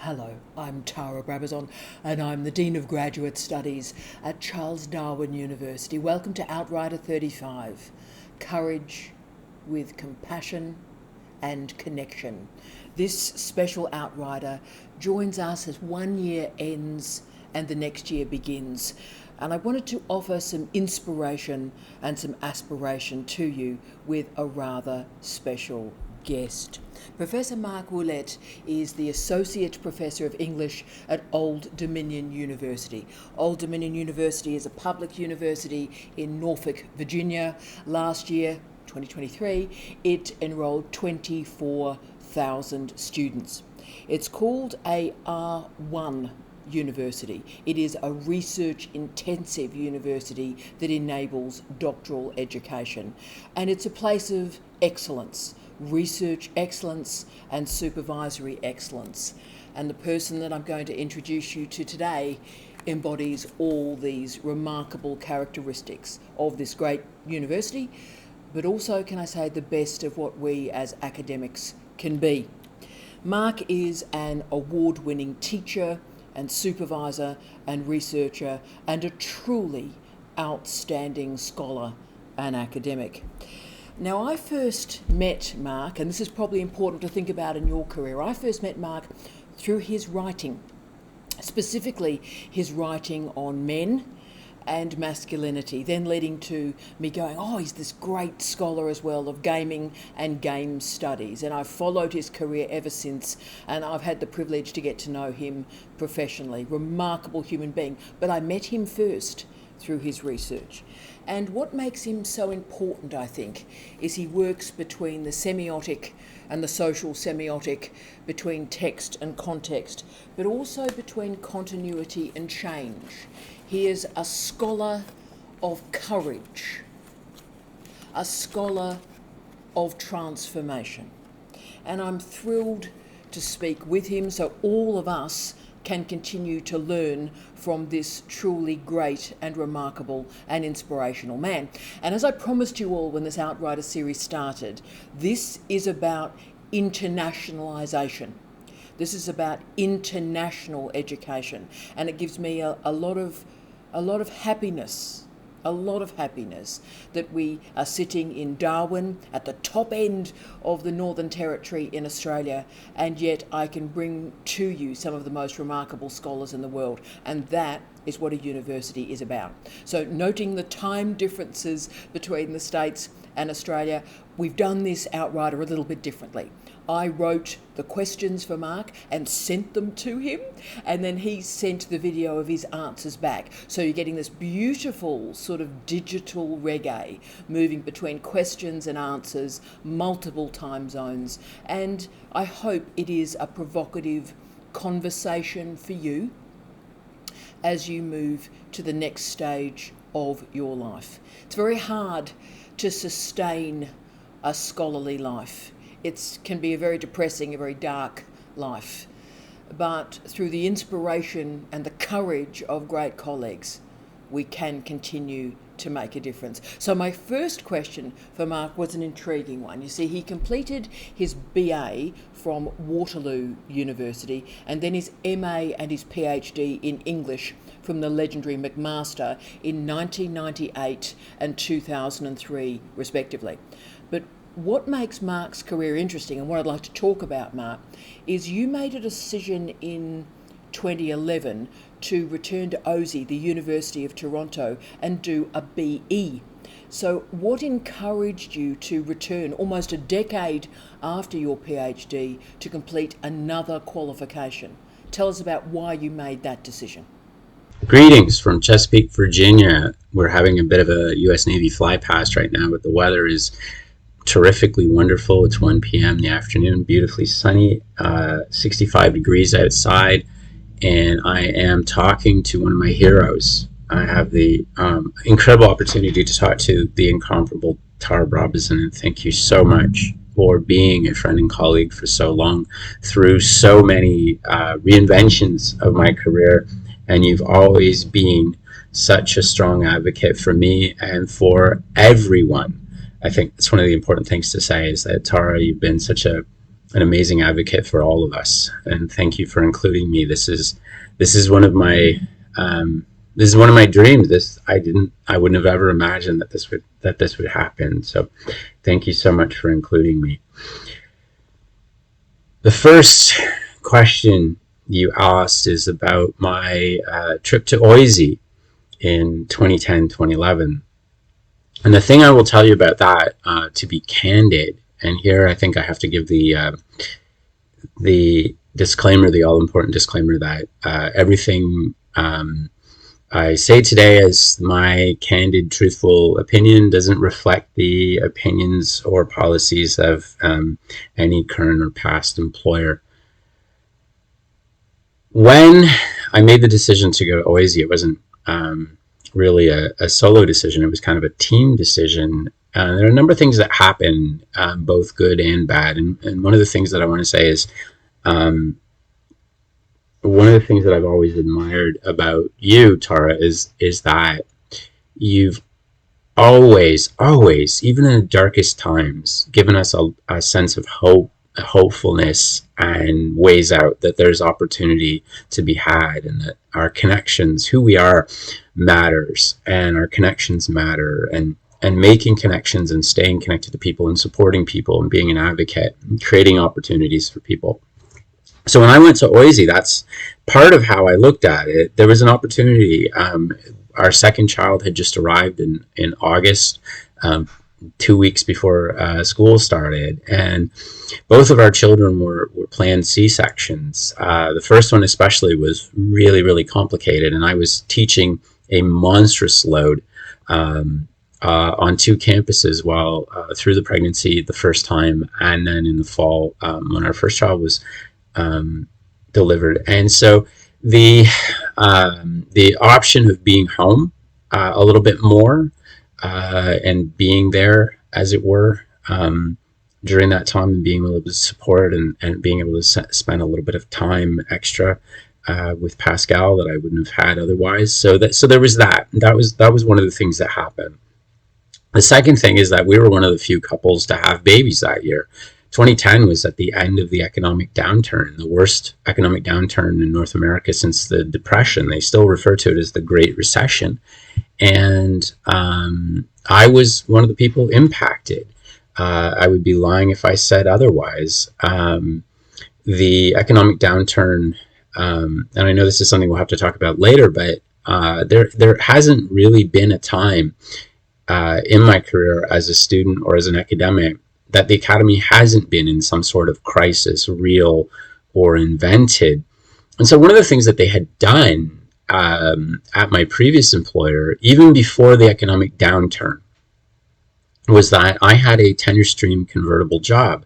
Hello, I'm Tara Brabazon and I'm the Dean of Graduate Studies at Charles Darwin University. Welcome to Outrider 35, Courage with Compassion and Connection. This special Outrider joins us as 1 year ends and the next year begins. And I wanted to offer some inspiration and some aspiration to you with a rather special guest. Professor Marc Ouellette is the Associate Professor of English at Old Dominion University. Old Dominion University is a public university in Norfolk, Virginia. Last year, 2023, it enrolled 24,000 students. It's called a R1 university. It is a research-intensive university that enables doctoral education. And it's a place of excellence, research excellence and supervisory excellence. And the person that I'm going to introduce you to today embodies all these remarkable characteristics of this great university, but also, can I say, the best of what we as academics can be. Marc is an award-winning teacher and supervisor and researcher and a truly outstanding scholar and academic. Now, I first met Marc, and this is probably important to think about in your career, I first met Marc through his writing, specifically his writing on men and masculinity, then leading to me going, oh, he's this great scholar as well of gaming and game studies. And I've followed his career ever since, and I've had the privilege to get to know him professionally. Remarkable human being. But I met him first through his research. And what makes him so important, I think, is he works between the semiotic and the social semiotic, between text and context, but also between continuity and change. He is a scholar of courage, a scholar of transformation. And I'm thrilled to speak with him so all of us can continue to learn from this truly great and remarkable and inspirational man. And as I promised you all when this Outrider series started, this is about internationalisation. This is about international education, and it gives me a lot of happiness. A lot of happiness that we are sitting in Darwin at the top end of the Northern Territory in Australia, and yet I can bring to you some of the most remarkable scholars in the world, and that is what a university is about. So, noting the time differences between the States and Australia, we've done this Outrider a little bit differently. I wrote the questions for Marc and sent them to him, and then he sent the video of his answers back. So you're getting this beautiful sort of digital reggae moving between questions and answers, multiple time zones, and I hope it is a provocative conversation for you as you move to the next stage of your life. It's very hard to sustain a scholarly life. It can be a very depressing, a very dark life. But through the inspiration and the courage of great colleagues, we can continue to make a difference. So my first question for Marc was an intriguing one. You see, he completed his BA from Waterloo University and then his MA and his PhD in English from the legendary McMaster in 1998 and 2003, respectively. But what makes Marc's career interesting, and what I'd like to talk about, Marc, is you made a decision in 2011 to return to OSI, the University of Toronto, and do a BE. So what encouraged you to return almost a decade after your PhD to complete another qualification? Tell us about why you made that decision. Greetings from Chesapeake, Virginia. We're having a bit of a U.S. Navy fly past right now, but the weather is terrifically wonderful. It's 1 p.m. in the afternoon, beautifully sunny, 65 degrees outside, and I am talking to one of my heroes. I have the incredible opportunity to talk to the incomparable Tara Brabazon, and thank you so much for being a friend and colleague for so long through so many reinventions of my career, and you've always been such a strong advocate for me and for everyone. I think that's one of the important things to say, is that, Tara, you've been such a an amazing advocate for all of us. And thank you for including me. This is one of my this is one of my dreams. I wouldn't have ever imagined that this would happen. So thank you so much for including me. The first question you asked is about my trip to Oise in 2010, 2011. And the thing I will tell you about that, to be candid, and here I think I have to give the disclaimer, the all-important disclaimer that everything I say today as my candid, truthful opinion doesn't reflect the opinions or policies of any current or past employer. When I made the decision to go to Oise, it wasn't really a solo decision. It was kind of a team decision. There are a number of things that happen, both good and bad. And one of the things that I want to say is, one of the things that I've always admired about you, Tara, is that you've always, even in the darkest times, given us a sense of hope, hopefulness, and ways out, that there's opportunity to be had, and that our connections, who we are, matters, and our connections matter, and making connections and staying connected to people and supporting people and being an advocate and creating opportunities for people. So when I went to Oise, that's part of how I looked at it. There was an opportunity. Our second child had just arrived in August, 2 weeks before school started, and both of our children were planned C-sections. The first one especially was really, really complicated, and I was teaching a monstrous load on 2 campuses while through the pregnancy the first time, and then in the fall when our first child was delivered. And so the option of being home a little bit more and being there, as it were, during that time, and being able to support and being able to spend a little bit of time extra with Pascal that I wouldn't have had otherwise. So there was that. That was one of the things that happened. The second thing is that we were one of the few couples to have babies that year. 2010 was at the end of the economic downturn, the worst economic downturn in North America since the Depression. They still refer to it as the Great Recession. And I was one of the people impacted. I would be lying if I said otherwise. The economic downturn, and I know this is something we'll have to talk about later, but there hasn't really been a time in my career as a student or as an academic that the academy hasn't been in some sort of crisis, real or invented. And so one of the things that they had done at my previous employer, even before the economic downturn, was that I had a tenure stream convertible job.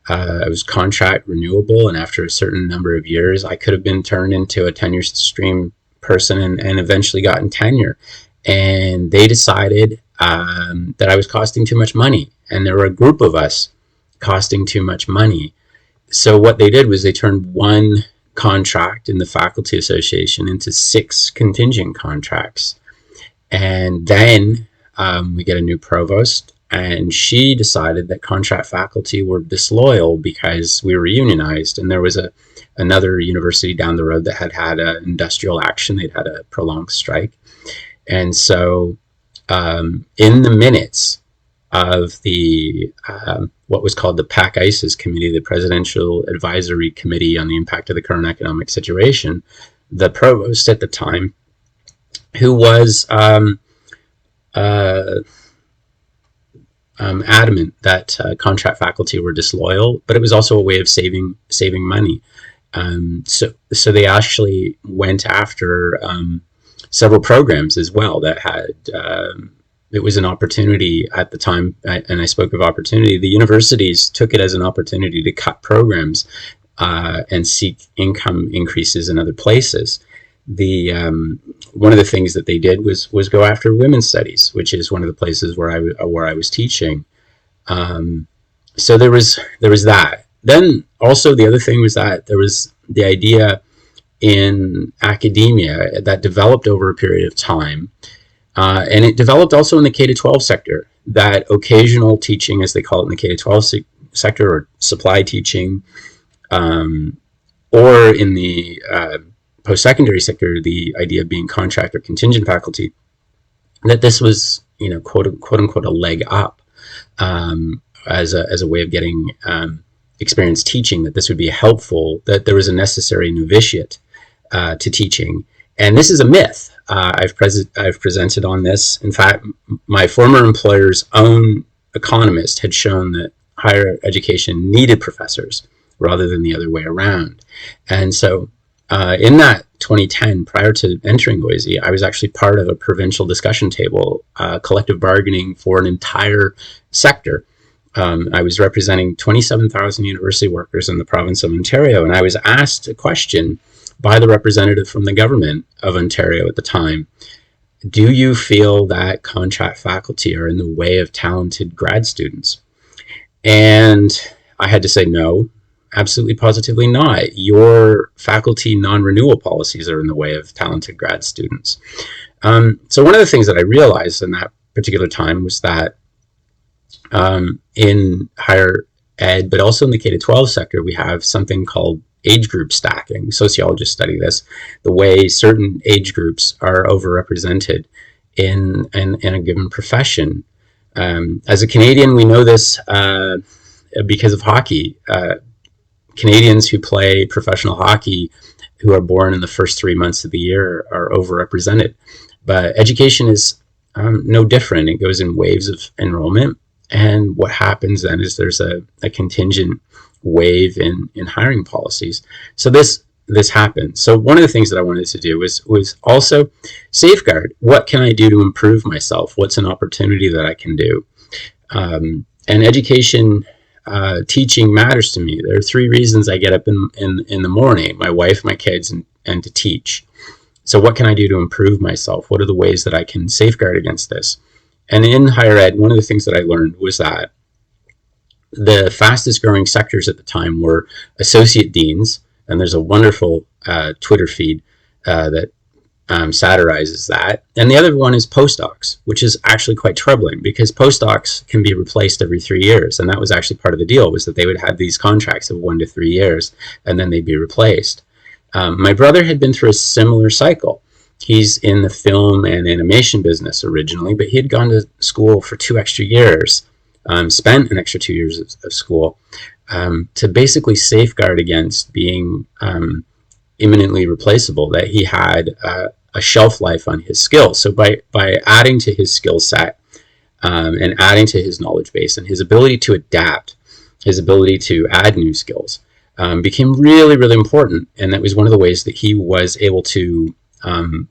I was contract renewable, and after a certain number of years, I could have been turned into a tenure stream person and eventually gotten tenure. And they decided that I was costing too much money, and there were a group of us costing too much money. So what they did was they turned one contract in the faculty association into 6 contingent contracts. And then we get a new provost, and she decided that contract faculty were disloyal because we were unionized, and there was another university down the road that had an industrial action. They'd had a prolonged strike. And so in the minutes of the what was called the PAC-ISIS Committee, the Presidential Advisory Committee on the Impact of the Current Economic Situation, the provost at the time, who was adamant that contract faculty were disloyal, but it was also a way of saving money. So they actually went after several programs as well that had, it was an opportunity at the time, and I spoke of opportunity. The universities took it as an opportunity to cut programs and seek income increases in other places. One of the things that they did was go after women's studies, which is one of the places where I was teaching. So there was that. Then also the other thing was that there was the idea in academia that developed over a period of time, and it developed also in the K-12 sector, that occasional teaching, as they call it in the K-12 sector or supply teaching, or in the post-secondary sector, the idea of being contract or contingent faculty, that this was, quote unquote, a leg up, as a way of getting experience teaching, that this would be helpful, that there was a necessary novitiate to teaching. And this is a myth. I've presented on this. In fact, my former employer's own economist had shown that higher education needed professors rather than the other way around. And so in that 2010, prior to entering OISE, I was actually part of a provincial discussion table, collective bargaining for an entire sector. I was representing 27,000 university workers in the province of Ontario, and I was asked a question by the representative from the government of Ontario at the time: do you feel that contract faculty are in the way of talented grad students? And I had to say, no, absolutely positively not. Your faculty non-renewal policies are in the way of talented grad students. So one of the things that I realized in that particular time was that in higher ed, but also in the K-12 sector, we have something called age group stacking. Sociologists study this, the way certain age groups are overrepresented in a given profession. As a Canadian, we know this because of hockey. Canadians who play professional hockey, who are born in the first 3 months of the year, are overrepresented. But education is no different. It goes in waves of enrollment. And what happens then is there's a contingent wave in hiring policies. So this happened. So one of the things that I wanted to do was also safeguard. What can I do to improve myself? What's an opportunity that I can do? And education, teaching matters to me. There are 3 reasons I get up in the morning: my wife, my kids, and to teach. So what can I do to improve myself? What are the ways that I can safeguard against this? And in higher ed, one of the things that I learned was that the fastest growing sectors at the time were associate deans, and there's a wonderful Twitter feed that satirizes that. And the other one is postdocs, which is actually quite troubling, because postdocs can be replaced every 3 years. And that was actually part of the deal, was that they would have these contracts of 1 to 3 years, and then they'd be replaced. My brother had been through a similar cycle. He's in the film and animation business originally, but he had gone to school for 2 extra years, spent an extra 2 years of school to basically safeguard against being imminently replaceable, that he had a shelf life on his skills. So by adding to his skill set and adding to his knowledge base, and his ability to adapt, his ability to add new skills became really, really important. And that was one of the ways that he was able to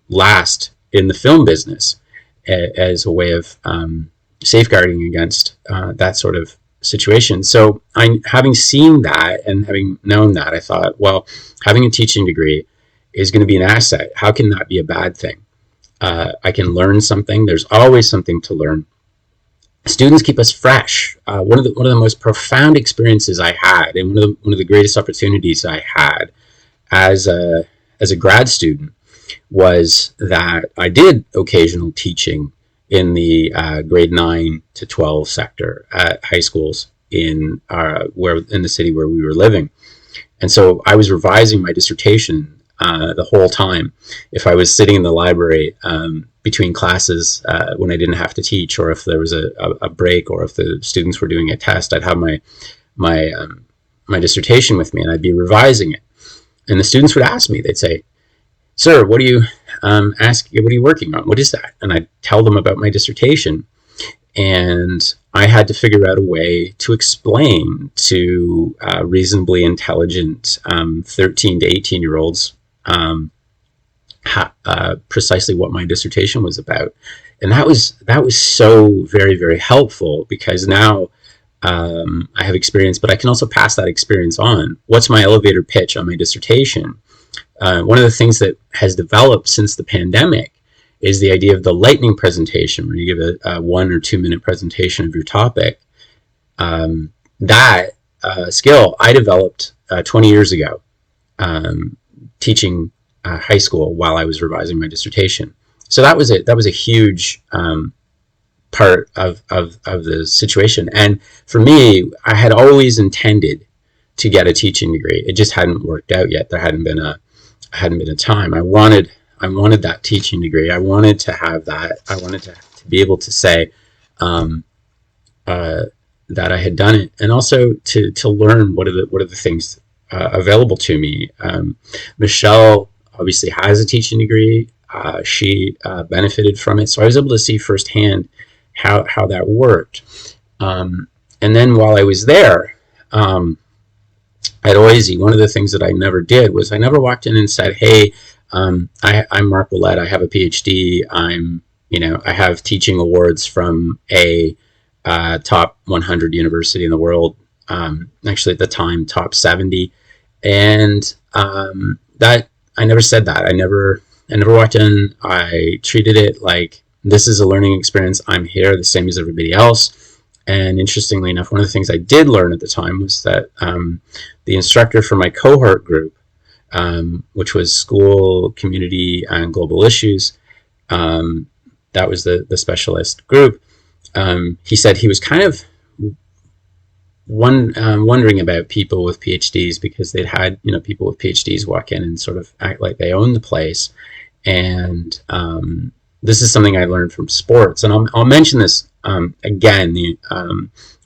last in the film business as a way of safeguarding against that sort of situation. So having seen that and having known that, I thought, well, having a teaching degree is going to be an asset. How can that be a bad thing? I can learn something. There's always something to learn. Students keep us fresh. One of the most profound experiences I had, and one of the greatest opportunities I had as a grad student, was that I did occasional teaching in the grade 9 to 12 sector at high schools in the city where we were living. And so I was revising my dissertation the whole time. If I was sitting in the library between classes when I didn't have to teach, or if there was a break, or if the students were doing a test, I'd have my dissertation with me, and I'd be revising it. And the students would ask me, they'd say, "Sir, what are you what are you working on? What is that?" And I'd tell them about my dissertation. And I had to figure out a way to explain to reasonably intelligent 13 to 18-year-olds precisely what my dissertation was about. And that was so very, very helpful, because now I have experience, but I can also pass that experience on. What's my elevator pitch on my dissertation? One of the things that has developed since the pandemic is the idea of the lightning presentation, where you give a 1 or 2 minute presentation of your topic. That skill I developed 20 years ago, teaching high school while I was revising my dissertation. So that was it. That was a huge part of the situation. And for me, I had always intended to get a teaching degree. It just hadn't worked out yet. There hadn't been a time. I wanted that teaching degree. I wanted to have that. I wanted to be able to say that I had done it, and also to learn what are the things available to me. Michelle obviously has a teaching degree. She benefited from it, so I was able to see firsthand how that worked. And then while I was there at OISE, one of the things that I never did was I never walked in and said, "Hey, I'm Marc Ouellette. I have a PhD. I have teaching awards from a top 100 university in the world. Actually, at the time, top 70." And that I never said that. I never walked in. I treated it like this is a learning experience. I'm here, the same as everybody else. And interestingly enough, one of the things I did learn at the time was that the instructor for my cohort group, which was school, community, and global issues, that was the specialist group. He said he was kind of wondering about people with PhDs, because they'd had people with PhDs walk in and sort of act like they own the place. And this is something I learned from sports, and I'll mention this again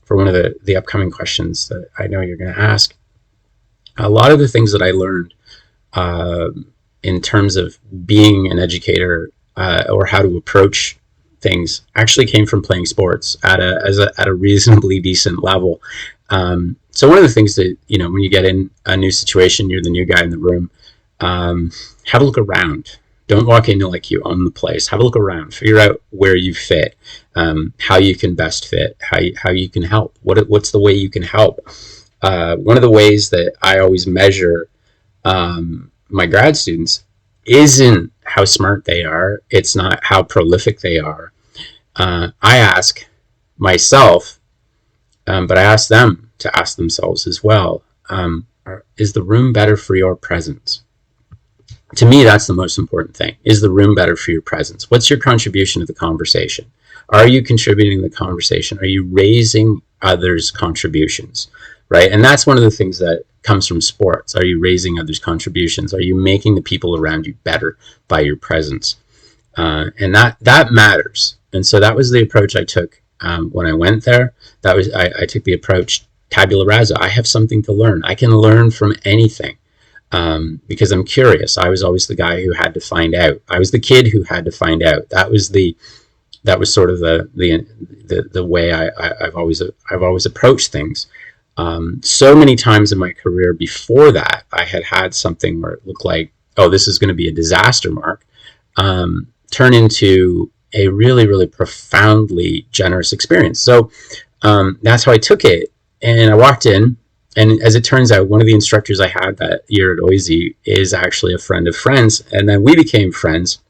for one of the upcoming questions that I know you're going to ask. A lot of the things that I learned in terms of being an educator or how to approach things actually came from playing sports at a reasonably decent level. So one of the things that, when you get in a new situation, you're the new guy in the room, have a look around. Don't walk in like you own the place. Have a look around. Figure out where you fit, how you can best fit, how you can help. What's the way you can help? One of the ways that I always measure my grad students isn't how smart they are. It's not how prolific they are. I ask myself, but I ask them to ask themselves as well, is the room better for your presence? To me, that's the most important thing. Is the room better for your presence? What's your contribution to the conversation? Are you contributing to the conversation? Are you raising others' contributions? Right? And that's one of the things that comes from sports. Are you raising others' contributions? Are you making the people around you better by your presence? And that matters. And so that was the approach I took when I went there. I took the approach, tabula rasa. I have something to learn. I can learn from anything because I'm curious. I was always the guy who had to find out. I was the kid who had to find out. That was sort of the way I've always approached things. So many times in my career before that, I had something where it looked like, oh, this is going to be a disaster, Mark, turn into a really, really profoundly generous experience. So that's how I took it. And I walked in, and as it turns out, one of the instructors I had that year at OISE is actually a friend of friends. And then we became friends.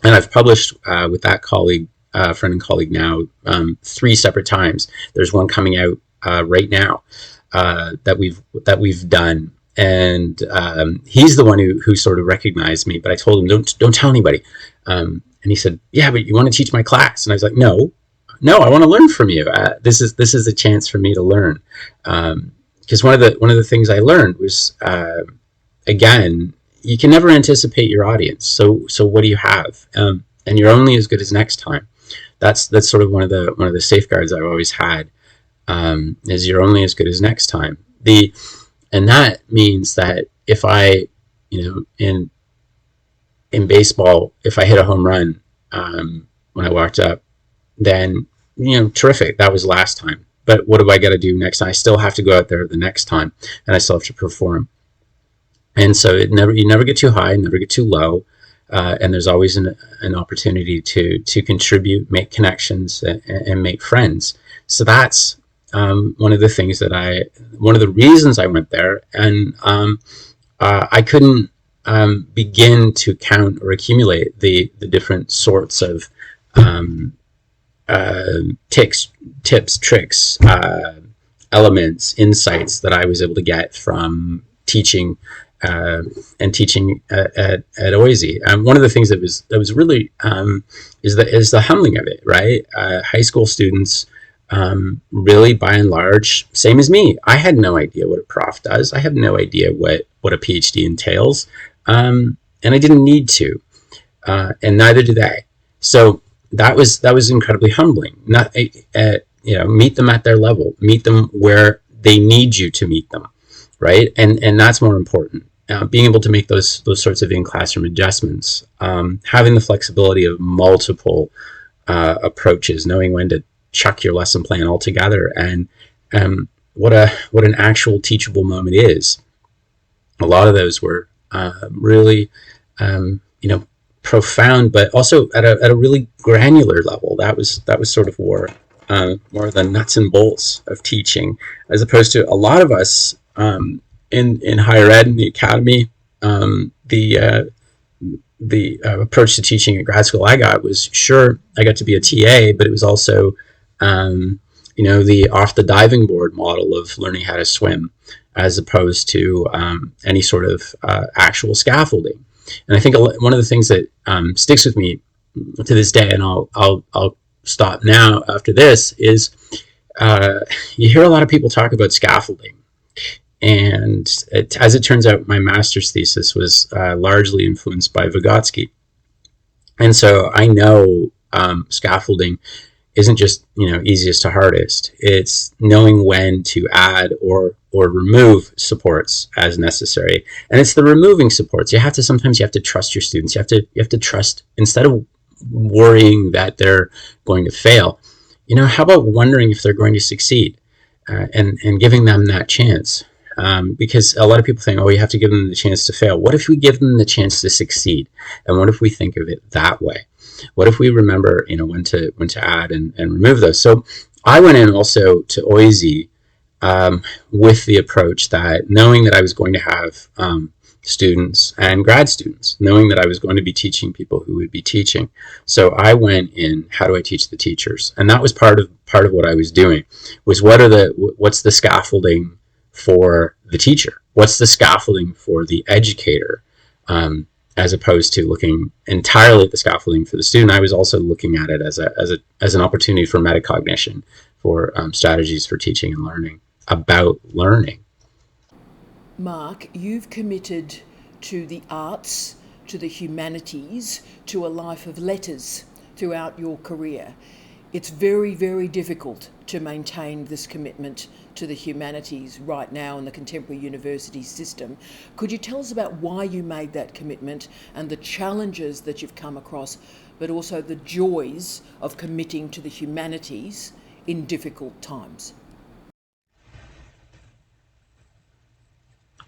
And I've published with that colleague, friend and colleague now, 3 separate times. There's one coming out right now that we've done, and he's the one who sort of recognized me. But I told him, don't tell anybody. And he said, yeah, but you want to teach my class? And I was like, no, I want to learn from you. This is a chance for me to learn. Because one of the things I learned was, again, you can never anticipate your audience. So what do you have? And you're only as good as next time. That's sort of one of the safeguards I've always had. Is you're only as good as next time. And that means that if I, in baseball, if I hit a home run when I walked up, then terrific. That was last time. But what do I got to do next time? I still have to go out there the next time, and I still have to perform. And so you never get too high, never get too low, and there's always an opportunity to contribute, make connections, and make friends. So that's one of the things one of the reasons I went there, and I couldn't begin to count or accumulate the different sorts of tips, tricks, elements, insights that I was able to get from teaching and teaching at OISE. One of the things that was really is the humbling of it, right? High school students, really by and large, same as me. I had no idea what a prof does. I have no idea what a PhD entails, and I didn't need to, and neither do they. So that was incredibly humbling. Not meet them at their level, meet them where they need you to meet them, right? And that's more important. Being able to make those sorts of in-classroom adjustments, having the flexibility of multiple approaches, knowing when to chuck your lesson plan altogether, and what an actual teachable moment is. A lot of those were really profound, but also at a really granular level. That was sort of more the nuts and bolts of teaching, as opposed to a lot of us in higher ed, in the academy. The approach to teaching at grad school I got was, sure, I got to be a TA, but it was also the off the diving board model of learning how to swim, as opposed to any sort of actual scaffolding. And I think one of the things that sticks with me to this day, and I'll stop now after this, is you hear a lot of people talk about scaffolding. And as it turns out, my master's thesis was largely influenced by Vygotsky. And so I know scaffolding isn't just easiest to hardest. It's knowing when to add or remove supports as necessary. And it's the removing supports. Sometimes you have to trust your students. You have to trust, instead of worrying that they're going to fail, how about wondering if they're going to succeed, and giving them that chance. Because a lot of people think, you have to give them the chance to fail. What if we give them the chance to succeed? And what if we think of it that way? What if we remember, when to add and remove those? So I went in also to OISE with the approach that, knowing that I was going to have students and grad students, knowing that I was going to be teaching people who would be teaching. So I went in, how do I teach the teachers? And that was part of what I was doing, was what's the scaffolding for the teacher? What's the scaffolding for the educator? As opposed to looking entirely at the scaffolding for the student, I was also looking at it as an opportunity for metacognition, for strategies for teaching and learning about learning. Marc, you've committed to the arts, to the humanities, to a life of letters throughout your career. It's very, very difficult to maintain this commitment to the humanities right now in the contemporary university system. Could you tell us about why you made that commitment and the challenges that you've come across, but also the joys of committing to the humanities in difficult times?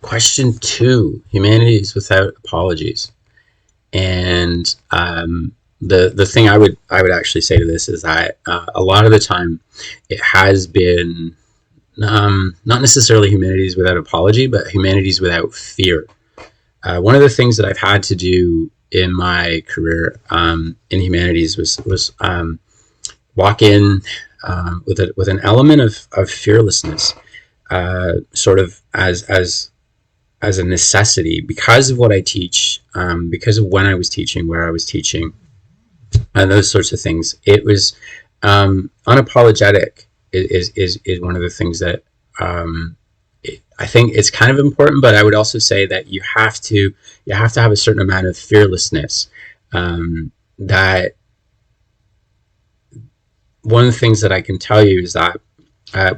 Question 2, humanities without apologies. And the thing I would actually say to this is that a lot of the time it has been not necessarily humanities without apology, but humanities without fear. One of the things that I've had to do in my career in humanities was walk in with an element of fearlessness, sort of as a necessity, because of what I teach, because of when I was teaching, where I was teaching, and those sorts of things. It was unapologetic is one of the things that I think it's kind of important. But I would also say that you have to have a certain amount of fearlessness. That one of the things that I can tell you is that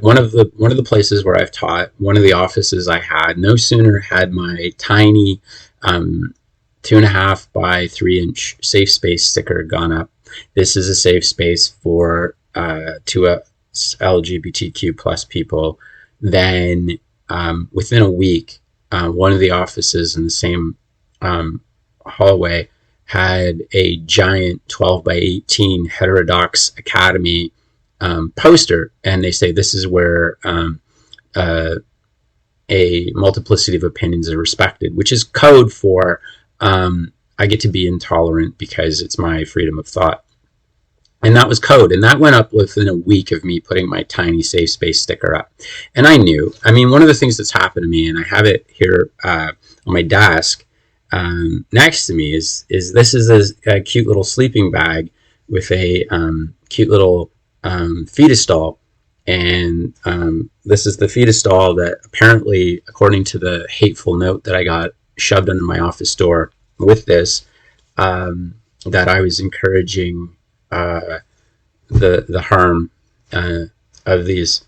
one of the places where I've taught, one of the offices I had, no sooner had my tiny 2.5 by 3 inch safe space sticker gone up. This is a safe space for to LGBTQ plus people. Then within a week, one of the offices in the same hallway had a giant 12 by 18 heterodox academy poster, and they say this is where a multiplicity of opinions are respected, which is code for I get to be intolerant because it's my freedom of thought. And that was code, and that went up within a week of me putting my tiny safe space sticker up. And I knew, one of the things that's happened to me, and I have it here on my desk next to me is a cute little sleeping bag with a cute little fetus doll. And this is the fetus doll that apparently, according to the hateful note that I got shoved under my office door with this, that I was encouraging the harm of these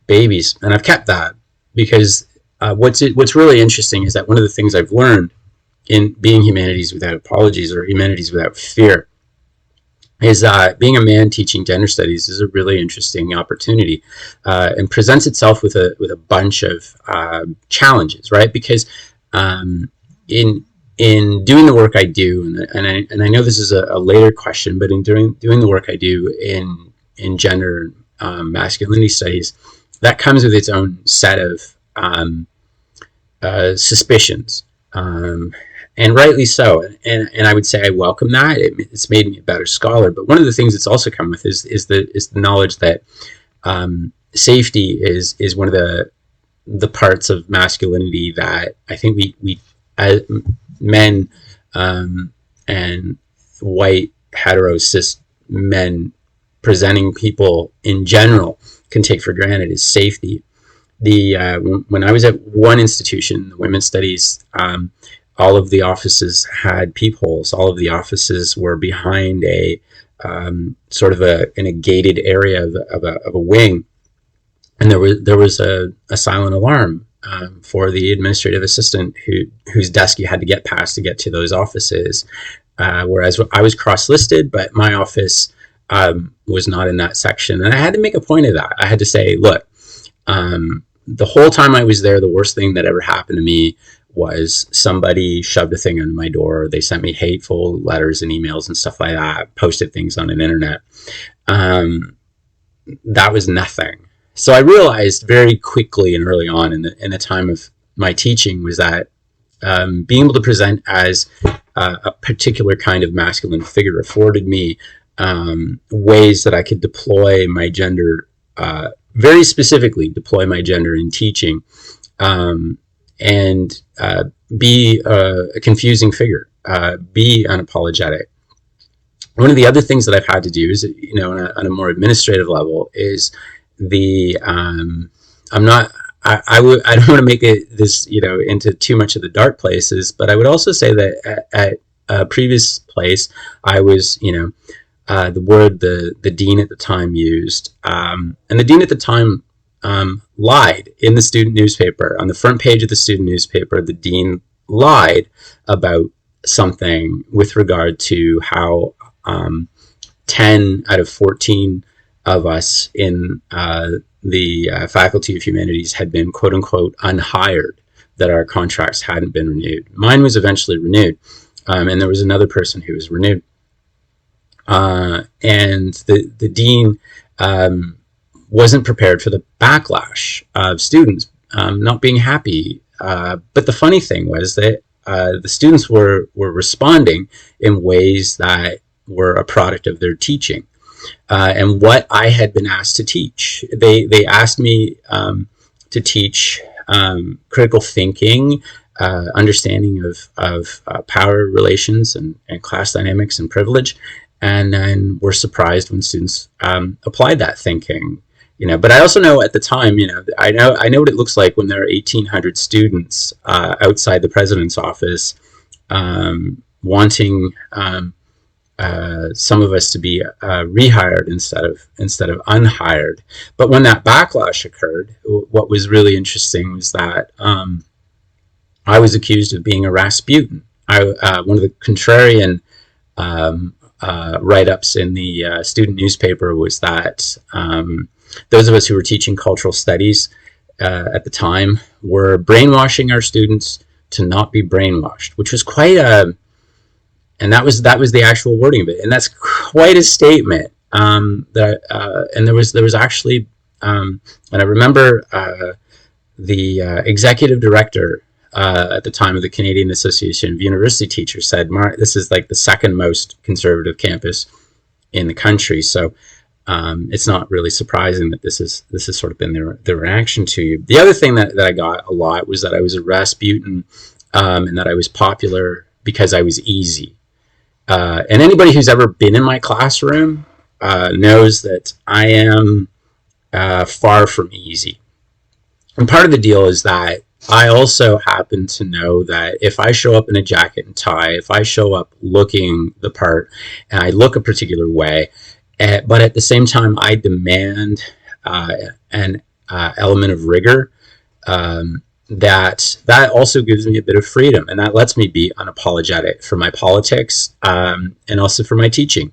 babies. And I've kept that because what's really interesting is that one of the things I've learned in being Humanities Without Apologies, or Humanities Without Fear, is being a man teaching gender studies is a really interesting opportunity, and presents itself with a bunch of challenges, right? Because in doing the work I do, and I know this is a later question, but in doing the work I do in gender masculinity studies, that comes with its own set of suspicions. And rightly so, and I would say I welcome that. It's made me a better scholar. But one of the things it's also come with is the knowledge that safety is one of the parts of masculinity that I think we as men and white hetero cis men presenting people in general can take for granted is safety. When I was at one institution, the women's studies. All of the offices had peepholes. All of the offices were behind a sort of in a gated area of a wing, and there was a silent alarm for the administrative assistant whose desk you had to get past to get to those offices. Whereas I was cross-listed, but my office was not in that section, and I had to make a point of that. I had to say, look, the whole time I was there, the worst thing that ever happened to me was somebody shoved a thing under my door. They sent me hateful letters and emails and stuff like that, posted things on an internet. That was nothing. So I realized very quickly and early on in the time of my teaching was that being able to present as a particular kind of masculine figure afforded me ways that I could deploy my gender, very specifically deploy my gender in teaching, and be a confusing figure, be unapologetic. One of the other things that I've had to do is, on a more administrative level, is I don't want to make this into too much of the dark places, but I would also say that at a previous place, I was, the word the dean at the time used, and the dean at the time lied in the student newspaper. On the front page of the student newspaper, the dean lied about something with regard to how 10 out of 14 of us in the Faculty of Humanities had been quote unquote unhired, that our contracts hadn't been renewed. Mine was eventually renewed, and there was another person who was renewed. And the dean wasn't prepared for the backlash of students not being happy. But the funny thing was that the students were responding in ways that were a product of their teaching and what I had been asked to teach. They asked me to teach critical thinking, understanding of power relations and class dynamics and privilege, and then were surprised when students applied that thinking. But I also know at the time, I know what it looks like when there are 1,800 students outside the president's office wanting some of us to be rehired instead of unhired. But when that backlash occurred, what was really interesting was that I was accused of being a Rasputin. One of the contrarian write-ups in the student newspaper was that those of us who were teaching cultural studies at the time were brainwashing our students to not be brainwashed, which was quite and that was the actual wording of it, and that's quite a statement. And there was actually, and I remember the executive director at the time of the Canadian Association of University Teachers said, "Mark, this is like the second most conservative campus in the country, so it's not really surprising that this has sort of been their reaction to you. The other thing that I got a lot was that I was a Rasputin, and that I was popular because I was easy. And anybody who's ever been in my classroom knows that I am far from easy. And part of the deal is that I also happen to know that if I show up in a jacket and tie, if I show up looking the part, and I look a particular way, but at the same time I demand an element of rigor, that also gives me a bit of freedom, and that lets me be unapologetic for my politics, and also for my teaching,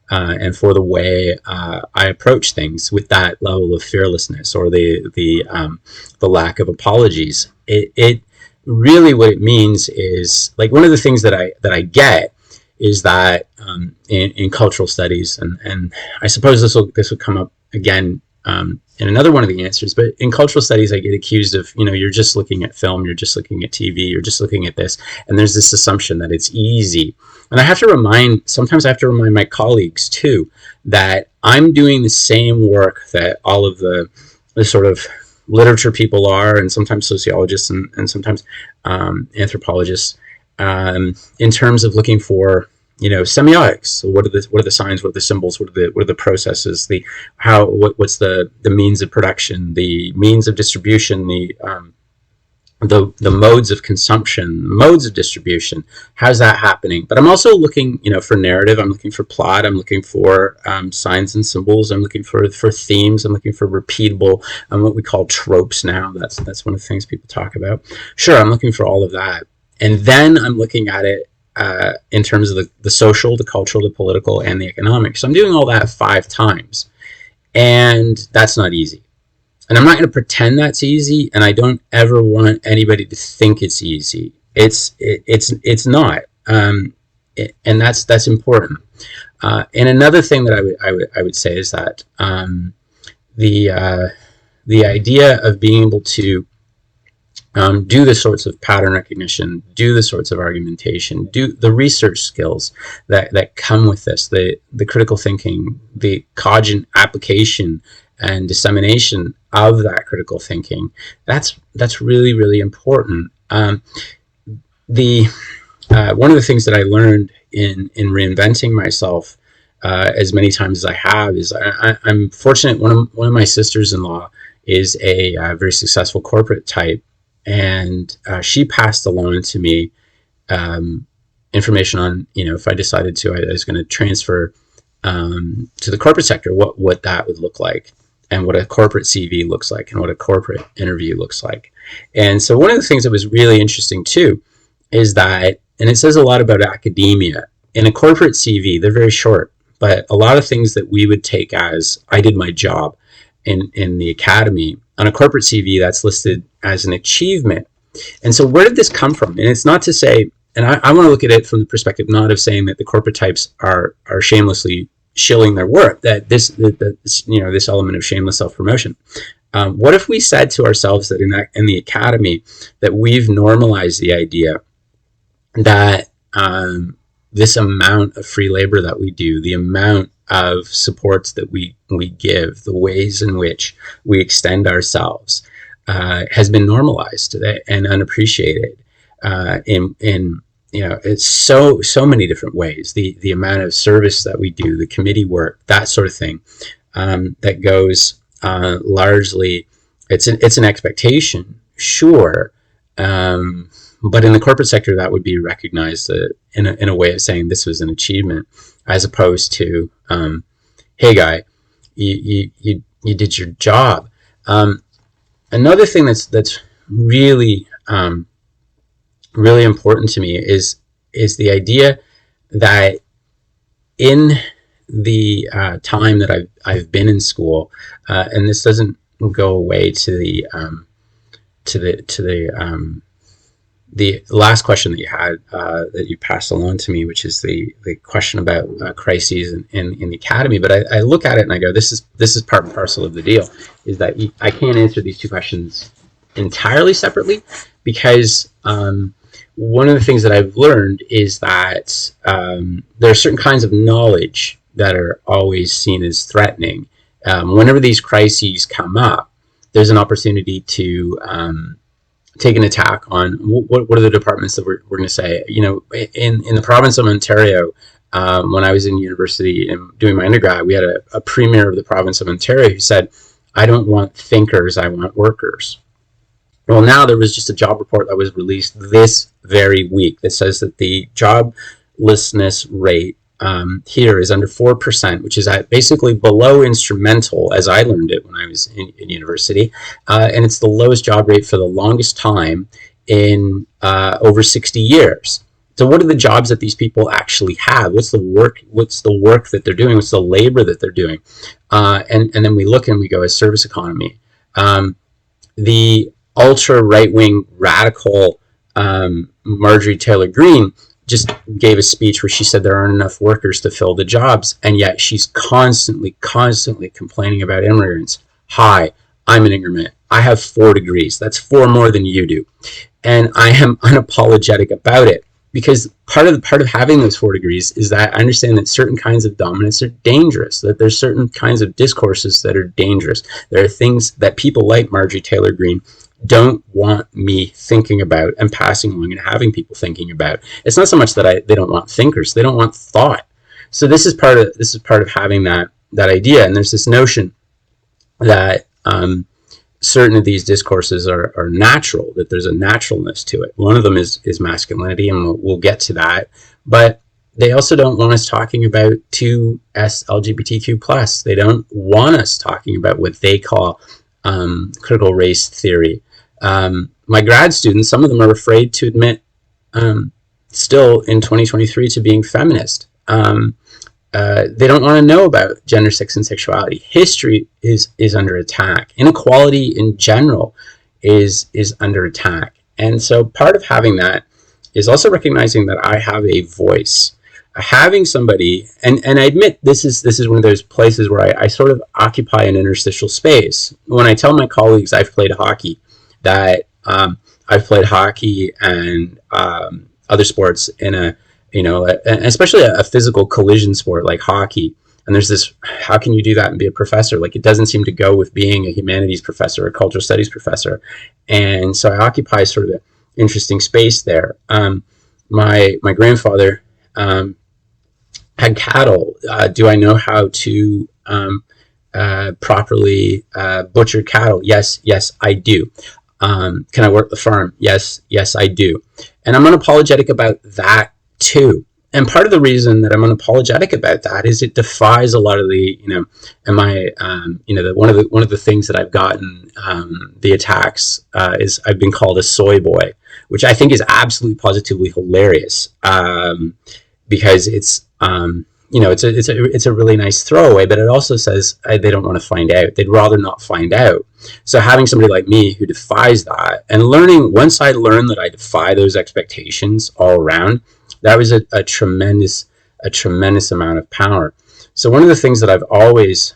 and for the way I approach things with that level of fearlessness, or the lack of apologies. It really, what it means is, like, one of the things that I get is that in cultural studies, and I suppose this will come up again in another one of the answers, but in cultural studies I get accused of, you're just looking at film, you're just looking at TV, you're just looking at this, and there's this assumption that it's easy. And sometimes I have to remind my colleagues too, that I'm doing the same work that all of the sort of literature people are, and sometimes sociologists and sometimes anthropologists, in terms of looking for semiotics. So what are the signs, what are the symbols, what are the processes, what's the means of production, the means of distribution, the modes of consumption, modes of distribution. How's that happening? But I'm also looking, for narrative. I'm looking for plot. I'm looking for signs and symbols. I'm looking for themes. I'm looking for repeatable, what we call tropes now. That's one of the things people talk about. Sure, I'm looking for all of that, and then I'm looking at it in terms of the social, the cultural, the political, and the economic. So I'm doing all that 5 times, and that's not easy. And I'm not going to pretend that's easy, and I don't ever want anybody to think it's easy. It's not, and that's important. And another thing that I would say is that the idea of being able to do the sorts of pattern recognition, do the sorts of argumentation, do the research skills that come with this, the critical thinking, the cogent application and dissemination of that critical thinking. That's really, really important. One of the things that I learned in reinventing myself as many times as I have is I'm fortunate. One of my sisters-in-law is a very successful corporate type. And she passed along to me information on, if I decided to, I was going to transfer to the corporate sector, what that would look like, and what a corporate CV looks like, and what a corporate interview looks like. And so one of the things that was really interesting too is that, and it says a lot about academia, in a corporate CV, they're very short, but a lot of things that we would take as, I did my job in the academy, on a corporate CV, that's listed as an achievement. And so where did this come from? And it's not to say, and I want to look at it from the perspective not of saying that the corporate types are shamelessly shilling their work, that this element of shameless self-promotion. What if we said to ourselves that in the academy that we've normalized the idea that this amount of free labor that we do, the amount of supports that we give, the ways in which we extend ourselves, has been normalized and unappreciated in it's so many different ways. The amount of service that we do, the committee work, that sort of thing, that goes largely. It's an expectation, sure, but in the corporate sector, that would be recognized in a way of saying this was an achievement, as opposed to, hey guy, you did your job. Another thing that's really really important to me is the idea that in the time that I've been in school, and this doesn't go away to the last question that you had, that you passed along to me, which is the question about crises in the academy. But I look at it and I go, this is part and parcel of the deal, is that I can't answer these two questions entirely separately, because one of the things that I've learned is that there are certain kinds of knowledge that are always seen as threatening. Whenever these crises come up, there's an opportunity to take an attack on what are the departments that we're going to say. In the province of Ontario, when I was in university and doing my undergrad, we had a premier of the province of Ontario who said, "I don't want thinkers, I want workers." Well, now there was just a job report that was released this very week that says that the joblessness rate here is under 4%, which is basically below instrumental, as I learned it when I was in university. And it's the lowest job rate for the longest time in over 60 years. So what are the jobs that these people actually have? What's the work that they're doing? What's the labor that they're doing? And then we look and we go as service economy. The ultra right-wing radical Marjorie Taylor Greene just gave a speech where she said there aren't enough workers to fill the jobs, and yet she's constantly complaining about immigrants. Hi, I'm an immigrant. I have 4 degrees. That's 4 more than you do. And I am unapologetic about it, because part of having those 4 degrees is that I understand that certain kinds of dominance are dangerous, that there's certain kinds of discourses that are dangerous. There are things that people like Marjorie Taylor Greene don't want me thinking about and passing along and having people thinking about. It's not so much that they don't want thinkers, they don't want thought. So this is part of having that idea. And there's this notion that certain of these discourses are natural, that there's a naturalness to it. One of them is masculinity, and we'll get to that. But they also don't want us talking about 2S LGBTQ+. They don't want us talking about what they call critical race theory. My grad students, some of them are afraid to admit, still in 2023, to being feminist. They don't want to know about gender, sex, and sexuality. History is under attack. Inequality in general is under attack. And so part of having that is also recognizing that I have a voice. Having somebody, and I admit this is one of those places where I sort of occupy an interstitial space. When I tell my colleagues I've played hockey, that I've played hockey and other sports in especially a physical collision sport like hockey, and there's this, how can you do that and be a professor? Like, it doesn't seem to go with being a humanities professor or a cultural studies professor. And so I occupy sort of an interesting space there. My grandfather had cattle. Do I know how to properly butcher cattle? Yes, I do. Can I work the farm? Yes, I do. And I'm unapologetic about that too. And part of the reason that I'm unapologetic about that is it defies a lot of the, one of the things that I've gotten the attacks is I've been called a soy boy, which I think is absolutely positively hilarious, because it's it's a really nice throwaway, but it also says they don't want to find out. They'd rather not find out. So having somebody like me who defies that, and once I learned that I defy those expectations all around, that was a tremendous amount of power. So one of the things that I've always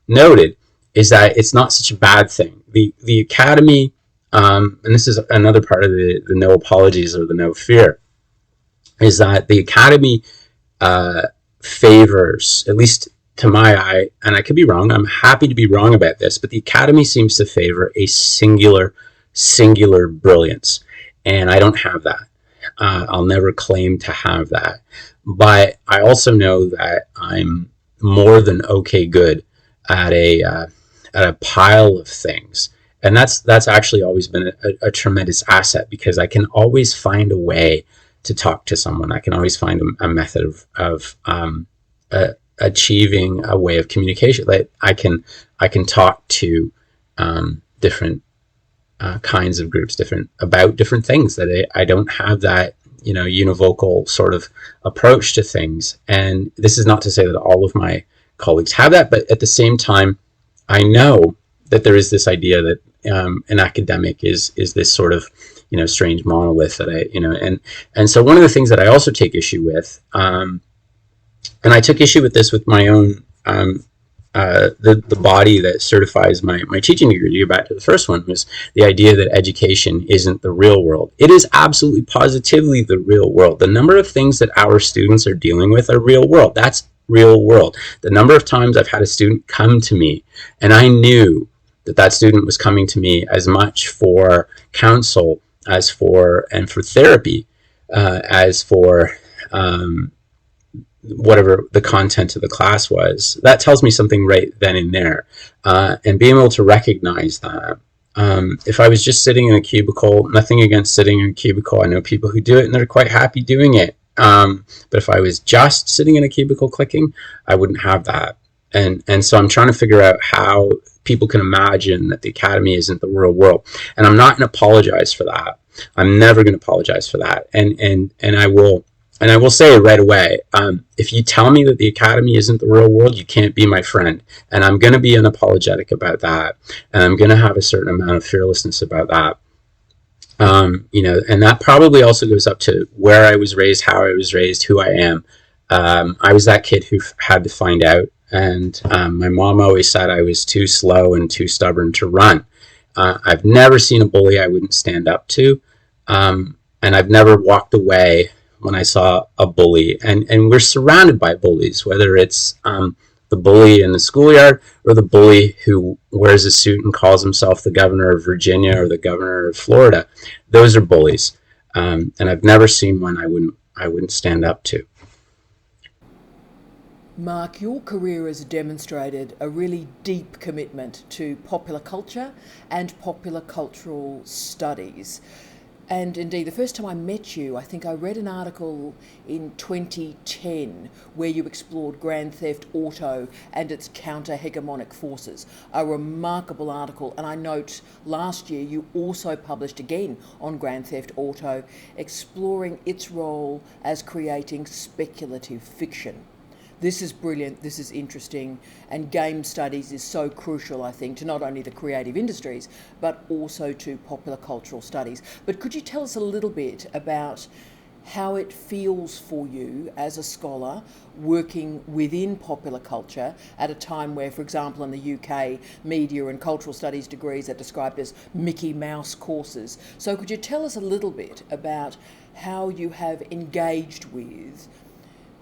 noted is that it's not such a bad thing. The academy, and this is another part of the no apologies or the no fear, is that the academy favors, at least to my eye, and I could be wrong, I'm happy to be wrong about this, but the academy seems to favor a singular brilliance, and I don't have that. I'll never claim to have that, but I also know that I'm more than okay good at a pile of things, and that's actually always been a tremendous asset, because I can always find a way to talk to someone. I can always find a method of achieving a way of communication. Like I can talk to different kinds of groups, about different things, that I don't have that univocal sort of approach to things. And this is not to say that all of my colleagues have that, but at the same time, I know that there is this idea that an academic is this sort of strange monolith that and so one of the things that I also take issue with, and I took issue with this with my own the body that certifies my teaching degree, to go back to the first one, was the idea that education isn't the real world. It is absolutely positively the real world. The number of things that our students are dealing with are real world. That's real world. The number of times I've had a student come to me and I knew that that student was coming to me as much for counsel as for therapy, as for whatever the content of the class was. That tells me something right then and there. And being able to recognize that. If I was just sitting in a cubicle, nothing against sitting in a cubicle, I know people who do it and they're quite happy doing it. But if I was just sitting in a cubicle clicking, I wouldn't have that. And so I'm trying to figure out how people can imagine that the academy isn't the real world. And I'm not going to apologize for that. I'm never going to apologize for that. And I will say right away, if you tell me that the academy isn't the real world, you can't be my friend. And I'm going to be unapologetic about that. And I'm going to have a certain amount of fearlessness about that. And that probably also goes up to where I was raised, how I was raised, who I am. I was that kid who had to find out. And my mom always said I was too slow and too stubborn to run. I've never seen a bully I wouldn't stand up to. And I've never walked away when I saw a bully. And we're surrounded by bullies, whether it's the bully in the schoolyard or the bully who wears a suit and calls himself the governor of Virginia or the governor of Florida. Those are bullies. And I've never seen one I wouldn't stand up to. Marc, your career has demonstrated a really deep commitment to popular culture and popular cultural studies. And indeed, the first time I met you, I think I read an article in 2010 where you explored Grand Theft Auto and its counter-hegemonic forces. A remarkable article, and I note last year you also published again on Grand Theft Auto, exploring its role as creating speculative fiction. This is brilliant, this is interesting, and game studies is so crucial, I think, to not only the creative industries, but also to popular cultural studies. But could you tell us a little bit about how it feels for you as a scholar working within popular culture at a time where, for example, in the UK, media and cultural studies degrees are described as Mickey Mouse courses. So could you tell us a little bit about how you have engaged with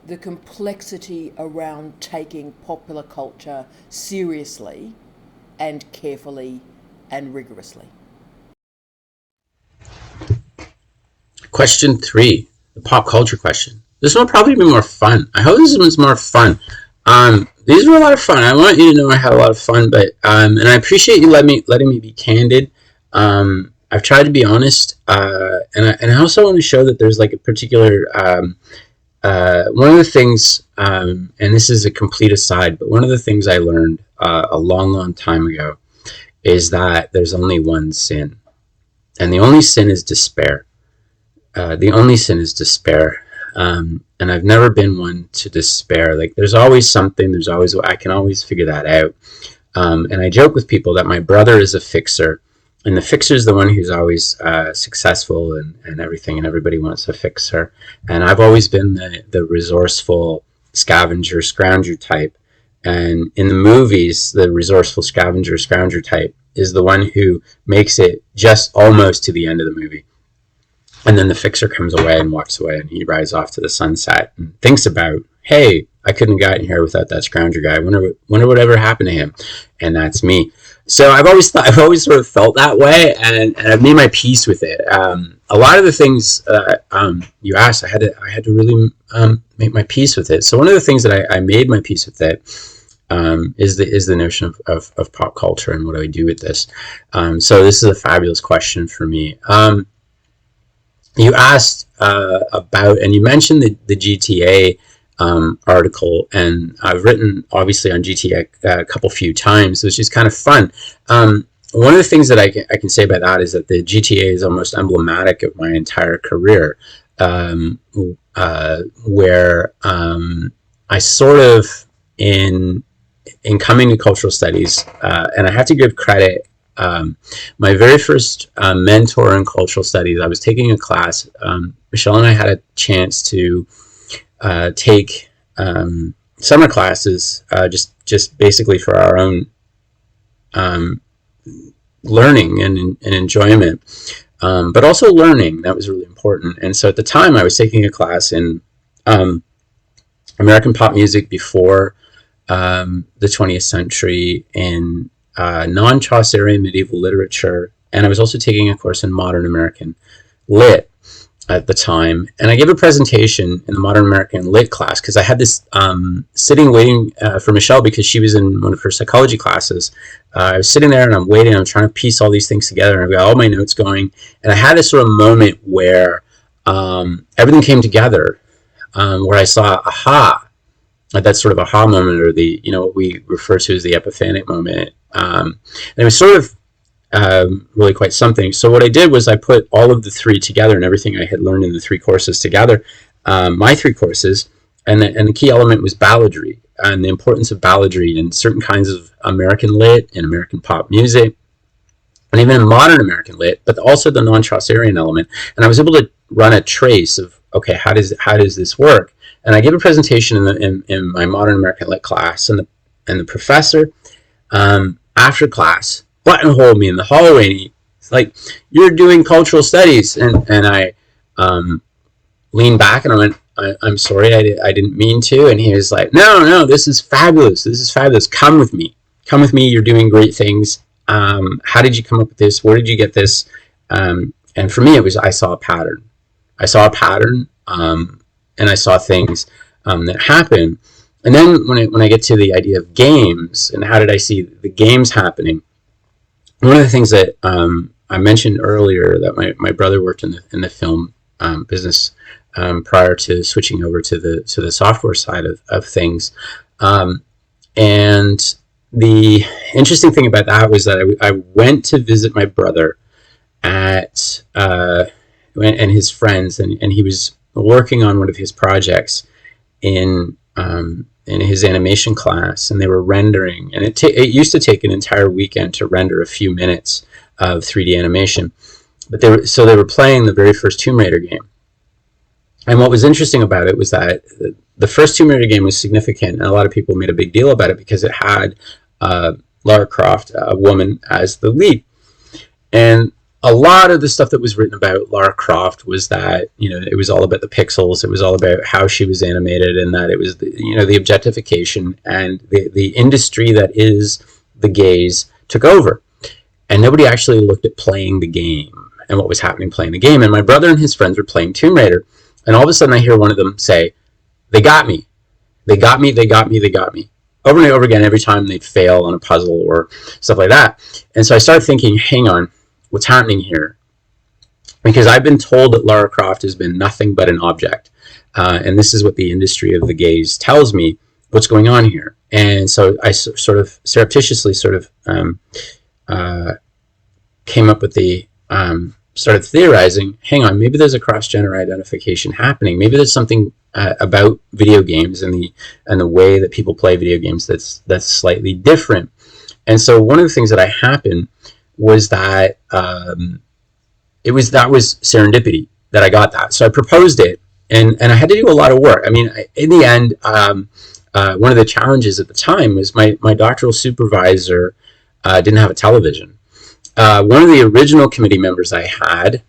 the complexity around taking popular culture seriously and carefully and rigorously? Question 3, the pop culture question. This one will probably be more fun. I hope this one's more fun. These were a lot of fun. I want you to know I had a lot of fun, but and I appreciate you letting me be candid. I've tried to be honest, and I also want to show that there's like a particular one of the things, and this is a complete aside, but one of the things I learned a long time ago is that there's only one sin, and the only sin is despair. The only sin is despair, and I've never been one to despair. Like there's always something. I can always figure that out. And I joke with people that my brother is a fixer. And the fixer is the one who's always successful and everything, and everybody wants a fixer. And I've always been the resourceful scavenger, scrounger type. And in the movies, the resourceful scavenger, scrounger type is the one who makes it just almost to the end of the movie. And then the fixer comes away and walks away, and he rides off to the sunset and thinks about, hey, I couldn't have gotten here without that scrounger guy. I wonder whatever happened to him. And that's me. So I've always sort of felt that way, and I've made my peace with it. A lot of the things you asked, I had to really make my peace with it. So one of the things that I made my peace with it is the notion of pop culture and what do I do with this. So this is a fabulous question for me. You asked about, and you mentioned the GTA article, and I've written obviously on GTA a few times, which is kind of fun. One of the things that I can say about that is that the GTA is almost emblematic of my entire career, where I sort of in coming to cultural studies, and I have to give credit. My very first mentor in cultural studies, I was taking a class. Michelle and I had a chance to take summer classes, just basically for our own learning and enjoyment, but also learning. That was really important. And so at the time, I was taking a class in American pop music before the 20th century, in non-Chaucerian medieval literature, and I was also taking a course in modern American lit at the time. And I gave a presentation in the modern American lit class because I had this sitting waiting for Michelle because she was in one of her psychology classes. I was sitting there and I'm waiting, I'm trying to piece all these things together, and I've got all my notes going, and I had this sort of moment where everything came together, where I saw aha, that sort of aha moment, or the, what we refer to as the epiphanic moment. And it was sort of really quite something. So what I did was I put all of the three together, and everything I had learned in the three courses together, my three courses, and the key element was balladry, and the importance of balladry in certain kinds of American lit and American pop music, and even in modern American lit, but also the non-Chaucerian element. And I was able to run a trace of, okay, how does this work? And I gave a presentation in my modern American lit class, and the professor, after class, buttonholed me in the hallway, and he's like, "You're doing cultural studies," and I leaned back and I went, I'm sorry, I didn't mean to. And he was like, no, this is fabulous, come with me, you're doing great things. How did you come up with this? Where did you get this? And for me, it was, I saw a pattern, and I saw things that happen. And then when I get to the idea of games and how did I see the games happening, one of the things that I mentioned earlier, that my brother worked in the film business prior to switching over to the software side of things. And the interesting thing about that was that I went to visit my brother and his friends, and he was working on one of his projects in his animation class, and they were rendering, and it used to take an entire weekend to render a few minutes of 3D animation, but they were playing the very first Tomb Raider game. And what was interesting about it was that the first Tomb Raider game was significant, and a lot of people made a big deal about it because it had Lara Croft, a woman, as the lead. And a lot of the stuff that was written about Lara Croft was that, it was all about the pixels, it was all about how she was animated, and that it was the objectification, and the industry that is the gaze took over. And nobody actually looked at playing the game and what was happening playing the game. And my brother and his friends were playing Tomb Raider, and all of a sudden I hear one of them say, "They got me. They got me, they got me, they got me." Over and over again, every time they'd fail on a puzzle or stuff like that. And so I started thinking, hang on, what's happening here? Because I've been told that Lara Croft has been nothing but an object. And this is what the industry of the gaze tells me, what's going on here. And so I sort of surreptitiously came up with started theorizing, hang on, maybe there's a cross-gender identification happening. Maybe there's something about video games and the way that people play video games that's slightly different. And so one of the things that happened was that that was serendipity that I got that. So I proposed it, and I had to do a lot of work. I mean, in the end, one of the challenges at the time was my doctoral supervisor didn't have a television. One of the original committee members I had,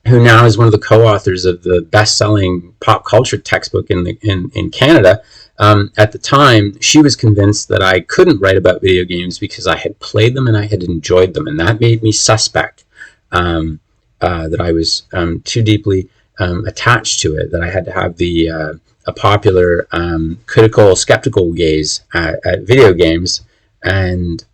who now is one of the co-authors of the best-selling pop culture textbook in Canada, at the time, she was convinced that I couldn't write about video games because I had played them and I had enjoyed them, and that made me suspect that I was too deeply attached to it, that I had to have a popular, critical, skeptical gaze at video games, and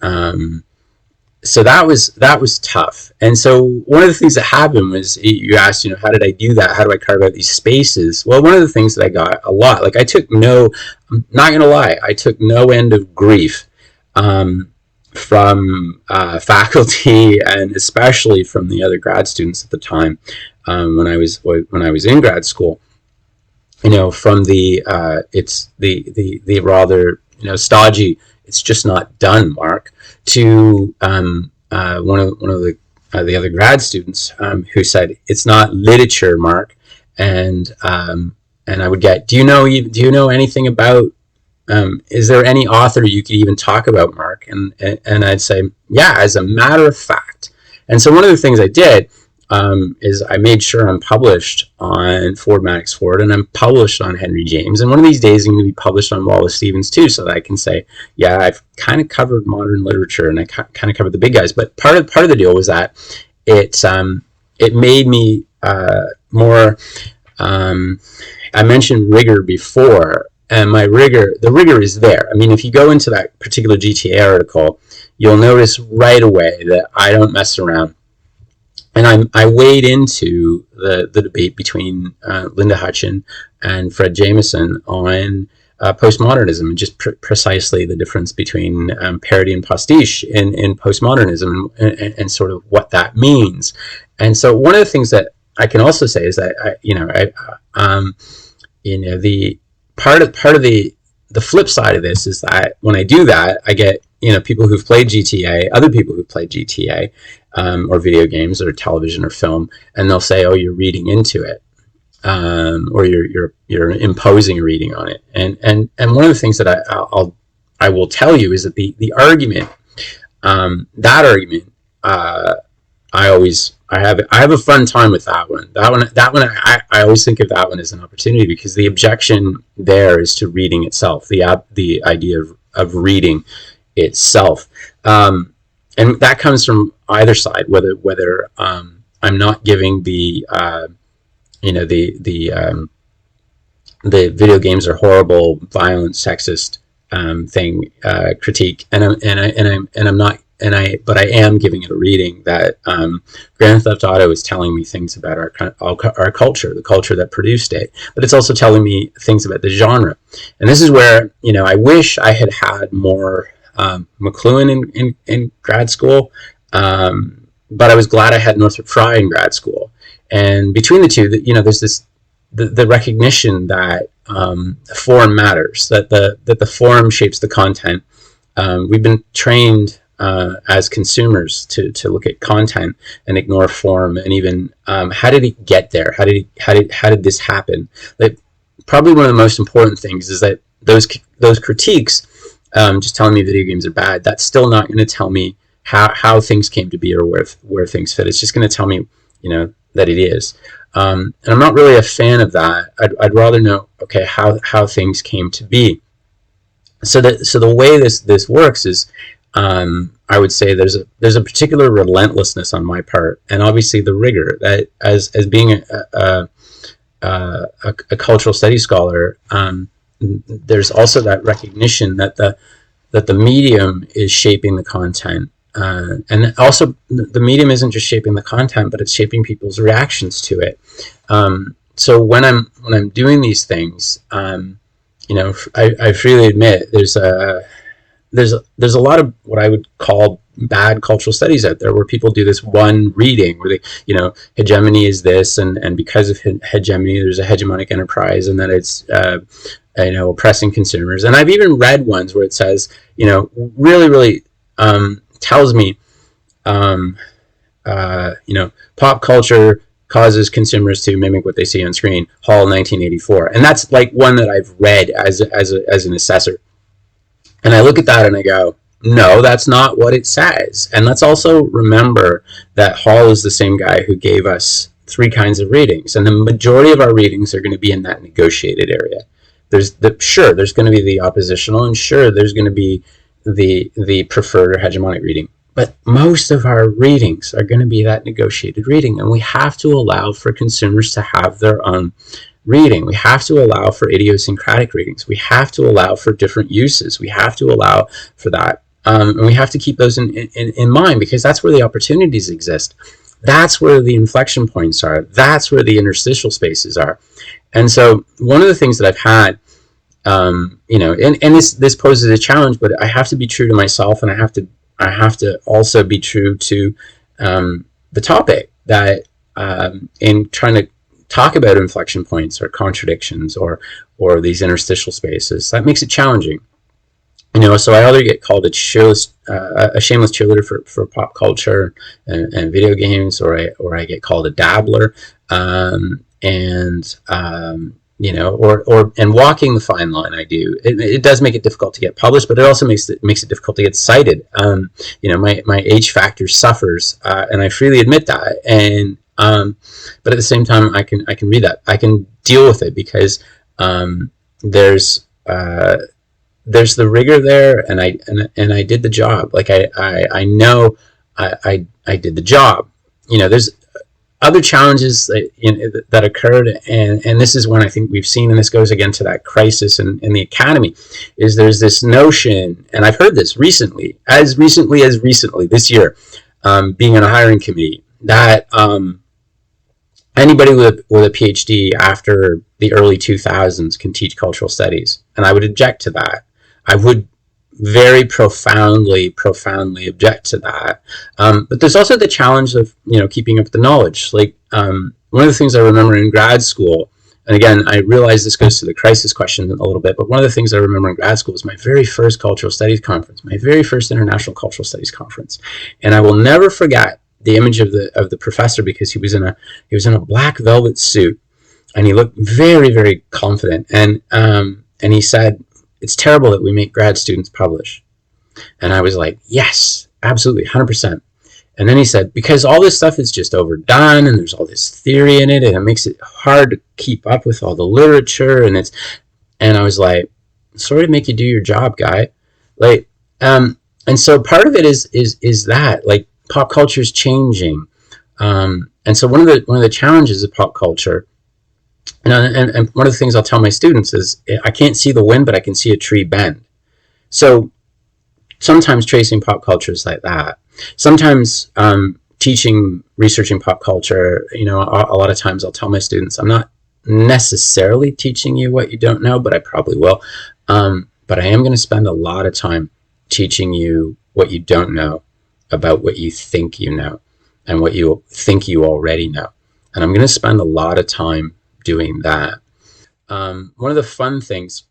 so that was tough. And so one of the things that happened was, you asked, how did I do that? How do I carve out these spaces? Well, one of the things that I got a lot, like I'm not going to lie, I took no end of grief from faculty, and especially from the other grad students at the time, when I was in grad school. From the rather stodgy, it's just not done, Mark, to one of the other grad students who said, "It's not literature, Mark," and I would get, do you know anything about? Is there any author you could even talk about, Mark? And I'd say, yeah, as a matter of fact. And so one of the things I did is I made sure I'm published on Ford Madox Ford, and I'm published on Henry James, and one of these days I'm going to be published on Wallace Stevens too, so that I can say, yeah, I've kind of covered modern literature and I kind of covered the big guys. But part of the deal was that it made me more. I mentioned rigor before, and the rigor is there. I mean, if you go into that particular GTA article, you'll notice right away that I don't mess around. And I wade into the debate between Linda Hutchin and Fred Jameson on postmodernism, and just precisely the difference between parody and pastiche in postmodernism, and sort of what that means. And so one of the things that I can also say is that the part of the flip side of this is that when I do that, I get people who've played GTA, other people who've played GTA, or video games or television or film, and they'll say, "Oh, you're reading into it, or you're imposing a reading on it." And one of the things that I will tell you is that the argument, that argument, I have a fun time with that one. I always think of that one as an opportunity, because the objection there is to reading itself, the idea of reading itself, and that comes from either side. Whether I'm not giving the video games are horrible, violent, sexist thing critique, but I am giving it a reading that Grand Theft Auto is telling me things about our culture, the culture that produced it, but it's also telling me things about the genre. And this is where I wish I had had more McLuhan in grad school, but I was glad I had Northrop Frye in grad school. And between the two, there's the recognition that form matters, that the form shapes the content. We've been trained as consumers to look at content and ignore form, and even how did it get there? How did this happen? Like, probably one of the most important things is that those critiques, just telling me video games are bad, that's still not going to tell me how things came to be or where things fit. It's just going to tell me that it is. And I'm not really a fan of that. I'd rather know, okay, how things came to be. So the way this works is, I would say there's a particular relentlessness on my part, and obviously the rigor that as being a cultural studies scholar, there's also that recognition that the medium is shaping the content, and also the medium isn't just shaping the content, but it's shaping people's reactions to it. So when I'm doing these things, I freely admit there's a lot of what I would call bad cultural studies out there, where people do this one reading where they, hegemony is this, and because of hegemony, there's a hegemonic enterprise, and that it's, oppressing consumers. And I've even read ones where it says, really, really tells me, pop culture causes consumers to mimic what they see on screen. Hall 1984, and that's like one that I've read as an assessor. And I look at that and I go, no, that's not what it says. And let's also remember that Hall is the same guy who gave us 3 kinds of readings. And the majority of our readings are going to be in that negotiated area. There's going to be the oppositional, and sure, there's going to be the preferred or hegemonic reading. But most of our readings are going to be that negotiated reading. And we have to allow for consumers to have their own reading. We have to allow for idiosyncratic readings. We have to allow for different uses. We have to allow for that. And we have to keep those in mind, because that's where the opportunities exist. That's where the inflection points are. That's where the interstitial spaces are. And so one of the things that I've had, and this poses a challenge, but I have to be true to myself, and I have to also be true to the topic, that in trying to talk about inflection points or contradictions or these interstitial spaces, that makes it challenging. So I either get called a shameless cheerleader for pop culture and video games, or I get called a dabbler, and walking the fine line I do. It does make it difficult to get published, but it also makes it difficult to get cited. My H factor suffers, and I freely admit that. And But at the same time, I can read that. I can deal with it because um, there's there's the rigor there, and I did the job. Like I know I did the job. There's other challenges that occurred, and this is one I think we've seen, and this goes again to that crisis in the academy, is there's this notion, and I've heard this recently as recently this year, being on a hiring committee, that anybody with a PhD after the early 2000s can teach cultural studies, and I would object to that. I would very profoundly object to that. But there's also the challenge of keeping up with the knowledge. Like one of the things I remember in grad school, and again I realize this goes to the crisis question a little bit, but one of the things I remember in grad school was my very first cultural studies conference, my very first international cultural studies conference, and I will never forget the image of the professor, because he was in a black velvet suit, and he looked very, very confident, and he said, "It's terrible that we make grad students publish." And I was like, yes, absolutely, 100%. And then he said, because all this stuff is just overdone, and there's all this theory in it, and it makes it hard to keep up with all the literature, and I was like, sorry to make you do your job, guy. Like, and so part of it is that, like, pop culture is changing. And so one of the challenges of pop culture, and one of the things I'll tell my students is, I can't see the wind, but I can see a tree bend. So sometimes tracing pop culture is like that. Sometimes researching pop culture, a lot of times I'll tell my students, I'm not necessarily teaching you what you don't know, but I probably will. But I am going to spend a lot of time teaching you what you don't know about what you think you know and what you think you already know. And I'm going to spend a lot of time doing that. One of the fun things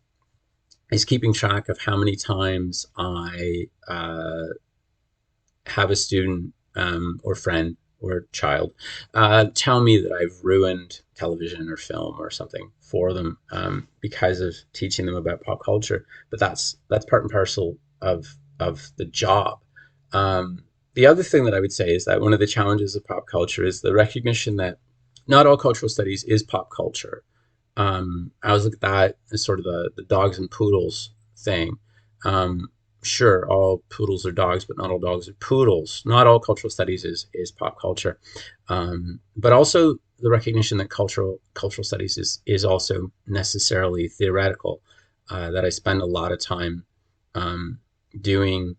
is keeping track of how many times I have a student or friend or child tell me that I've ruined television or film or something for them because of teaching them about pop culture. But that's part and parcel of the job. The other thing that I would say is that one of the challenges of pop culture is the recognition that not all cultural studies is pop culture. I always look at that as sort of the dogs and poodles thing. Sure, all poodles are dogs, but not all dogs are poodles. Not all cultural studies is pop culture. But also the recognition that cultural studies is also necessarily theoretical, that I spend a lot of time doing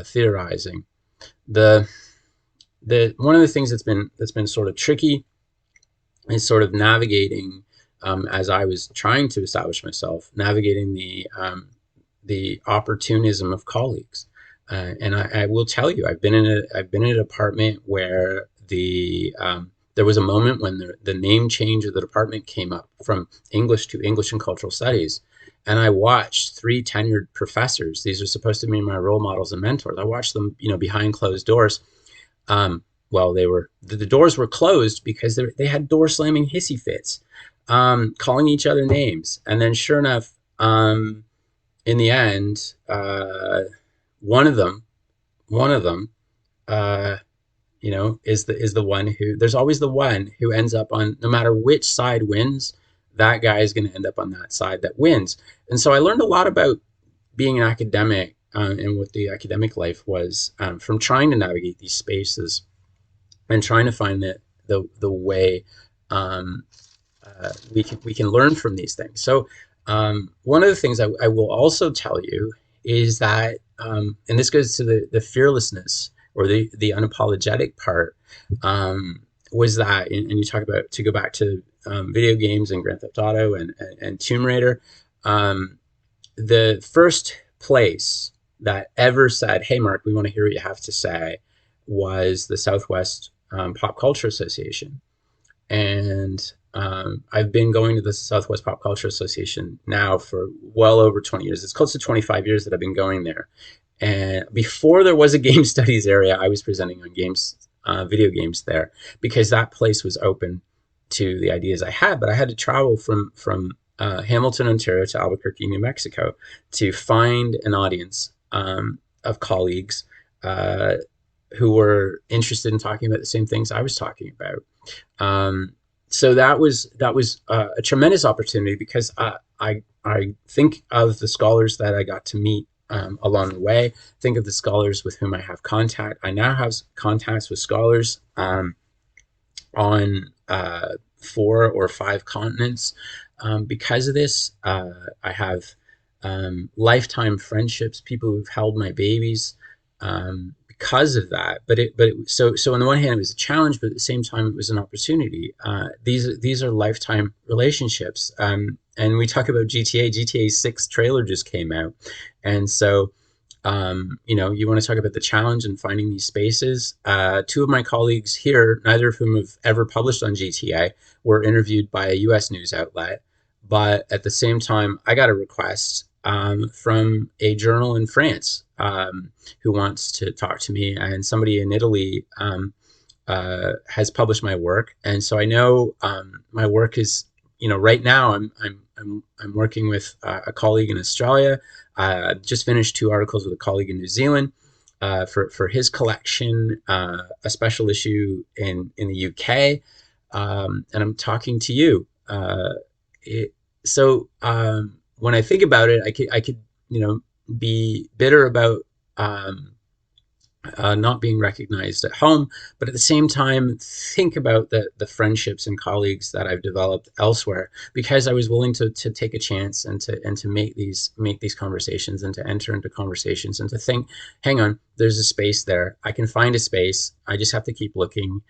theorizing. The one of the things that's been sort of tricky is sort of navigating, as I was trying to establish myself, navigating the opportunism of colleagues. And I will tell you, I've been in a department where there was a moment when the name change of the department came up from English to English and Cultural Studies. And I watched 3 tenured professors. These are supposed to be my role models and mentors. I watched them, behind closed doors. Well, the doors were closed because they had door slamming hissy fits, calling each other names. And then sure enough, in the end, one of them, is the one who, there's always the one who ends up on, no matter which side wins, that guy is going to end up on that side that wins. And so I learned a lot about being an academic and what the academic life was, from trying to navigate these spaces and trying to find the way we can learn from these things. So one of the things I will also tell you is that, and this goes to the fearlessness or the unapologetic part, was that, and you talk about, to go back to video games and Grand Theft Auto and Tomb Raider, the first place that ever said, "Hey, Mark, we want to hear what you have to say," was the Southwest Pop Culture Association. And I've been going to the Southwest Pop Culture Association now for well over 20 years. It's close to 25 years that I've been going there. And before there was a game studies area, I was presenting on video games there, because that place was open to the ideas I had. But I had to travel from Hamilton, Ontario to Albuquerque, New Mexico to find an audience of colleagues who were interested in talking about the same things I was talking about. Um, so that was a tremendous opportunity because I think of the scholars that I got to meet along the way. Think of the scholars with whom I have contact. I now have contacts with scholars on 4 or 5 continents. Because of this, I have lifetime friendships, people who've held my babies because of that. So on the one hand, it was a challenge, but at the same time, it was an opportunity. These are lifetime relationships. And we talk about GTA. GTA 6 trailer just came out, and so you want to talk about the challenge in finding these spaces. 2 of my colleagues here, neither of whom have ever published on GTA, were interviewed by a U.S. news outlet. But at the same time, I got a request from a journal in France who wants to talk to me, and somebody in Italy has published my work, and so I know my work is, right now I'm working with a colleague in Australia. Just finished 2 articles with a colleague in New Zealand for his collection, a special issue in the UK, and I'm talking to you. It, when I think about it, I could be bitter about um, not being recognized at home, but at the same time, think about the friendships and colleagues that I've developed elsewhere because I was willing to take a chance and to make these conversations and to enter into conversations and to think, hang on, there's a space there. I can find a space. I just have to keep looking.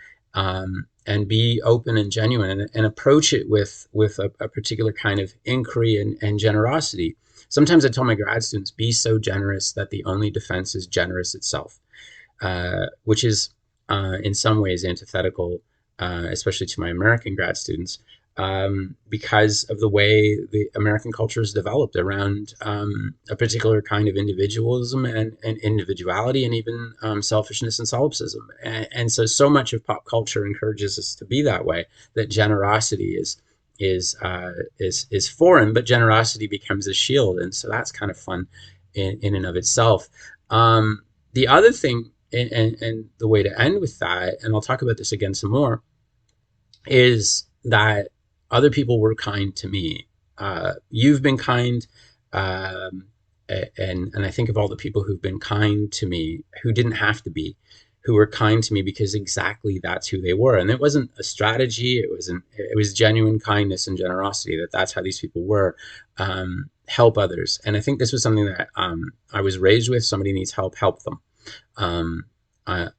And be open and genuine and approach it with a particular kind of inquiry and generosity. Sometimes I tell my grad students, be so generous that the only defense is generous itself, which is in some ways antithetical, especially to my American grad students, because of the way the American culture is developed around a particular kind of individualism and individuality and even selfishness and solipsism. So much of pop culture encourages us to be that way, that generosity is foreign, but generosity becomes a shield. And so that's kind of fun in and of itself. The other thing, and the way to end with that, and I'll talk about this again some more, is that other people were kind to me. You've been kind, and I think of all the people who've been kind to me, who didn't have to be, who were kind to me because exactly that's who they were. And it wasn't a strategy. It was genuine kindness and generosity. That's how these people were. Help others. And I think this was something that I was raised with. Somebody needs help, help them. I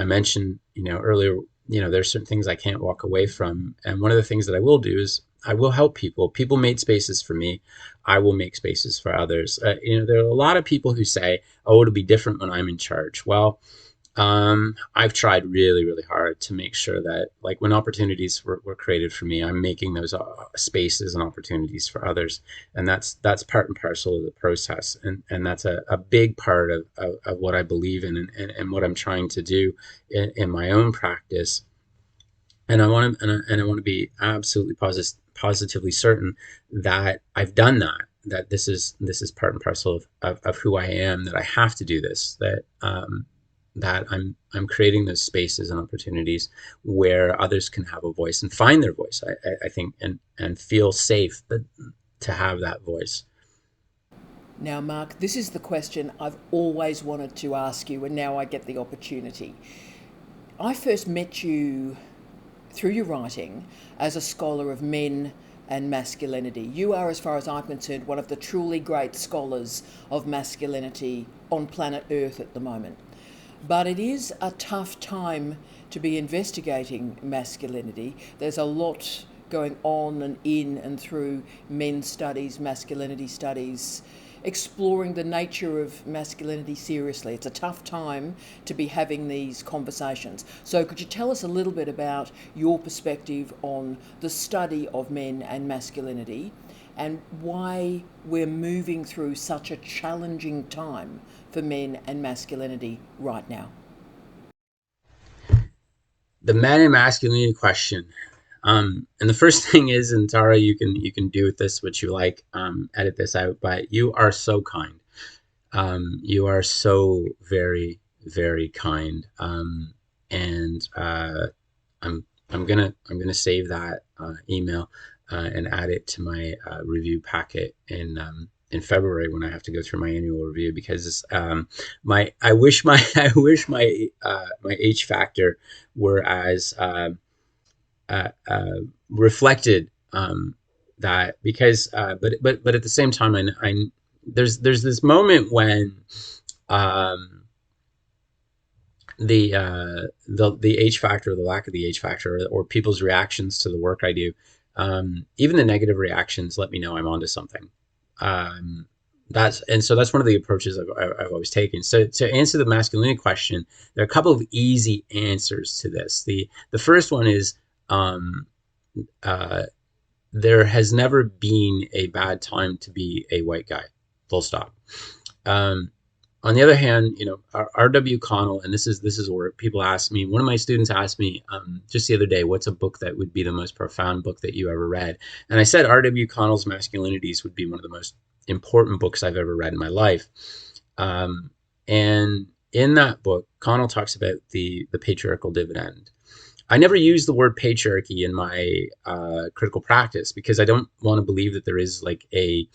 mentioned, earlier, there's certain things I can't walk away from. And one of the things that I will do is I will help people. People made spaces for me. I will make spaces for others. There are a lot of people who say, oh, it'll be different when I'm in charge. Well, I've tried really, really hard to make sure that, like, when opportunities were created for me, I'm making those spaces and opportunities for others. And that's part and parcel of the process. And that's a big part of what I believe in and what I'm trying to do in my own practice. And I want to be absolutely positively certain that I've done that this is part and parcel of who I am, that I have to do this, that I'm creating those spaces and opportunities where others can have a voice and find their voice, I think, and feel safe to have that voice. Now, Marc, this is the question I've always wanted to ask you, and now I get the opportunity. I first met you through your writing as a scholar of men and masculinity. You are, as far as I'm concerned, one of the truly great scholars of masculinity on planet Earth at the moment. But it is a tough time to be investigating masculinity. There's a lot going on and in and through men's studies, masculinity studies, exploring the nature of masculinity seriously. It's a tough time to be having these conversations. So could you tell us a little bit about your perspective on the study of men and masculinity and why we're moving through such a challenging time for men and masculinity right now? The men and masculinity question. And the first thing is, and Tara, you can do with this what you like, edit this out, but you are so kind. You are so very, very kind. And I'm gonna save that email and add it to my review packet in February when I have to go through my annual review, because my I wish my I wish my H factor were as reflected, that, because but at the same time, I there's this moment when um, the H factor, the lack of the H factor, or people's reactions to the work I do, even the negative reactions, let me know I'm onto something. Um, so that's one of the approaches I've always taken. So to answer the masculinity question, there are a couple of easy answers to this. The first one is, um, uh, there has never been a bad time to be a white guy. Full stop. Um, on the other hand, R.W. Connell, and this is where people ask me. One of my students asked me just the other day, "What's a book that would be the most profound book that you ever read?" And I said R.W. Connell's Masculinities would be one of the most important books I've ever read in my life. And in that book, Connell talks about the patriarchal dividend. I never use the word patriarchy in my critical practice, because I don't want to believe that there is like a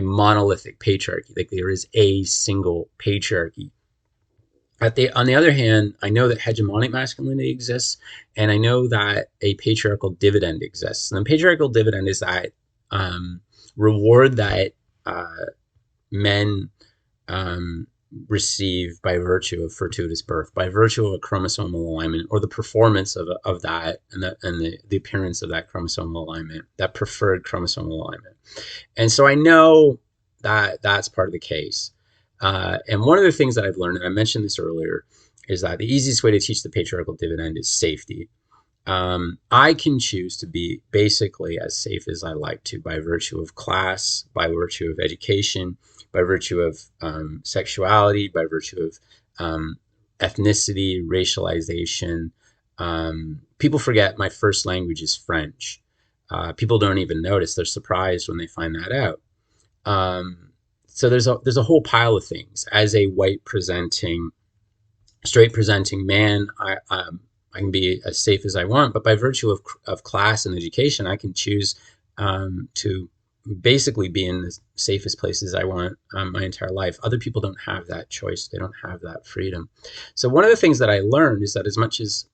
monolithic patriarchy, like there is a single patriarchy. On the other hand, I know that hegemonic masculinity exists, and I know that a patriarchal dividend exists. And the patriarchal dividend is that reward that men receive by virtue of fortuitous birth, by virtue of a chromosomal alignment, or the performance of that, and the appearance of that chromosomal alignment, that preferred chromosomal alignment. And so I know that that's part of the case. And one of the things that I've learned, and I mentioned this earlier, is that the easiest way to teach the patriarchal dividend is safety. I can choose to be basically as safe as I like to, by virtue of class, by virtue of education, by virtue of sexuality, by virtue of ethnicity, racialization. People forget my first language is French. People don't even notice. They're surprised when they find that out. So there's a whole pile of things. As a straight presenting man, I can be as safe as I want, but by virtue of class and education, I can choose to basically be in the safest places I want my entire life. Other people don't have that choice. They don't have that freedom. So one of the things that I learned is that as much as,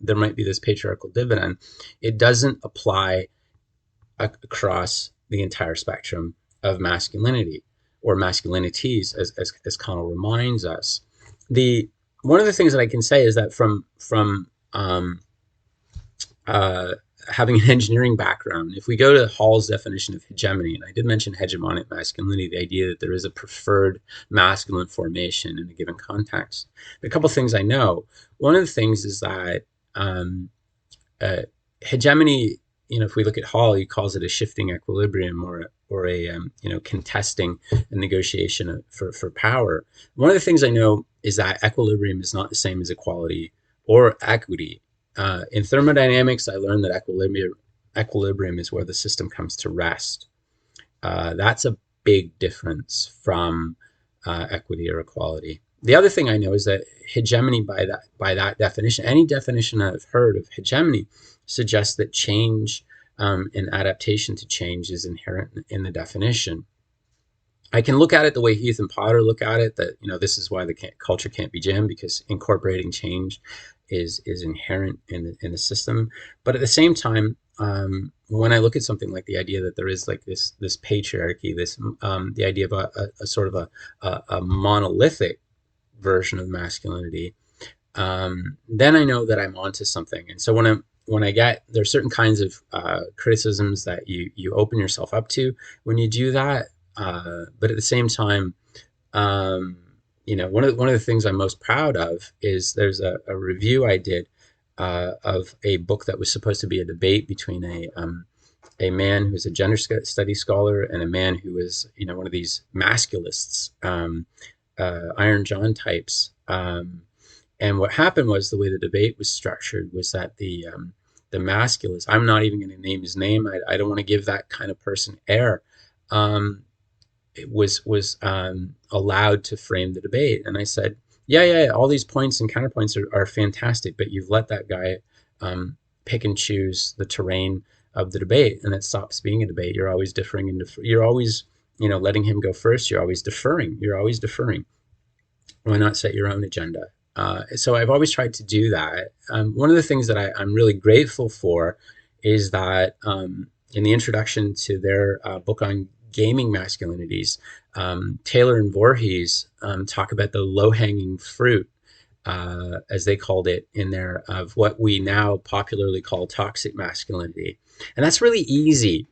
there might be this patriarchal dividend, it doesn't apply across the entire spectrum of masculinity, or masculinities, as Connell reminds us. One of the things that I can say is that from having an engineering background, if we go to Hall's definition of hegemony, and I did mention hegemonic masculinity, the idea that there is a preferred masculine formation in a given context. A couple of things I know. One of the things is that hegemony, if we look at Hall, he calls it a shifting equilibrium, or a contesting and negotiation for power. One of the things I know is that equilibrium is not the same as equality or equity. In thermodynamics, I learned that equilibrium is where the system comes to rest. That's a big difference from equity or equality. The other thing I know is that hegemony, by that definition, any definition I've heard of hegemony, suggests that change and adaptation to change is inherent in the definition. I can look at it the way Heath and Potter look at it, that this is why the culture can't be jammed, because incorporating change is inherent in the system. But at the same time, when I look at something like the idea that there is like this patriarchy, the idea of a sort of a monolithic version of masculinity, then I know that I'm onto something. And so when I get, there's certain kinds of criticisms that you open yourself up to when you do that. But at the same time, one of the things I'm most proud of is there's a review I did of a book that was supposed to be a debate between a man who's a gender studies scholar and a man who is one of these masculists, Iron John types. And what happened was, the way the debate was structured was that the masculist, I'm not even going to name his name. I don't want to give that kind of person air. was allowed to frame the debate. And I said, yeah, all these points and counterpoints are fantastic, but you've let that guy pick and choose the terrain of the debate, and it stops being a debate. You're always differing, and you're always, letting him go first. You're always deferring. Why not set your own agenda? So I've always tried to do that. One of the things that I'm really grateful for is that in the introduction to their book on gaming masculinities, Taylor and Voorhees talk about the low-hanging fruit, as they called it in there, of what we now popularly call toxic masculinity. And that's really easy.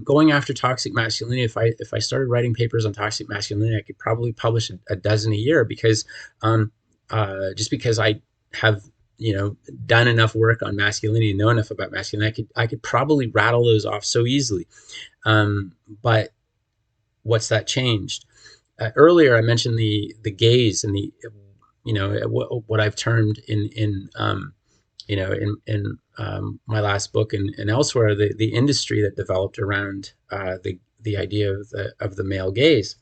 Going after toxic masculinity, if I started writing papers on toxic masculinity, I could probably publish a dozen a year, because just because I have done enough work on masculinity and know enough about masculinity, I could probably rattle those off so easily. But what's that changed? Earlier, I mentioned the gaze and the what I've termed in my last book and elsewhere, the industry that developed around the idea of the male gaze.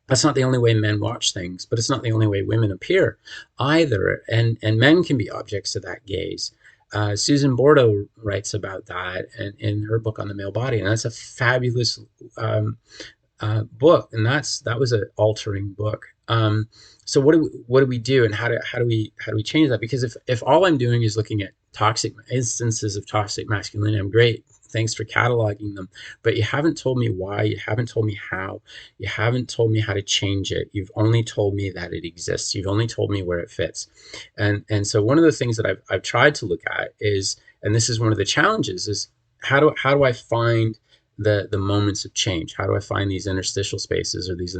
That's not the only way men watch things, but it's not the only way women appear either. And men can be objects of that gaze. Susan Bordeaux writes about that in her book on the male body, and that's a fabulous book, and that was an altering book. So what do we do, and how do we change that? Because if all I'm doing is looking at toxic instances of toxic masculinity, I'm great. Thanks for cataloging them, but you haven't told me why. You haven't told me how. You haven't told me how to change it. You've only told me that it exists. You've only told me where it fits. And so one of the things that I've tried to look at is, and this is one of the challenges, is how do I find the moments of change? How do I find these interstitial spaces, or these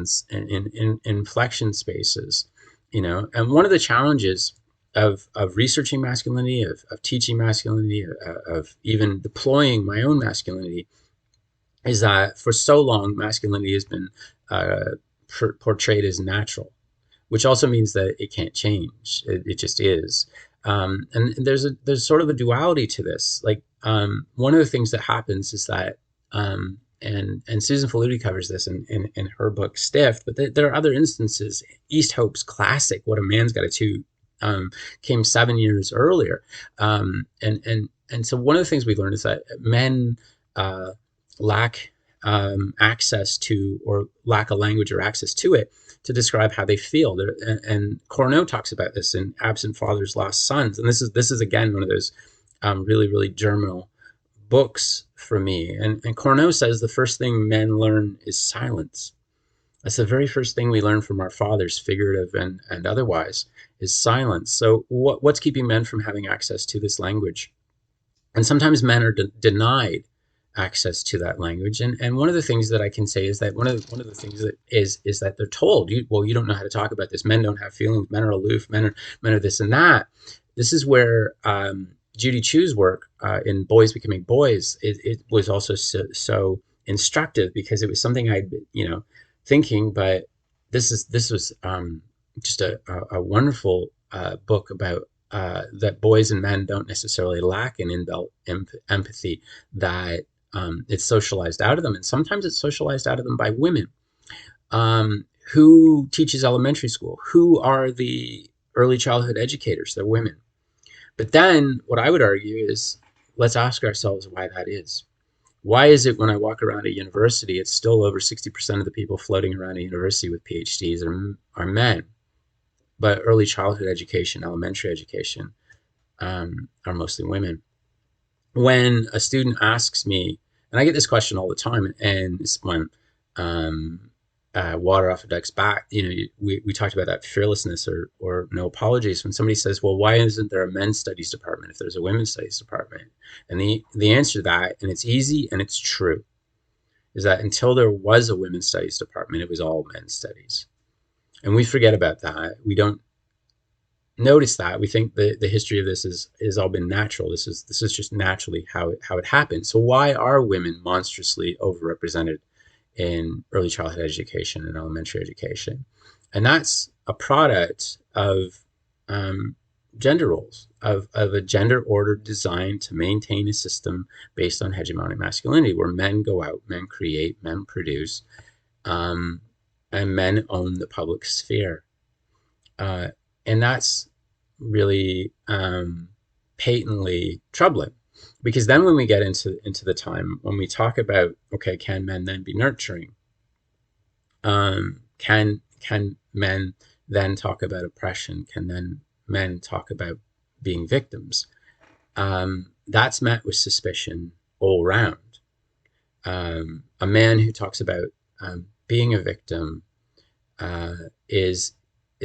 inflection spaces? And one of the challenges of researching masculinity, of teaching masculinity, of even deploying my own masculinity, is that for so long masculinity has been portrayed as natural, which also means that it can't change. It just is. And there's sort of a duality to this. Like one of the things that happens is that and Susan Faludi covers this in her book Stiff, but there are other instances. East Hope's classic "What a Man's Got to Do" came 7 years earlier, and so one of the things we learned is that men lack access to, or lack a language or access to it, to describe how they feel. And Cournot talks about this in "Absent Fathers, Lost Sons," and this is again one of those really germinal books for me. And Cournot says the first thing men learn is silence. That's the very first thing we learn from our fathers, figurative and otherwise, is silence. So what's keeping men from having access to this language? And sometimes men are denied access to that language. And one of the things that I can say is that one of the things that is that they're told, you don't know how to talk about this. Men don't have feelings. Men are aloof. Men are this and that. This is where Judy Chu's work in Boys Becoming Boys, it was also so instructive, because it was something I'd been, thinking, but this was just a wonderful book about that boys and men don't necessarily lack an inbuilt empathy, that it's socialized out of them, and sometimes it's socialized out of them by women. Who teaches elementary school? Who are the early childhood educators? They're women. But then what I would argue is, let's ask ourselves why that is. Why is it when I walk around a university, it's still over 60% of the people floating around a university with PhDs are men, but early childhood education, elementary education, are mostly women? When a student asks me, and I get this question all the time, and it's when water off a duck's back, we talked about that fearlessness or no apologies. When somebody says, well, why isn't there a men's studies department if there's a women's studies department? And the answer to that, and it's easy and it's true, is that until there was a women's studies department, it was all men's studies. And we forget about that. We don't notice that. We think the history of this is all been natural. This is just naturally how it happened. So why are women monstrously overrepresented in early childhood education and elementary education? And that's a product of gender roles, of a gender order designed to maintain a system based on hegemonic masculinity, where men go out, men create, men produce, um, and men own the public sphere. Uh, and that's really patently troubling, because then when we get into the time when we talk about, okay, can men then be nurturing? Can men then talk about oppression? Can then men talk about being victims? That's met with suspicion all around. A man who talks about being a victim uh, is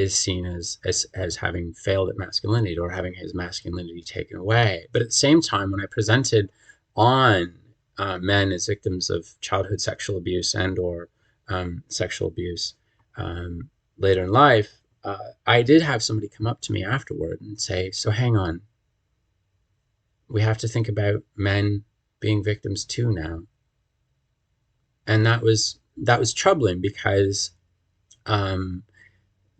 seen as having failed at masculinity, or having his masculinity taken away. But at the same time, when I presented on men as victims of childhood sexual abuse and or sexual abuse um, later in life, I did have somebody come up to me afterward and say, "So hang on, we have to think about men being victims too now." And that was troubling, because um,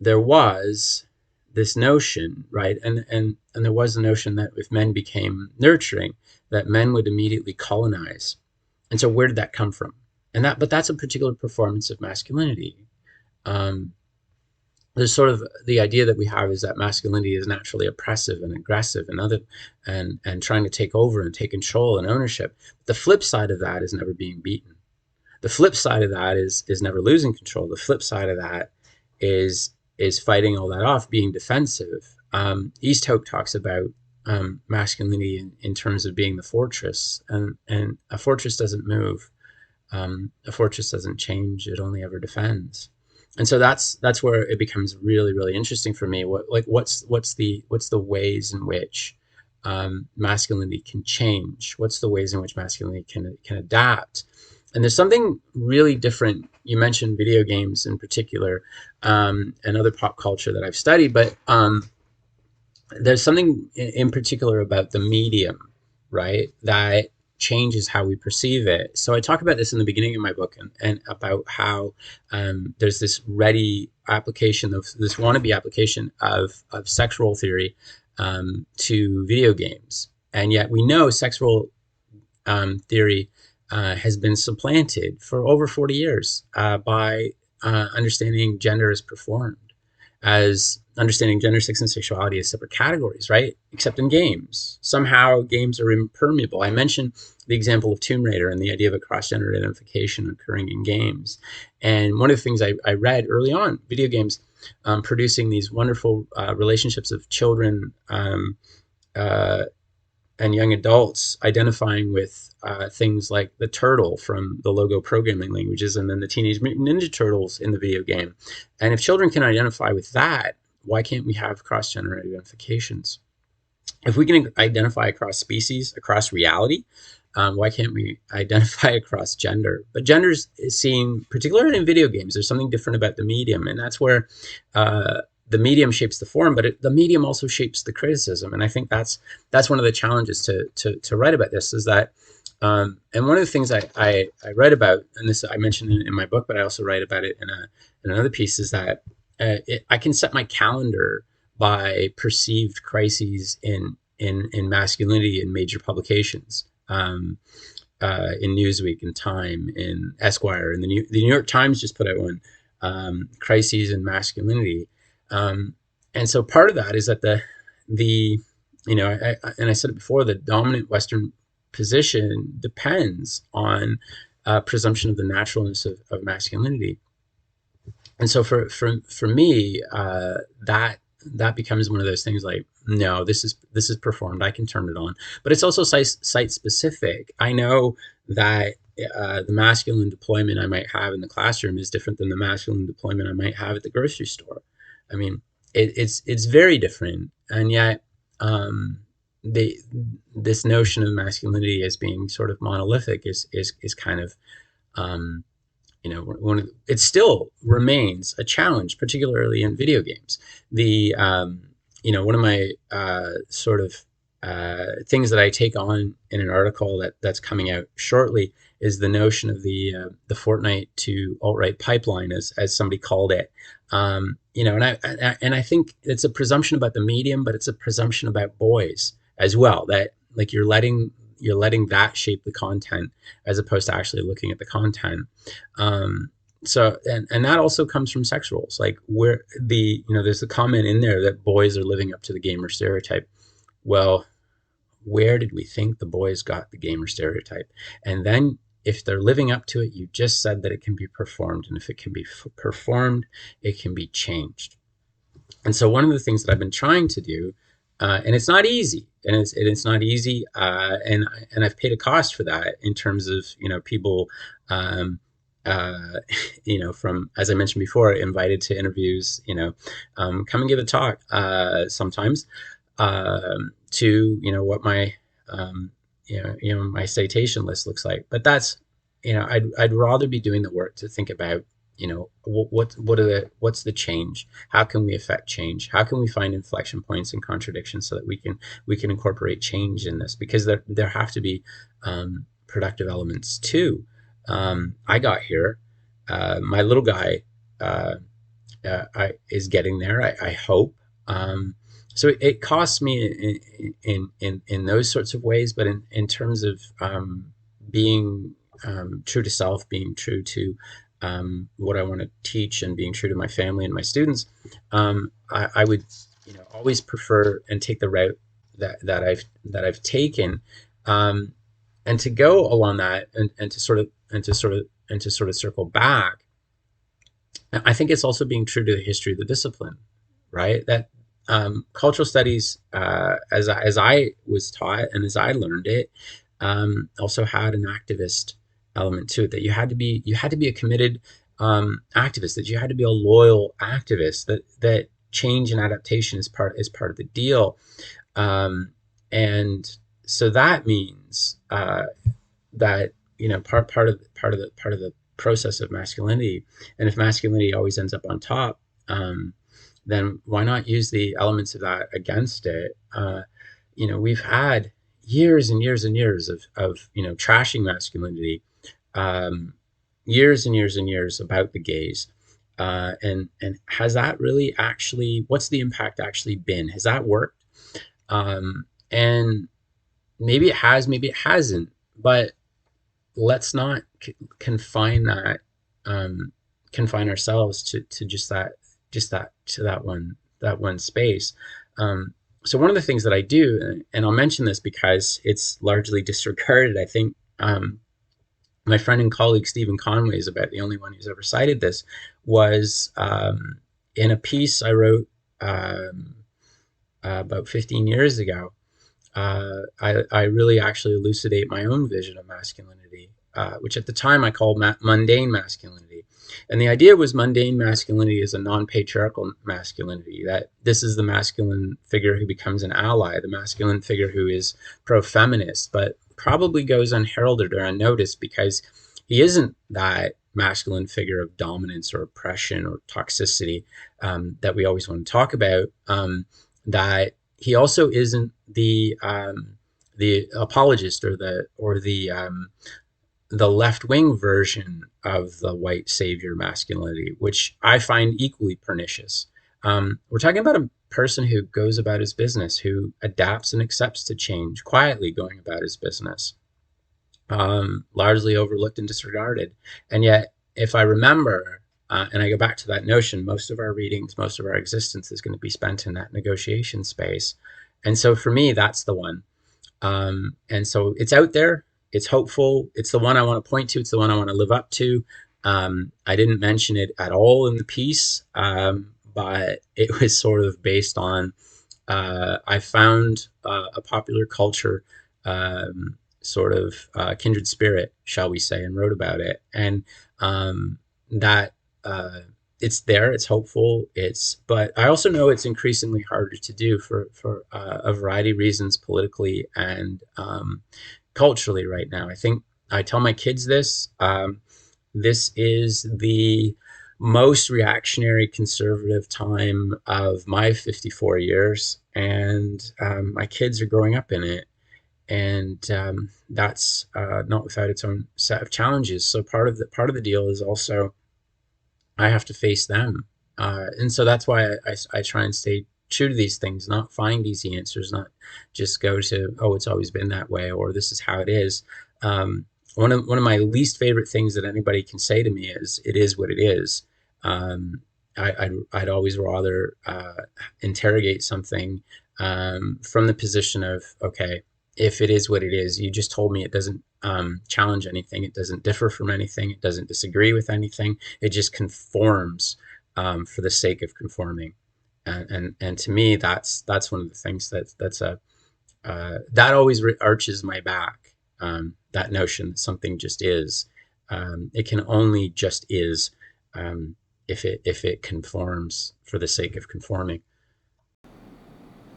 there was this notion, right? And there was a notion that if men became nurturing, that men would immediately colonize. And so where did that come from? But that's a particular performance of masculinity. Um, there's sort of the idea that we have is that masculinity is naturally oppressive and aggressive and trying to take over and take control and ownership. The flip side of that is never being beaten. The flip side of that is never losing control. The flip side of that is fighting all that off, being defensive. Easthope talks about masculinity in terms of being the fortress, and a fortress doesn't move. A fortress doesn't change; it only ever defends. And so that's where it becomes really, really interesting for me. What's the ways in which masculinity can change? What's the ways in which masculinity can adapt? And there's something really different. You mentioned video games in particular, and other pop culture that I've studied, but there's something in particular about the medium, right, that changes how we perceive it. So I talk about this in the beginning of my book, and about how there's this ready application of this wannabe application of sexual theory to video games. And yet we know sexual theory has been supplanted for over 40 years by understanding gender as performed, as understanding gender, sex, and sexuality as separate categories, right? Except in games. Somehow games are impermeable. I mentioned the example of Tomb Raider and the idea of a cross-gender identification occurring in games. And one of the things I read early on, video games producing these wonderful relationships of children and young adults identifying with things like the turtle from the Logo programming languages, and then the Teenage Mutant Ninja Turtles in the video game. And if children can identify with that, why can't we have cross-gender identifications? If we can identify across species, across reality, why can't we identify across gender? But gender is seen, particularly in video games, there's something different about the medium, and that's where the medium shapes the form, but the medium also shapes the criticism. And I think that's one of the challenges to write about this, is that and one of the things I write about, and this I mentioned in my book, but I also write about it in another piece, is that I can set my calendar by perceived crises in masculinity in major publications, in Newsweek, in Time, in Esquire, and the New York Times just put out one, crises in masculinity. And so part of that is that I said it before, the dominant Western position depends on presumption of the naturalness of masculinity. And so for me, that becomes one of those things like, no, this is performed. I can turn it on, but it's also site specific. I know that the masculine deployment I might have in the classroom is different than the masculine deployment I might have at the grocery store. I mean, it's very different, and yet this notion of masculinity as being sort of monolithic is kind of it still remains a challenge, particularly in video games. One of my sort of things that I take on in an article that's coming out shortly is the notion of the Fortnite to alt-right pipeline, as somebody called it. And I think it's a presumption about the medium, but it's a presumption about boys as well, that like you're letting that shape the content as opposed to actually looking at the content. So and that also comes from sex roles, like where the there's a comment in there that boys are living up to the gamer stereotype. Well, where did we think the boys got the gamer stereotype? And then if they're living up to it, you just said that it can be performed, and if it can be performed, it can be changed. And so one of the things that I've been trying to do, and it's not easy, and it's not easy, and I've paid a cost for that in terms of people, um, uh, from, as I mentioned before, invited to interviews, come and give a talk sometimes, to what my my citation list looks like. But that's I'd rather be doing the work to think about what's the change, how can we affect change, how can we find inflection points and contradictions so that we can incorporate change in this, because there have to be productive elements too. I got here, my little guy is getting there, I hope. So it costs me in those sorts of ways, but in terms of being true to self, being true to what I want to teach, and being true to my family and my students, I would always prefer and take the route that I've taken, um, and to go along that, and to sort of circle back. I think it's also being true to the history of the discipline, right? That cultural studies, as I was taught and as I learned it, also had an activist element to it. That you had to be a committed activist. That you had to be a loyal activist. That change and adaptation is part of the deal. And so that means that part of the process of masculinity. And if masculinity always ends up on top, then why not use the elements of that against it? We've had years and years and years of trashing masculinity, years and years and years about the gays. And has that really actually, what's the impact actually been? Has that worked? And maybe it has, maybe it hasn't, but let's not confine that, confine ourselves to just that one space. So one of the things that I do, and I'll mention this because it's largely disregarded, I think, my friend and colleague Stephen Conway is about the only one who's ever cited this, was in a piece I wrote about 15 years ago. I really actually elucidate my own vision of masculinity, which at the time I called mundane masculinity. And the idea was mundane masculinity is a non-patriarchal masculinity, that this is the masculine figure who becomes an ally, the masculine figure who is pro-feminist, but probably goes unheralded or unnoticed because he isn't that masculine figure of dominance or oppression or toxicity that we always want to talk about. That he also isn't the apologist or the left wing version of the white savior masculinity, which I find equally pernicious. We're talking about a person who goes about his business, who adapts and accepts to change, quietly going about his business, largely overlooked and disregarded. And yet, if I remember, and I go back to that notion, most of our readings, most of our existence is going to be spent in that negotiation space. And so for me, that's the one. And so it's out there. It's hopeful. It's the one I want to point to. It's the one I want to live up to. I didn't mention it at all in the piece, but it was sort of based on, I found a popular culture sort of kindred spirit, shall we say, and wrote about it. And that it's there, it's hopeful, but I also know it's increasingly harder to do for a variety of reasons, politically and culturally right now. I think I tell my kids this. This is the most reactionary conservative time of my 54 years, and my kids are growing up in it. And that's not without its own set of challenges. So part of the deal is also I have to face them, and so that's why I try and stay true to these things, not find easy answers, not just go to, oh, it's always been that way, or this is how it is. one of my least favorite things that anybody can say to me is "it is what it is." Um, I'd always rather interrogate something from the position of, okay, if it is what it is, you just told me it doesn't challenge anything, it doesn't differ from anything, it doesn't disagree with anything, it just conforms for the sake of conforming. And to me, that's one of the things that's a that always arches my back. That notion that something just is. It can only just is if it conforms for the sake of conforming.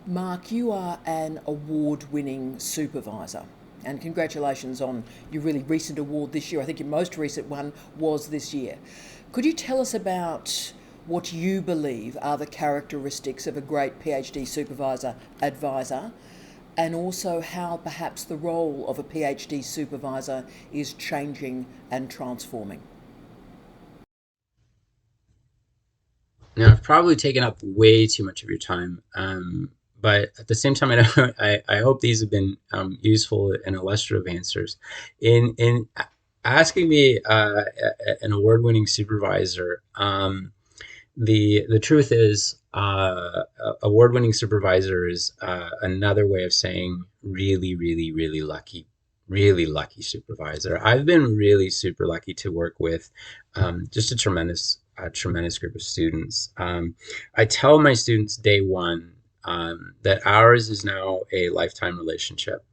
Mark, you are an award winning supervisor. And congratulations on your really recent award this year. I think your most recent one was this year. Could you tell us about what you believe are the characteristics of a great PhD supervisor advisor, and also how perhaps the role of a PhD supervisor is changing and transforming? Now, I've probably taken up way too much of your time, but at the same time, I hope these have been useful and illustrative answers. In asking me an award-winning supervisor, the truth is, award-winning supervisor is another way of saying really, really, really lucky supervisor. I've been really super lucky to work with just a tremendous group of students. I tell my students day one that ours is now a lifetime relationship.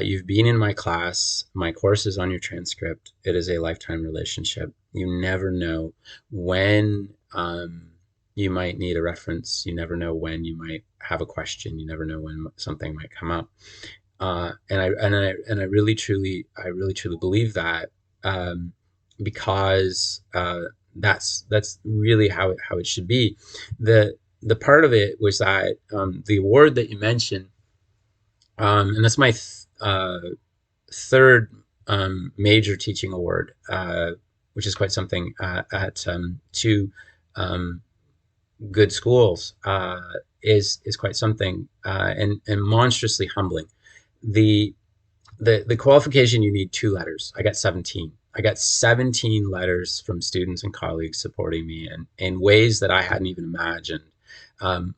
You've been in my class. My course is on your transcript. It is a lifetime relationship. You never know when you might need a reference. You never know when you might have a question. You never know when something might come up. And I really truly believe that because that's really how it should be. The part of it was that the award that you mentioned, and that's my third major teaching award, which is quite something at two um, good schools, is quite something, and monstrously humbling. The the qualification, you need two letters. I got 17. I got 17 letters from students and colleagues supporting me in ways that I hadn't even imagined. Um,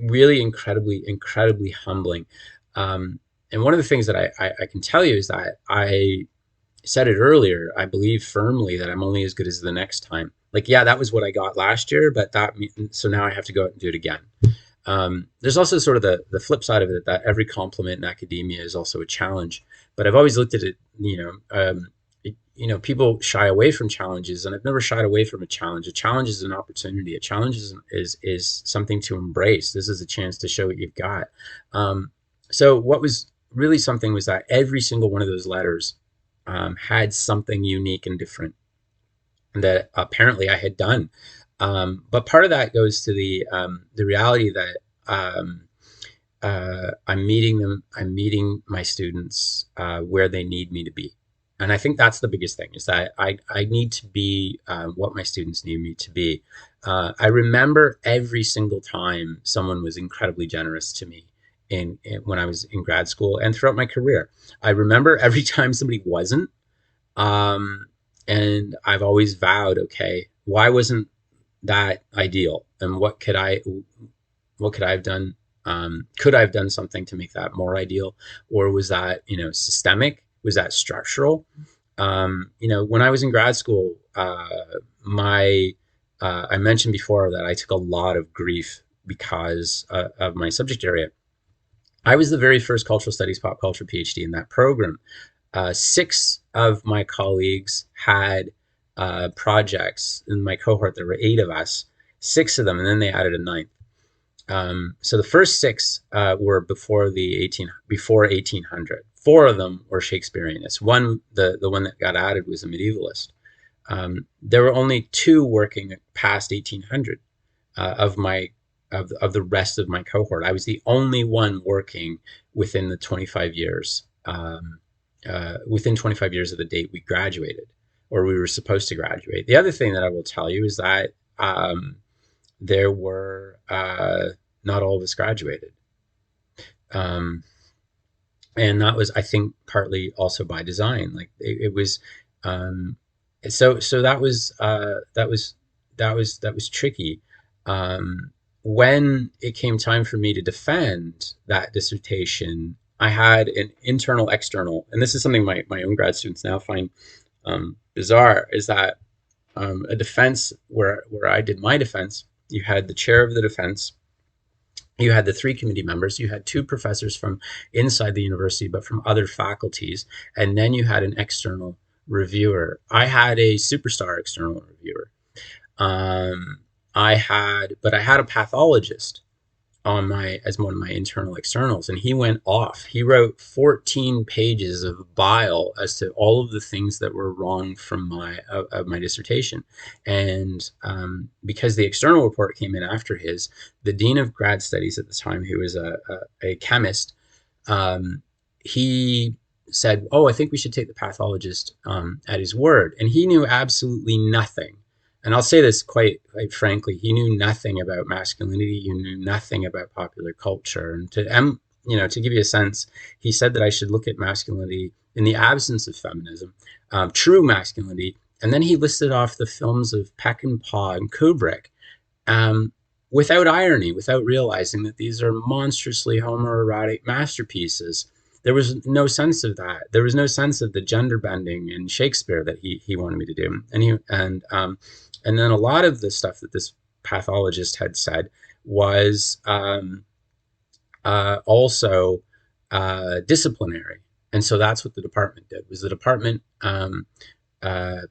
Really incredibly humbling. Um, and one of the things that I can tell you is that I said it earlier. I believe firmly that I'm only as good as the next time. Like, yeah, that was what I got last year, but so now I have to go out and do it again. There's also sort of the flip side of it, that every compliment in academia is also a challenge. But I've always looked at it, people shy away from challenges, and I've never shied away from a challenge. A challenge is an opportunity. A challenge is something to embrace. This is a chance to show what you've got. So what was really something was that every single one of those letters had something unique and different that apparently I had done. But part of that goes to the reality that I'm meeting them. I'm meeting my students where they need me to be, and I think that's the biggest thing, is that I need to be what my students need me to be. I remember every single time someone was incredibly generous to me when I was in grad school and throughout my career. I remember every time somebody wasn't. Um, and I've always vowed, okay, why wasn't that ideal, and what could I have done? Could I have done something to make that more ideal, or was that systemic? Was that structural? When I was in grad school, my I mentioned before that I took a lot of grief because of my subject area. I was the very first cultural studies pop culture PhD in that program. Six of my colleagues had projects in my cohort. There were eight of us, six of them, and then they added a ninth. So the first six were before 1800. Four of them were Shakespeareanists. The one that got added, was a medievalist. There were only two working past 1800 of the rest of my cohort. I was the only one working within the 25 years. Within 25 years of the date we graduated, or we were supposed to graduate. The other thing that I will tell you is that there were not all of us graduated. Um, And that was, I think, partly also by design. Like it was, um, so that was tricky. Um, when it came time for me to defend that dissertation, I had an internal, external, and this is something my own grad students now find bizarre, is that a defense where I did my defense, you had the chair of the defense, you had the three committee members, you had two professors from inside the university but from other faculties, and then you had an external reviewer. I had a superstar external reviewer. um, I had a pathologist on my as one of my internal externals, and he went off. He wrote 14 pages of bile as to all of the things that were wrong from my dissertation. And because the external report came in after his, the dean of grad studies at the time, who was a chemist, um, he said, "Oh, I think we should take the pathologist at his word." And he knew absolutely nothing. And I'll say this quite frankly: he knew nothing about masculinity. He knew nothing about popular culture. And to give you a sense, he said that I should look at masculinity in the absence of feminism, true masculinity. And then he listed off the films of Peckinpah and Kubrick, um, without irony, without realizing that these are monstrously homoerotic masterpieces. There was no sense of that. There was no sense of the gender bending in Shakespeare that he wanted me to do. And then a lot of the stuff that this pathologist had said was also disciplinary. And so that's what the department did. Was the department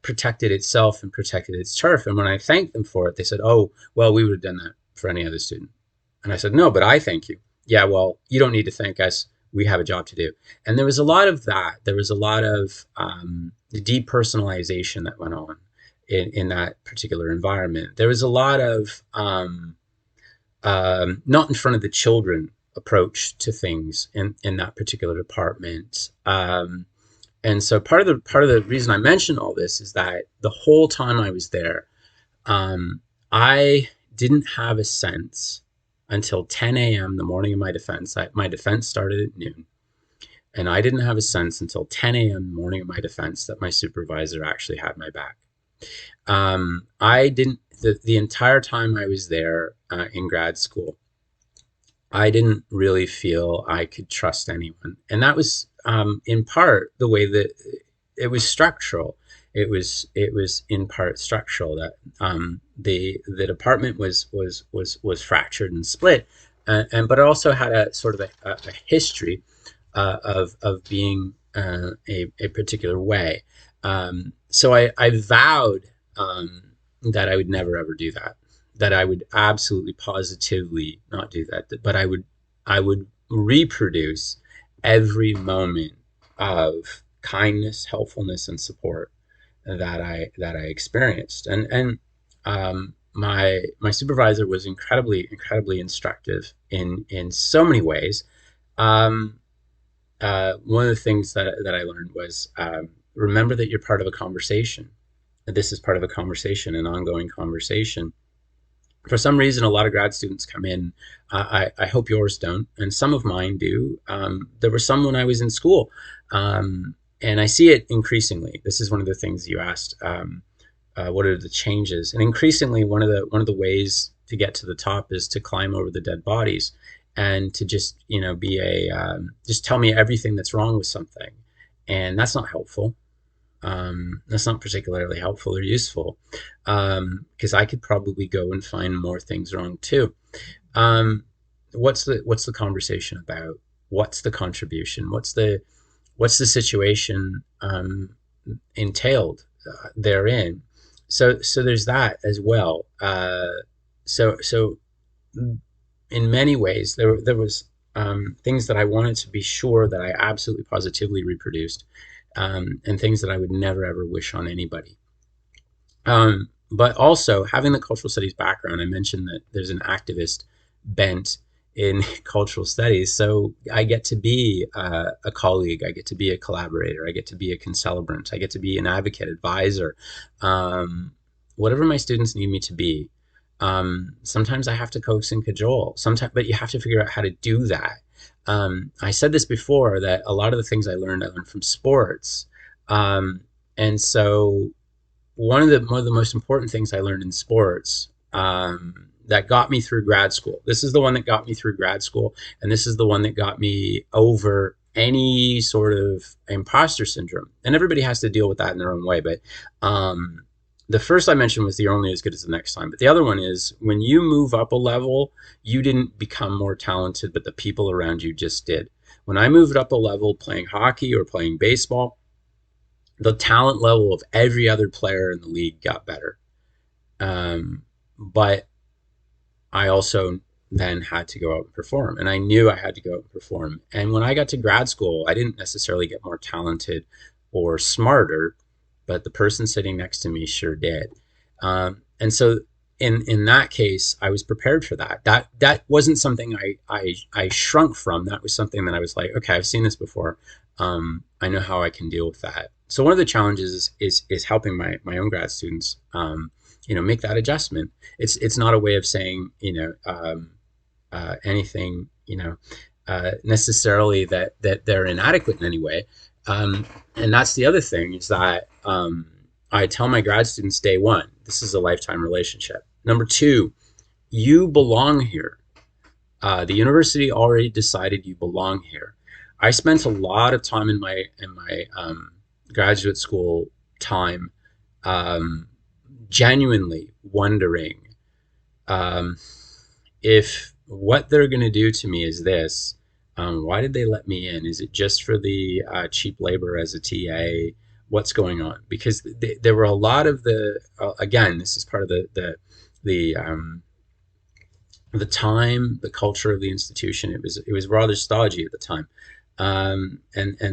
protected itself and protected its turf. And when I thanked them for it, they said, "Oh, well, we would have done that for any other student." And I said, "No, but I thank you." "Yeah, well, you don't need to thank us. We have a job to do." And there was a lot of that. There was a lot of depersonalization that went on in that particular environment. There was a lot of not in front of the children approach to things in that particular department. And so part of the reason I mention all this is that the whole time I was there, I didn't have a sense until 10 a.m. the morning of my defense. My defense started at noon, and I didn't have a sense until 10 a.m. the morning of my defense that my supervisor actually had my back. I didn't the entire time I was there in grad school. I didn't really feel I could trust anyone, and that was in part the way that it was structural. It was in part structural that the department was fractured and split, and but it also had a sort of a history of being a particular way. So I vowed that I would never ever do that. That I would absolutely positively not do that. But I would reproduce every moment of kindness, helpfulness, and support that I experienced. My supervisor was incredibly instructive in so many ways. Um, One of the things that I learned was, remember that you're part of a conversation. This is part of a conversation, an ongoing conversation. For some reason, a lot of grad students come in. I hope yours don't, and some of mine do. There were some when I was in school, and I see it increasingly. This is one of the things you asked. What are the changes? And increasingly, one of the ways to get to the top is to climb over the dead bodies, and to just be just tell me everything that's wrong with something, and that's not helpful. That's not particularly helpful or useful, because I could probably go and find more things wrong too. Um, what's the conversation about? What's the contribution? What's the situation entailed therein? So there's that as well. So in many ways, there was things that I wanted to be sure that I absolutely positively reproduced, and things that I would never ever wish on anybody. But also having the cultural studies background, I mentioned that there's an activist bent in cultural studies. So I get to be a colleague, I get to be a collaborator, I get to be a concelebrant, I get to be an advocate, advisor, whatever my students need me to be. Sometimes I have to coax and cajole. Sometimes, but you have to figure out how to do that. I said this before, that a lot of the things I learned from sports. Um, and so one of the most important things I learned in sports, that got me through grad school. This is the one that got me through grad school, and this is the one that got me over any sort of imposter syndrome. And everybody has to deal with that in their own way. But the first I mentioned was you're only as good as the next time. But the other one is, when you move up a level, you didn't become more talented, but the people around you just did. When I moved up a level playing hockey or playing baseball, the talent level of every other player in the league got better. But I also then had to go out and perform, and I knew I had to go out and perform. And when I got to grad school, I didn't necessarily get more talented or smarter, but the person sitting next to me sure did. And so in that case, I was prepared for that. That wasn't something I shrunk from. That was something that I was like, okay, I've seen this before. I know how I can deal with that. So one of the challenges is helping my own grad students, make that adjustment. It's not a way of saying, anything, necessarily that they're inadequate in any way. And that's the other thing, is that I tell my grad students day one, this is a lifetime relationship. Number two, you belong here. The university already decided you belong here. I spent a lot of time in my graduate school time, genuinely wondering, if what they're going to do to me is this, why did they let me in? Is it just for the cheap labor as a TA? What's going on? Because there were a lot of again, this is part of the time, the culture of the institution. It was rather stodgy at the time. And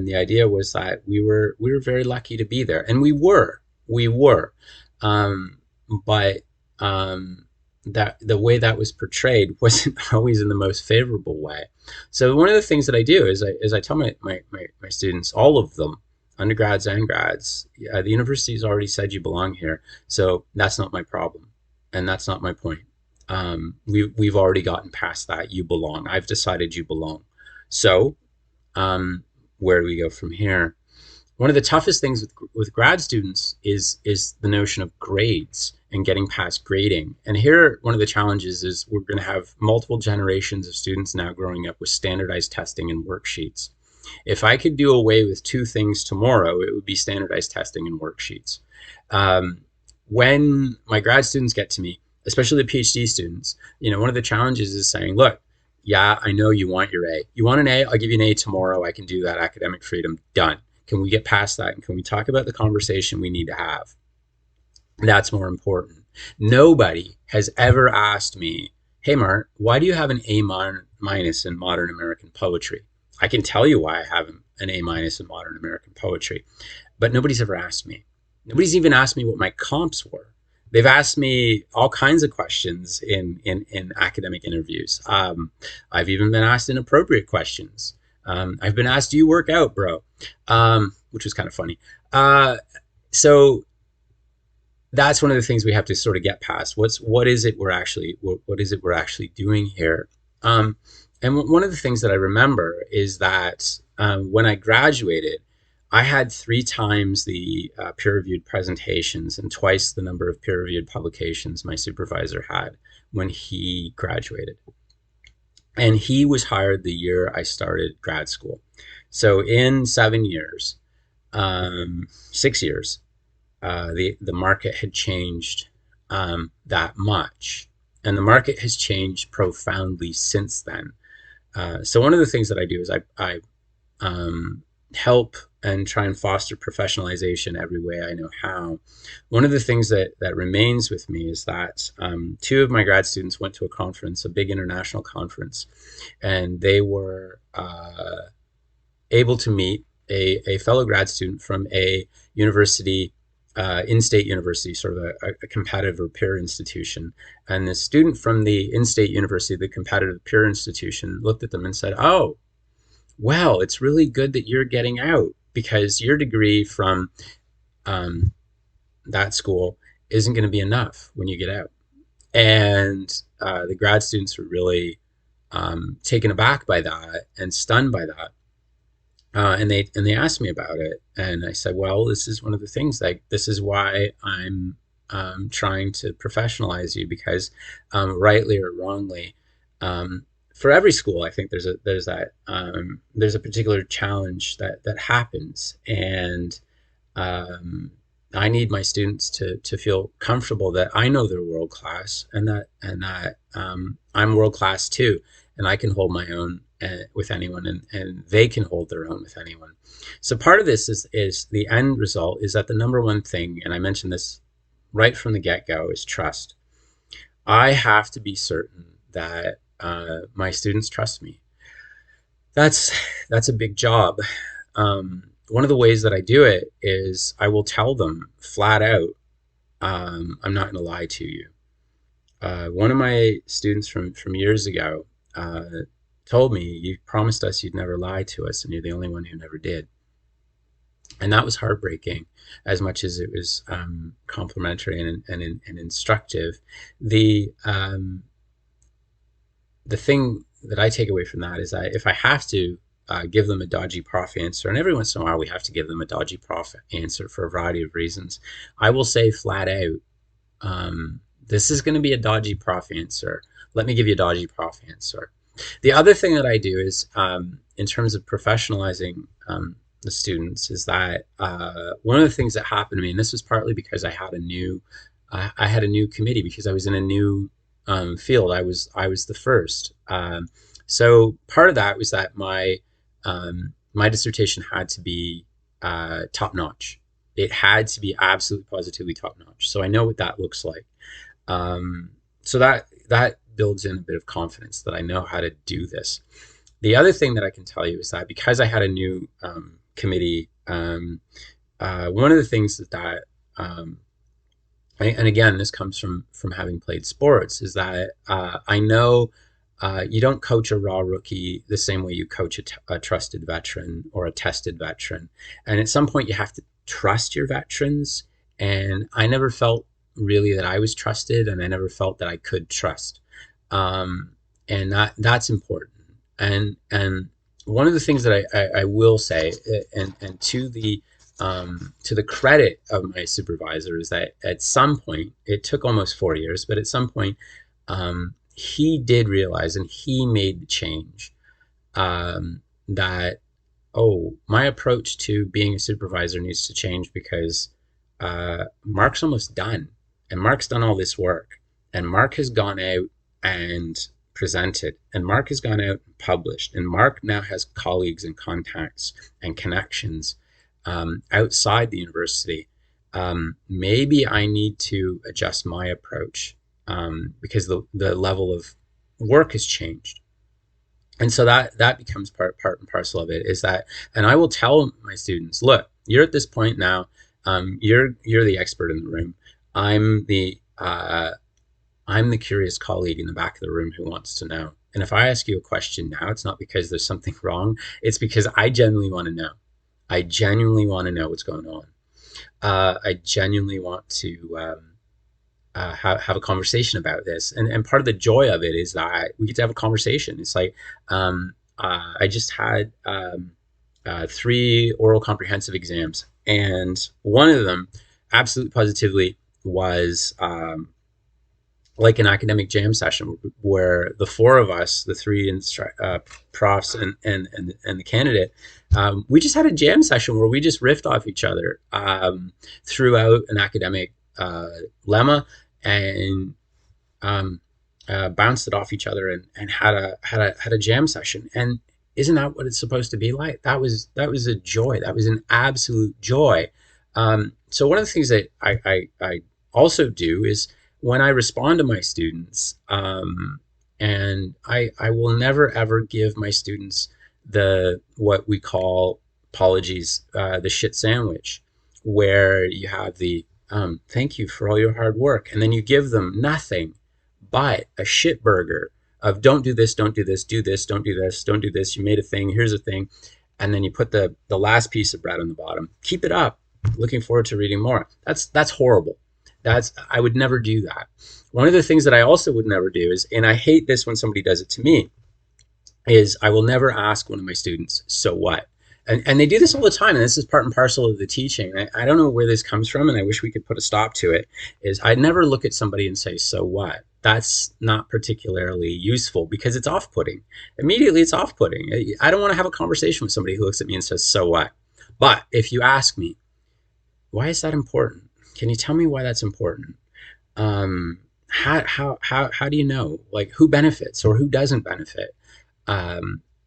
the idea was that we were very lucky to be there, and we were, but that the way that was portrayed wasn't always in the most favorable way. So one of the things that I do is I tell my students, all of them, undergrads and grads, the university's already said you belong here, so that's not my problem, and that's not my point. We've already gotten past that. You belong. I've decided you belong. So where do we go from here? One of the toughest things with grad students is the notion of grades and getting past grading. And here, one of the challenges is we're going to have multiple generations of students now growing up with standardized testing and worksheets. If I could do away with two things tomorrow, it would be standardized testing and worksheets. When my grad students get to me, especially the PhD students, one of the challenges is saying, look, yeah, I know you want your A. You want an A? I'll give you an A tomorrow. I can do that. Academic freedom, done. Can we get past that? And can we talk about the conversation we need to have? That's more important. Nobody has ever asked me, hey, Mark, why do you have an A minus in modern American poetry? I can tell you why I have an A minus in modern American poetry, but nobody's ever asked me. Nobody's even asked me what my comps were. They've asked me all kinds of questions in academic interviews. I've even been asked inappropriate questions. I've been asked, do you work out, bro? Which was kind of funny. So that's one of the things we have to sort of get past. What is it we're actually doing here? And one of the things that I remember is that when I graduated, I had 3 times the peer-reviewed presentations and twice the number of peer-reviewed publications my supervisor had when he graduated. And he was hired the year I started grad school. So in 7 years, 6 years, the market had changed that much. And the market has changed profoundly since then. So one of the things that I do is I help and try and foster professionalization every way I know how. One of the things that remains with me is that 2 of my grad students went to a conference, a big international conference, and they were able to meet a fellow grad student from a university, in-state university, sort of a competitive or peer institution. And the student from the in-state university, the competitive peer institution, looked at them and said, oh, well, it's really good that you're getting out, because your degree from that school isn't going to be enough when you get out. And the grad students were really taken aback by that and stunned by that. And they asked me about it, and I said, well, this is one of the things, like, this is why I'm trying to professionalize you, because rightly or wrongly, for every school, I think there's a particular challenge that happens, and I need my students to feel comfortable that I know they're world class, and that I'm world class too, and I can hold my own with anyone, and they can hold their own with anyone. So part of this is the end result is that the number one thing, and I mentioned this right from the get-go, is trust. I have to be certain that my students trust me. That's a big job. One of the ways that I do it is I will tell them flat out, I'm not going to lie to you. One of my students from years ago told me, you promised us you'd never lie to us, and you're the only one who never did. And that was heartbreaking, as much as it was complimentary and instructive. The thing that I take away from that is that if I have to give them a dodgy prof answer, and every once in a while we have to give them a dodgy prof answer for a variety of reasons, I will say flat out, this is going to be a dodgy prof answer. Let me give you a dodgy prof answer. The other thing that I do is, in terms of professionalizing the students, is that one of the things that happened to me, and this was partly because I had a new committee, because I was in a new field. I was the first. So part of that was that my dissertation had to be top notch. It had to be absolutely positively top notch. So I know what that looks like. So that builds in a bit of confidence that I know how to do this. The other thing that I can tell you is that because I had a new committee, one of the things that and again, this comes from having played sports, is that I know you don't coach a raw rookie the same way you coach a trusted veteran or a tested veteran. And at some point you have to trust your veterans. And I never felt really that I was trusted, and I never felt that I could trust. And that's important. And one of the things that I will say, and to the credit of my supervisor, is that at some point, it took almost 4 years, but at some point, he did realize, and he made the change, that, oh, my approach to being a supervisor needs to change, because Marc's almost done, and Marc's done all this work, and Marc has gone out and presented, and Marc has gone out and published, and Marc now has colleagues and contacts and connections outside the university. Maybe I need to adjust my approach, because the level of work has changed. And so that becomes part and parcel of it, is that, and I will tell my students, look, you're at this point now, you're the expert in the room. I'm the curious colleague in the back of the room who wants to know. And if I ask you a question now, it's not because there's something wrong. It's because I genuinely want to know. I genuinely want to know what's going on. I genuinely want to have a conversation about this. And part of the joy of it is that we get to have a conversation. It's like, I just had 3 oral comprehensive exams, and one of them absolutely positively was like an academic jam session, where the 4 of us, the 3 profs and the candidate, we just had a jam session where we just riffed off each other throughout an academic lemma, and bounced it off each other, and had a jam session. And isn't that what it's supposed to be like? That was a joy. That was an absolute joy. So one of the things that I also do is, when I respond to my students, and I will never ever give my students what we call, apologies, the shit sandwich, where you have the thank you for all your hard work, and then you give them nothing but a shit burger of don't do this, don't do this, do this, don't do this, don't do this, you made a thing, here's a thing, and then you put the last piece of bread on the bottom. Keep it up. Looking forward to reading more. That's horrible. I would never do that. One of the things that I also would never do is, and I hate this when somebody does it to me, is I will never ask one of my students, so what? And they do this all the time, and this is part and parcel of the teaching. I don't know where this comes from, and I wish we could put a stop to it. Is I never look at somebody and say, so what? That's not particularly useful because it's off-putting. Immediately, it's off-putting. I don't want to have a conversation with somebody who looks at me and says, so what? But if you ask me, why is that important? Can you tell me why that's important? How do you know? Like, who benefits or who doesn't benefit?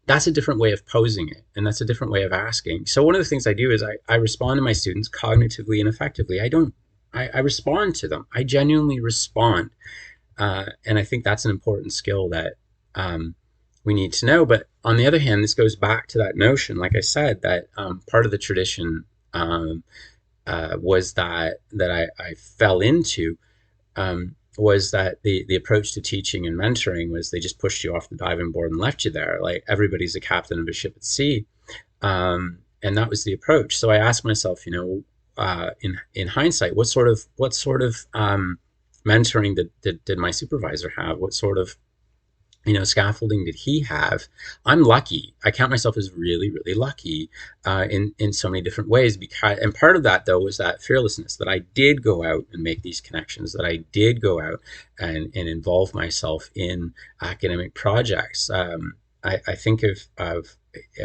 That's a different way of posing it, and that's a different way of asking. So one of the things I do is I respond to my students cognitively and effectively. I respond to them. I genuinely respond. And I think that's an important skill that we need to know. But on the other hand, this goes back to that notion, like I said, that part of the tradition was that I fell into, was that the approach to teaching and mentoring was they just pushed you off the diving board and left you there. Like everybody's a captain of a ship at sea. And that was the approach. So I asked myself, in hindsight, what sort of mentoring did my supervisor have? What sort of scaffolding did he have? I'm lucky. I count myself as really, really lucky in so many different ways. And part of that, though, was that fearlessness, that I did go out and make these connections, that I did go out and involve myself in academic projects. I think of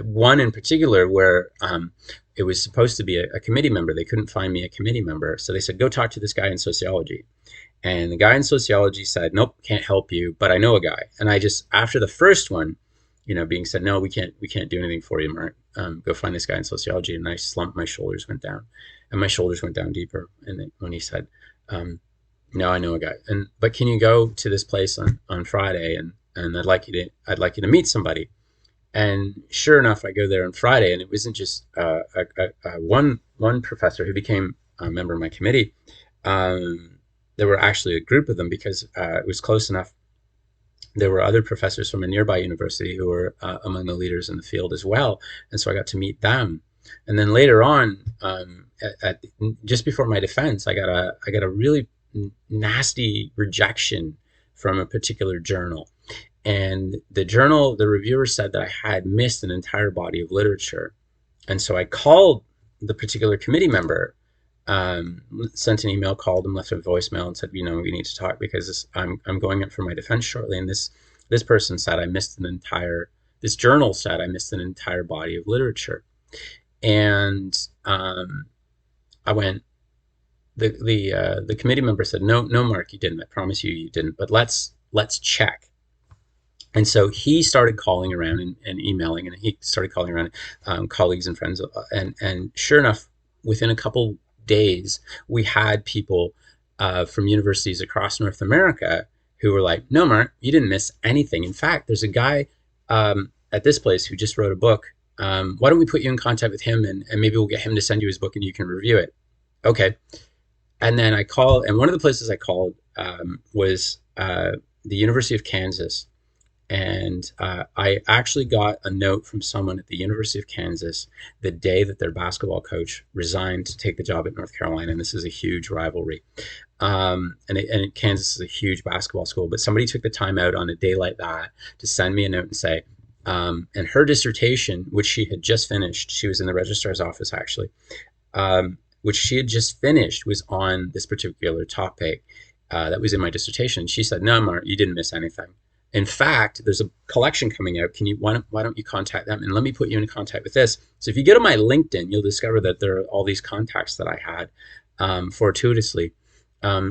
one in particular where it was supposed to be a committee member. They couldn't find me a committee member. So they said, go talk to this guy in sociology. And the guy in sociology said, nope, can't help you, but I know a guy. And I just, after the first one, being said, no, we can't do anything for you, Mark. Go find this guy in sociology. And I slumped, my shoulders went down, and my shoulders went down deeper. And then when he said, no, I know a guy, but can you go to this place on Friday? And I'd like you to meet somebody. And sure enough, I go there on Friday, and it wasn't just one professor who became a member of my committee. There were actually a group of them because it was close enough. There were other professors from a nearby university who were among the leaders in the field as well. And so I got to meet them. And then later on, just before my defense, I got a really nasty rejection from a particular journal. And the reviewer said that I had missed an entire body of literature. And so I called the particular committee member, sent an email, called him, left a voicemail, and said, we need to talk because I'm going up for my defense shortly. And this person said this journal said I missed an entire body of literature. And I went, the committee member said, no, Mark, you didn't. I promise you didn't. But let's check. And so he started calling around and emailing, and he started calling around colleagues and friends. And sure enough, within a couple days, we had people from universities across North America who were like, no, Mark, you didn't miss anything. In fact, there's a guy at this place who just wrote a book. Why don't we put you in contact with him, and maybe we'll get him to send you his book and you can review it. Okay. And then I called, and one of the places I called was the University of Kansas. And I actually got a note from someone at the University of Kansas the day that their basketball coach resigned to take the job at North Carolina. And this is a huge rivalry. And Kansas is a huge basketball school. But somebody took the time out on a day like that to send me a note and say, and her dissertation, which she had just finished, she was in the registrar's office actually, which she had just finished, was on this particular topic that was in my dissertation. And she said, no, Mark, you didn't miss anything. In fact, there's a collection coming out. Why don't you contact them? And let me put you in contact with this. So if you go to my LinkedIn, you'll discover that there are all these contacts that I had fortuitously,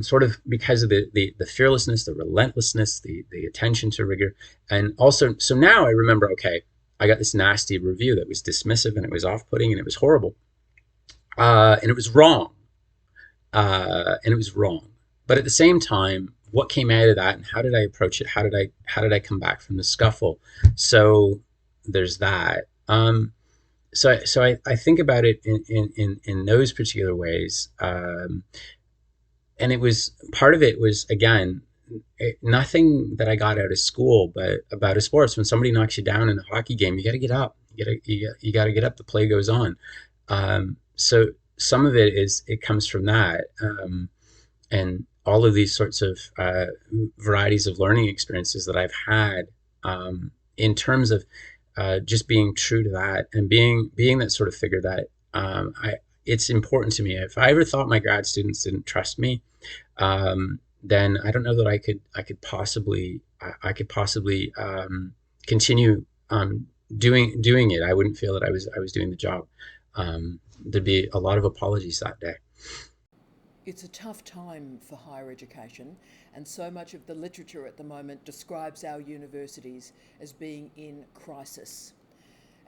sort of because of the fearlessness, the relentlessness, the attention to rigor. And also, so now I remember, okay, I got this nasty review that was dismissive and it was off-putting and it was horrible. And it was wrong. But at the same time, what came out of that and how did I approach it? How did I come back from the scuffle? So there's that. So I think about it in those particular ways. And it was, part of it was, again, nothing that I got out of school, but about a sports. When somebody knocks you down in a hockey game, you got to get up. You got to get up. The play goes on. So some of it comes from that. And all of these sorts of varieties of learning experiences that I've had in terms of just being true to that and being that sort of figure that it's important to me. If I ever thought my grad students didn't trust me, then I don't know that I could possibly continue doing it. I wouldn't feel that I was doing the job. There'd be a lot of apologies that day. It's a tough time for higher education, and so much of the literature at the moment describes our universities as being in crisis.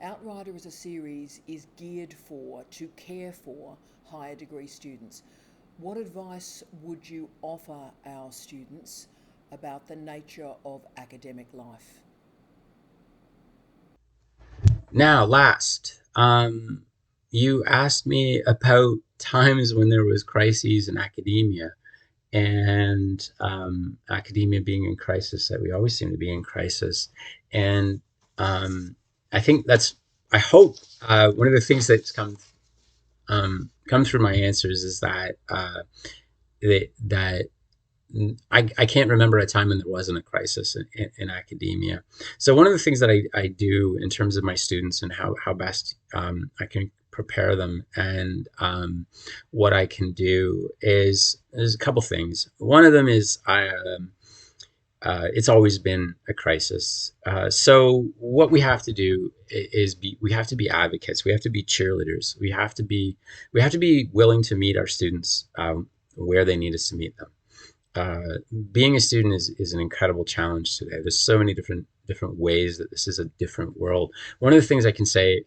Outrider as a series is geared to care for higher degree students. What advice would you offer our students about the nature of academic life? Now, last, you asked me about times when there was crises in academia, and academia being in crisis. That we always seem to be in crisis, and I think that's. I hope one of the things that's come through my answers is that I can't remember a time when there wasn't a crisis in academia. So one of the things that I do in terms of my students and how best I can prepare them and what I can do is there's a couple things. One of them is it's always been a crisis. So what we have to do is we have to be advocates. We have to be cheerleaders. We have to be willing to meet our students where they need us to meet them. Being a student is an incredible challenge today. There's so many different ways that this is a different world. One of the things I can say,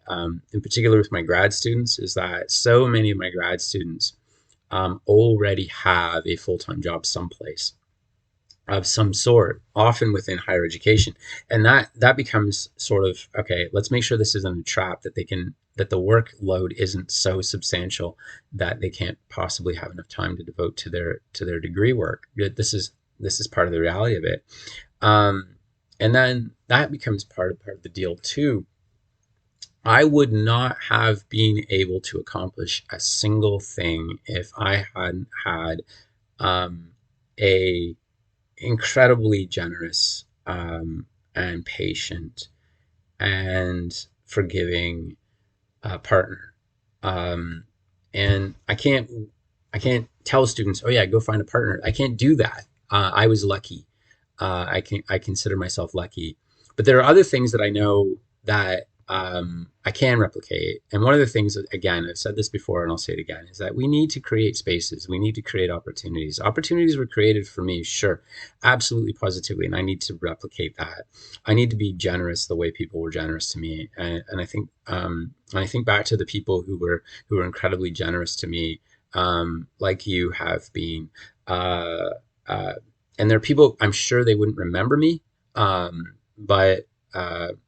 in particular with my grad students, is that so many of my grad students already have a full-time job someplace of some sort, often within higher education, and that becomes sort of okay. Let's make sure this isn't a trap that that the workload isn't so substantial that they can't possibly have enough time to devote to their degree work. This is part of the reality of it, and then that becomes part of the deal too. I would not have been able to accomplish a single thing if I hadn't had a incredibly generous and patient and forgiving partner. And I can't tell students, oh yeah, go find a partner. I can't do that. I was lucky. I consider myself lucky. But there are other things that I know that I can replicate. And one of the things that, again, I've said this before and I'll say it again, is that we need to create spaces. We need to create opportunities. Opportunities were created for me, sure, absolutely, positively. And I need to replicate that. I need to be generous the way people were generous to me. And I think back to the people who were incredibly generous to me, like you have been. And there are people, I'm sure they wouldn't remember me, but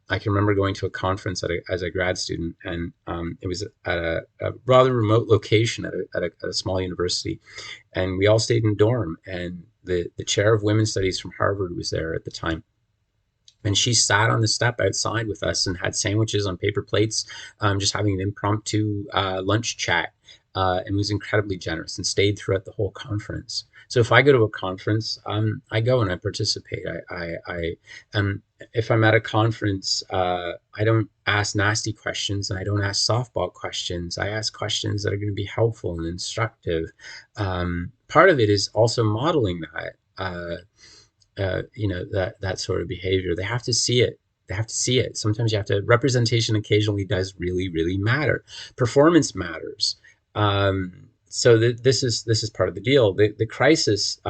I can remember going to a conference as a grad student, and it was at a rather remote location at a small university, and we all stayed in a dorm. And the chair of women's studies from Harvard was there at the time, and she sat on the step outside with us and had sandwiches on paper plates, just having an impromptu lunch chat, and was incredibly generous and stayed throughout the whole conference. So if I go to a conference, I go and I participate. If I'm at a conference, I don't ask nasty questions and I don't ask softball questions. I ask questions that are going to be helpful and instructive. Part of it is also modeling that, that sort of behavior. They have to see it. They have to see it. Sometimes representation occasionally does really, really matter. Performance matters. So this is part of the deal. The crisis,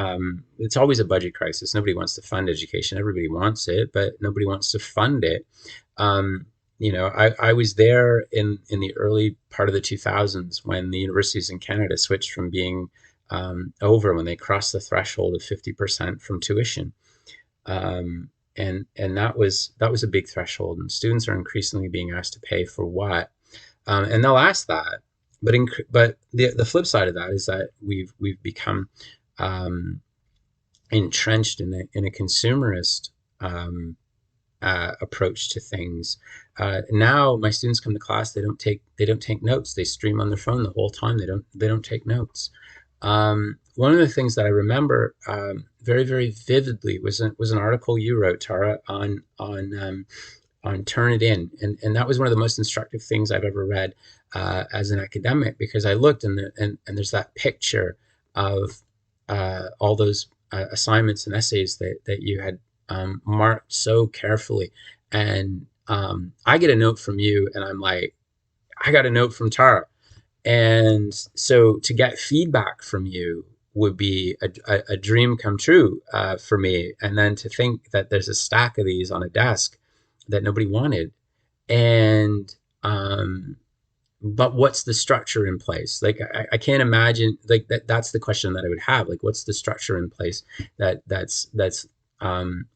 it's always a budget crisis. Nobody wants to fund education. Everybody wants it, but nobody wants to fund it. I was there in the early part of the 2000s when the universities in Canada switched from being over, when they crossed the threshold of 50% from tuition. And that was a big threshold, and students are increasingly being asked to pay for what, and they'll ask that. But the flip side of that is that we've become entrenched in a consumerist approach to things. Now my students come to class, they don't take notes. They stream on their phone the whole time. They don't take notes. One of the things that I remember very, very vividly was an article you wrote, Tara, on Turn It In, and that was one of the most instructive things I've ever read as an academic, because I looked and there's that picture of all those assignments and essays that you had marked so carefully, and I get a note from you, and I'm like, I got a note from Tara. And so to get feedback from you would be a dream come true for me. And then to think that there's a stack of these on a desk that nobody wanted. And, but what's the structure in place? Like, I can't imagine, like, that's the question that I would have. Like, what's the structure in place that's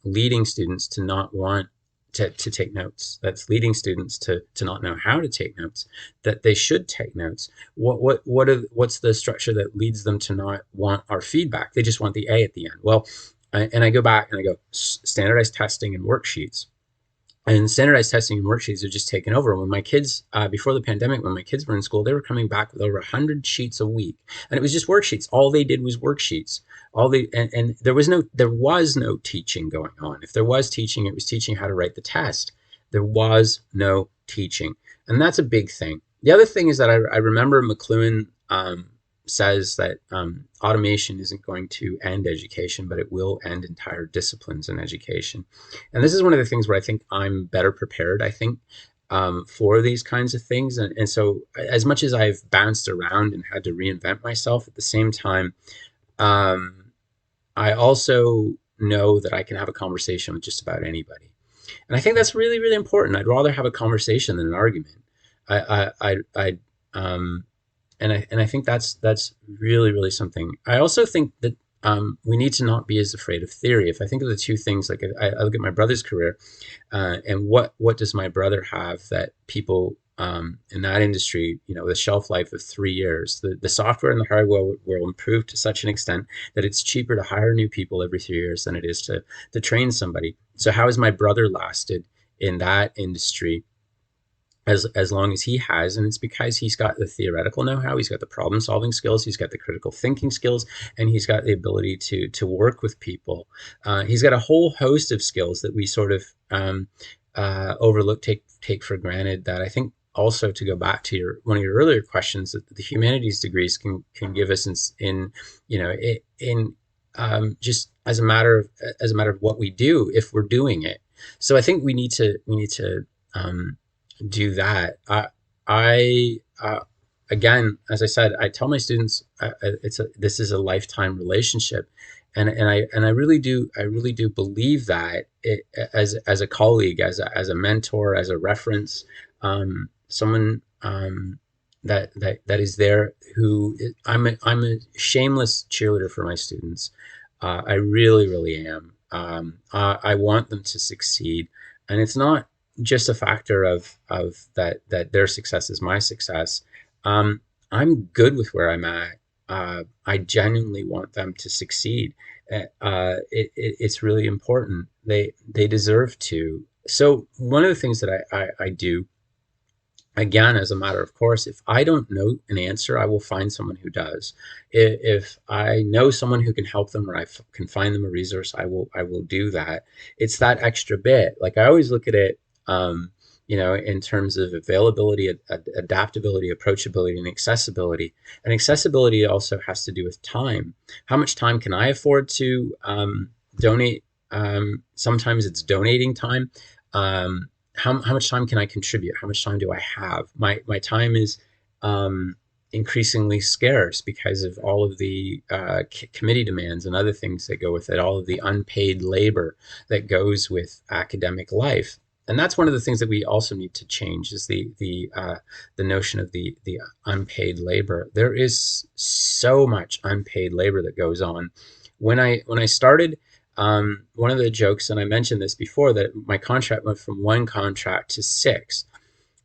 leading students to not want to take notes, that's leading students to not know how to take notes, that they should take notes. What's the structure that leads them to not want our feedback? They just want the A at the end. Well, and I go back and I go, standardized testing and worksheets. And standardized testing and worksheets are just taken over. When my kids, before the pandemic, when my kids were in school, they were coming back with over 100 sheets a week, and it was just worksheets. All they did was worksheets. And there was no teaching going on. If there was teaching, it was teaching how to write the test. There was no teaching, and that's a big thing. The other thing is that I remember McLuhan says that automation isn't going to end education, but it will end entire disciplines in education. And this is one of the things where I think I'm better prepared, I think, for these kinds of things. And so as much as I've bounced around and had to reinvent myself, at the same time, I also know that I can have a conversation with just about anybody. And I think that's really, really important. I'd rather have a conversation than an argument. And I think that's really, really something. I also think that we need to not be as afraid of theory. If I think of the two things, like I look at my brother's career, and what does my brother have that people in that industry, the shelf life of 3 years, the software and the hardware will improve to such an extent that it's cheaper to hire new people every 3 years than it is to train somebody. So how has my brother lasted in that industry as long as he has? And it's because he's got the theoretical know-how, he's got the problem solving skills, he's got the critical thinking skills, and he's got the ability to work with people. He's got a whole host of skills that we sort of overlook, take for granted, that I think also, to go back to one of your earlier questions, that the humanities degrees can give us in just as a matter of what we do, if we're doing it. So I think we need to do that. Again, as I said, I tell my students, this is a lifetime relationship, and I really do believe that as a colleague, as a mentor, as a reference, someone that is there. I'm a shameless cheerleader for my students. I really, really am. I want them to succeed, and it's not just a factor of that their success is my success. I'm good with where I'm at. I genuinely want them to succeed. It's really important. They deserve to. So one of the things that I do, again, as a matter of course, if I don't know an answer, I will find someone who does. If I know someone who can help them, or I can find them a resource, I will do that. It's that extra bit. Like, I always look at it, in terms of availability, adaptability, approachability, and accessibility. And accessibility also has to do with time. How much time can I afford to donate? Sometimes it's donating time. How much time can I contribute? How much time do I have? My time is increasingly scarce because of all of the committee demands and other things that go with it, all of the unpaid labor that goes with academic life. And that's one of the things that we also need to change, is the notion of the unpaid labor. There is so much unpaid labor that goes on. When I started, one of the jokes, and I mentioned this before, that my contract went from 1 contract to 6.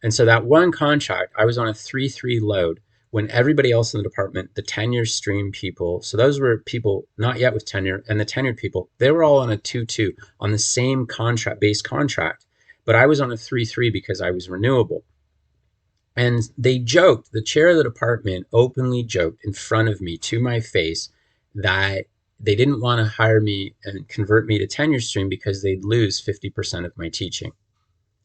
And so that 1 contract, I was on a 3-3 load, when everybody else in the department, the tenure stream people, so those were people not yet with tenure, and the tenured people, they were all on a 2-2 on the same base contract. But I was on a 3-3 because I was renewable. And they joked, the chair of the department openly joked in front of me to my face that they didn't want to hire me and convert me to tenure stream because they'd lose 50% of my teaching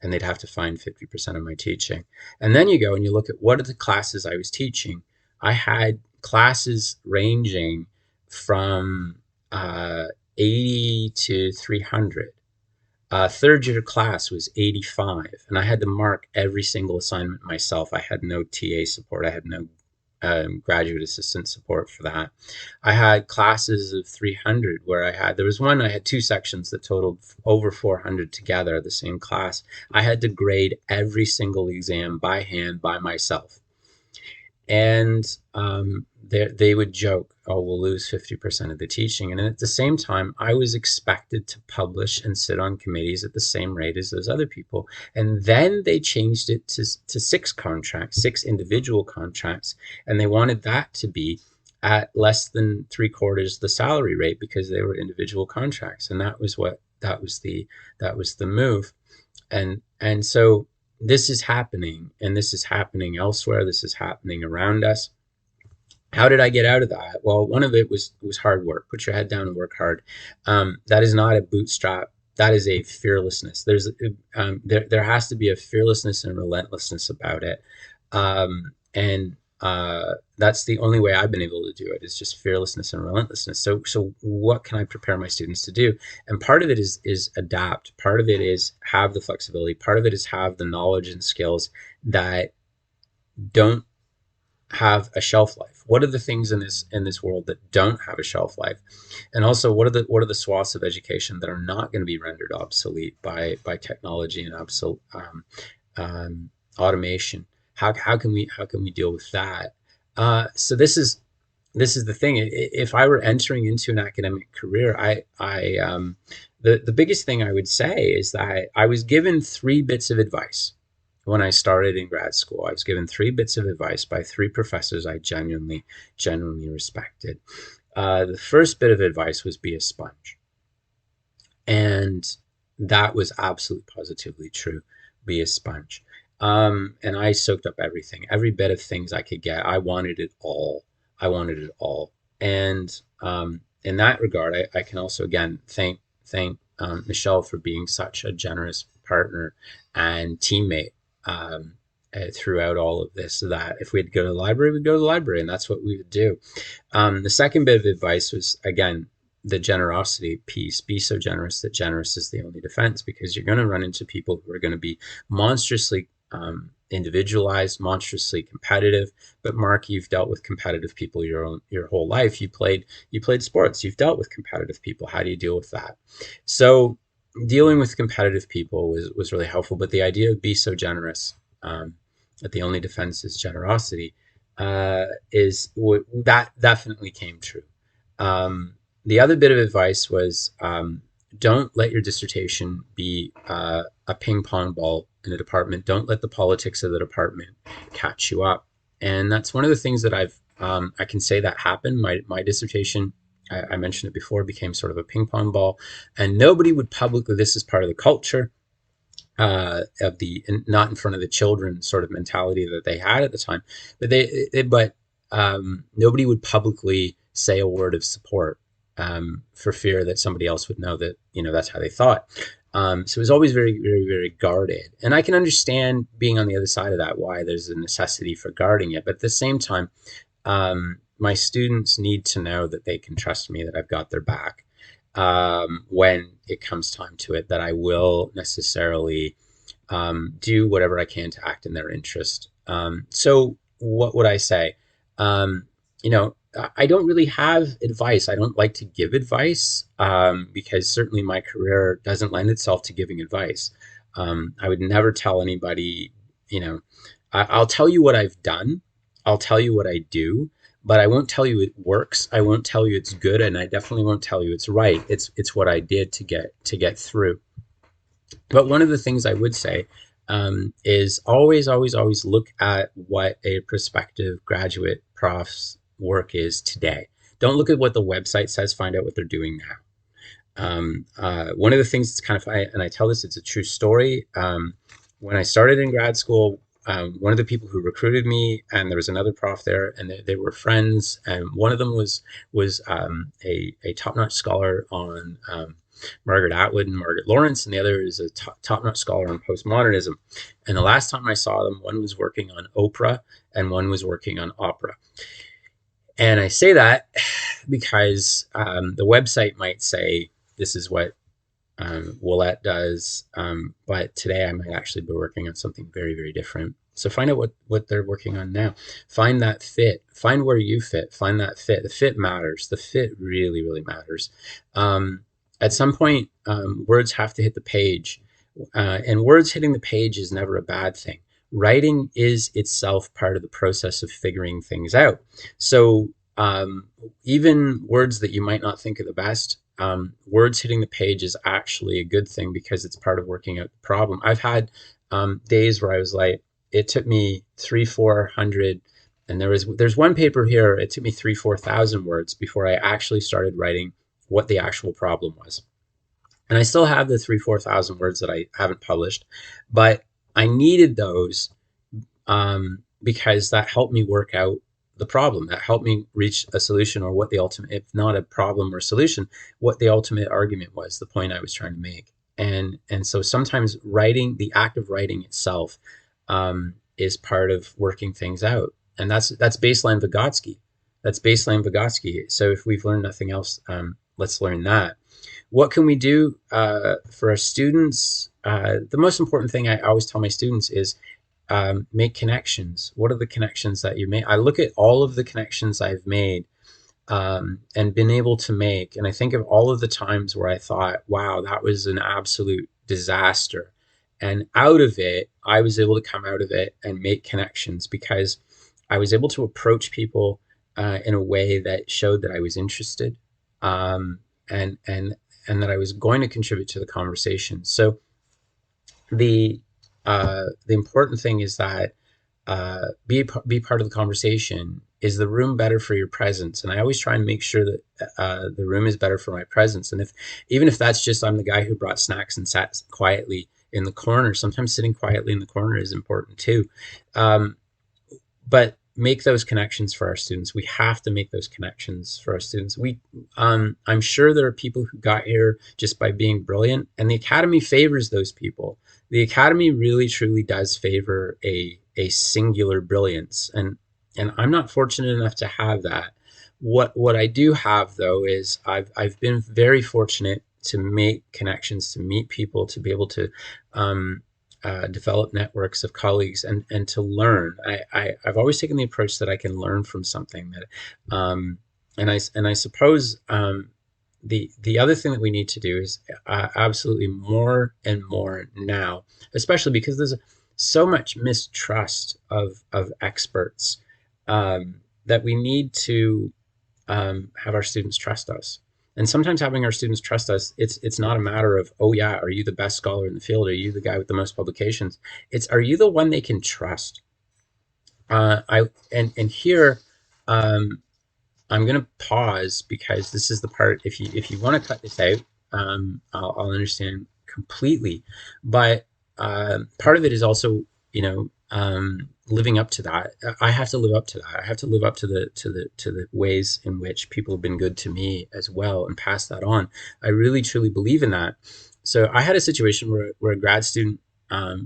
and they'd have to find 50% of my teaching. And then you go and you look at what are the classes I was teaching. I had classes ranging from 80 to 300. Third year class was 85, and I had to mark every single assignment myself. I had no TA support. I had no graduate assistant support for that. I had classes of 300 where there was one, I had two sections that totaled over 400 together, the same class. I had to grade every single exam by hand by myself. And they would joke, oh, we'll lose 50% of the teaching. And at the same time, I was expected to publish and sit on committees at the same rate as those other people. And then they changed it to 6 contracts, 6 individual contracts. And they wanted that to be at less than 3/4 the salary rate because they were individual contracts. And that was the move. And so this is happening, and this is happening elsewhere. This is happening around us. How did I get out of that? Well, one of it was hard work. Put your head down and work hard. That is not a bootstrap. That is a fearlessness. There has to be a fearlessness and relentlessness about it. And that's the only way I've been able to do it, is just fearlessness and relentlessness. So what can I prepare my students to do? And part of it is adapt. Part of it is have the flexibility. Part of it is have the knowledge and skills that don't have a shelf life. What are the things in this world that don't have a shelf life? And also, what are the swaths of education that are not going to be rendered obsolete by technology and automation? How can we deal with that? So this is the thing. If I were entering into an academic career, the biggest thing I would say is that I was given 3 bits of advice when I started in grad school. I was given 3 bits of advice by 3 professors I genuinely respected. The first bit of advice was be a sponge. And that was absolutely positively true. Be a sponge. And I soaked up everything, every bit of things I could get. I wanted it all. And in that regard, I can also again thank Michelle for being such a generous partner and teammate throughout all of this. So that if we had to go to the library, we'd go to the library, and that's what we would do. The second bit of advice was, again, the generosity piece. Be so generous that generous is the only defense, because you're going to run into people who are going to be monstrously individualized, monstrously competitive. But Mark, you've dealt with competitive people your whole life. You played sports. You've dealt with competitive people. How do you deal with that? So dealing with competitive people was really helpful. But the idea of be so generous, that the only defense is generosity, that definitely came true. The other bit of advice was, don't let your dissertation be a ping pong ball in a department. Don't let the politics of the department catch you up. And that's one of the things that I can say that happened. My dissertation, I mentioned it before, became sort of a ping pong ball, and nobody would publicly, this is part of the culture of the not in front of the children sort of mentality that they had at the time, but nobody would publicly say a word of support, for fear that somebody else would know that, that's how they thought. So it was always very, very, very guarded. And I can understand, being on the other side of that, why there's a necessity for guarding it. But at the same time, my students need to know that they can trust me, that I've got their back, when it comes time to it, that I will necessarily do whatever I can to act in their interest. So what would I say? I don't really have advice. I don't like to give advice, because certainly my career doesn't lend itself to giving advice. I would never tell anybody, I'll tell you what I've done. I'll tell you what I do, but I won't tell you it works. I won't tell you it's good, and I definitely won't tell you it's right. It's what I did to get through. But one of the things I would say, is always, always, always look at what a prospective graduate prof's work is today. Don't look at what the website says, find out what they're doing now. One of the things that's kind of funny, and I tell this, it's a true story. When I started in grad school, one of the people who recruited me, and there was another prof there, and they were friends. And one of them was a top-notch scholar on Margaret Atwood and Margaret Lawrence, and the other is a top-notch scholar on postmodernism. And the last time I saw them, one was working on Oprah and one was working on opera. And I say that because the website might say this is what Ouellette does, but today I might actually be working on something very, very different. So find out what they're working on now. Find that fit. Find where you fit. Find that fit. The fit matters. The fit really, really matters. At some point, words have to hit the page, and words hitting the page is never a bad thing. Writing is itself part of the process of figuring things out. So even words that you might not think are the best, words hitting the page is actually a good thing because it's part of working out the problem. I've had days where I was like, it took me 300-400, and there's one paper here, it took me 3,000-4,000 words before I actually started writing what the actual problem was. And I still have the 3,000-4,000 words that I haven't published, but I needed those because that helped me work out the problem. That helped me reach a solution, or what the ultimate, if not a problem or solution, what the ultimate argument was, the point I was trying to make. And so sometimes writing, the act of writing itself, is part of working things out. And that's baseline Vygotsky. That's baseline Vygotsky. So if we've learned nothing else, let's learn that. What can we do for our students? The most important thing I always tell my students is make connections. What are the connections that you make? I look at all of the connections I've made and been able to make, and I think of all of the times where I thought, wow, that was an absolute disaster. And out of it, I was able to come out of it and make connections because I was able to approach people in a way that showed that I was interested, and that I was going to contribute to the conversation. So the important thing is that be part of the conversation. Is the room better for your presence? And I always try and make sure that the room is better for my presence. And even if that's just I'm the guy who brought snacks and sat quietly in the corner, sometimes sitting quietly in the corner is important too. But make those connections for our students. We have to make those connections for our students. I'm sure there are people who got here just by being brilliant, and the Academy favors those people. The Academy really truly does favor a singular brilliance, and I'm not fortunate enough to have that. What I do have though is I've been very fortunate to make connections, to meet people, to be able to develop networks of colleagues and to learn. I've always taken the approach that I can learn from something that, and I suppose the other thing that we need to do is absolutely more and more now, especially because there's so much mistrust of experts, that we need to have our students trust us. And sometimes having our students trust us, it's not a matter of, oh yeah, are you the best scholar in the field? Are you the guy with the most publications? It's, are you the one they can trust? Here, I'm going to pause because this is the part, if you want to cut this out, I'll understand completely. But part of it is also, living up to that. I have to live up to that. I have to live up to the ways in which people have been good to me as well and pass that on. I really truly believe in that. So I had a situation where a grad student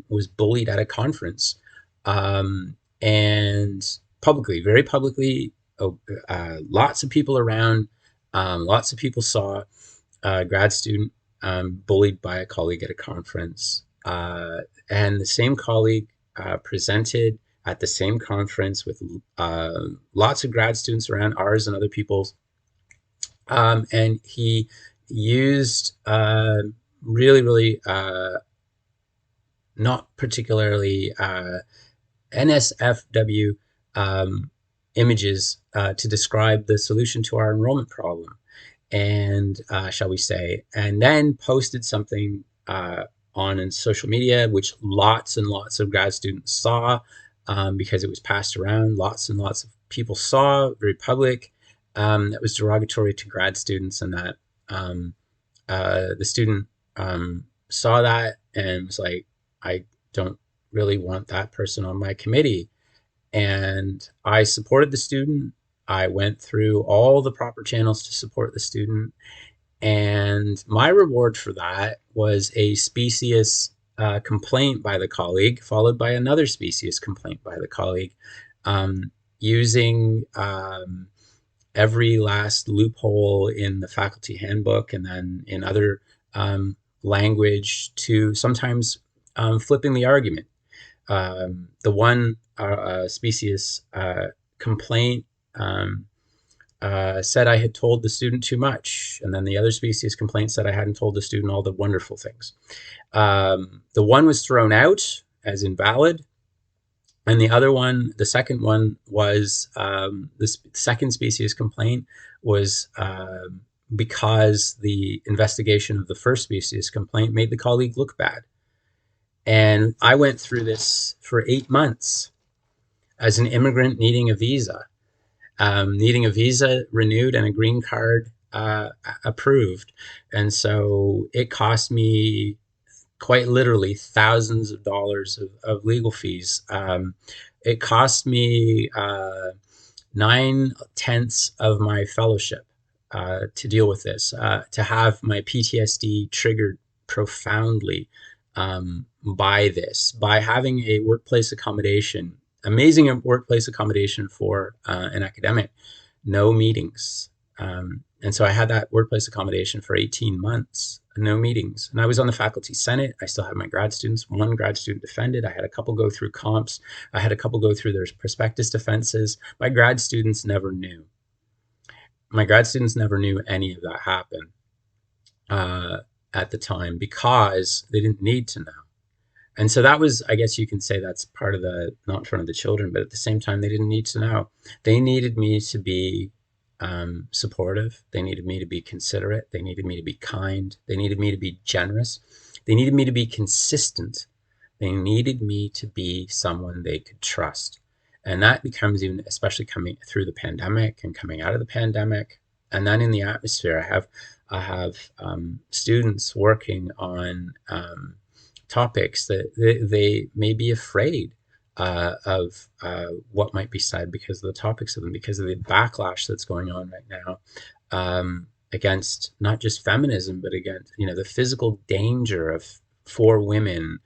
was bullied at a conference, and publicly, very publicly, lots of people around, lots of people saw a grad student bullied by a colleague at a conference, and the same colleague presented at the same conference with lots of grad students around, ours and other people's, and he used really not particularly NSFW images to describe the solution to our enrollment problem, and shall we say, and then posted something on social media, which lots and lots of grad students saw, because it was passed around. Lots and lots of people saw, very public, that was derogatory to grad students, and that the student saw that and was like, I don't really want that person on my committee. And I supported the student. I went through all the proper channels to support the student. And my reward for that was a specious complaint by the colleague, followed by another specious complaint by the colleague, using every last loophole in the faculty handbook and then in other language to sometimes flipping the argument. The one specious complaint said I had told the student too much, and then the other species complaint said I hadn't told the student all the wonderful things. The one was thrown out as invalid, and the other one, the second one, was the second species complaint was because the investigation of the first species complaint made the colleague look bad. And I went through this for 8 months as an immigrant needing a visa. Needing a visa renewed and a green card approved. And so it cost me quite literally thousands of dollars of legal fees. It cost me 9/10 of my fellowship to deal with this, to have my PTSD triggered profoundly by this, by having a workplace accommodation, amazing workplace accommodation for an academic, no meetings. And so I had that workplace accommodation for 18 months, no meetings. And I was on the faculty senate. I still had my grad students. One grad student defended. I had a couple go through comps. I had a couple go through their prospectus defenses. My grad students never knew. My grad students never knew any of that happened at the time because they didn't need to know. And so that was, I guess you can say that's part of the, not in front of the children, but at the same time, they didn't need to know. They needed me to be supportive. They needed me to be considerate. They needed me to be kind. They needed me to be generous. They needed me to be consistent. They needed me to be someone they could trust. And that becomes even, especially coming through the pandemic and coming out of the pandemic. And then in the atmosphere, I have students working on topics that they may be afraid of what might be said because of the topics of them, because of the backlash that's going on right now against not just feminism, but against the physical danger for women,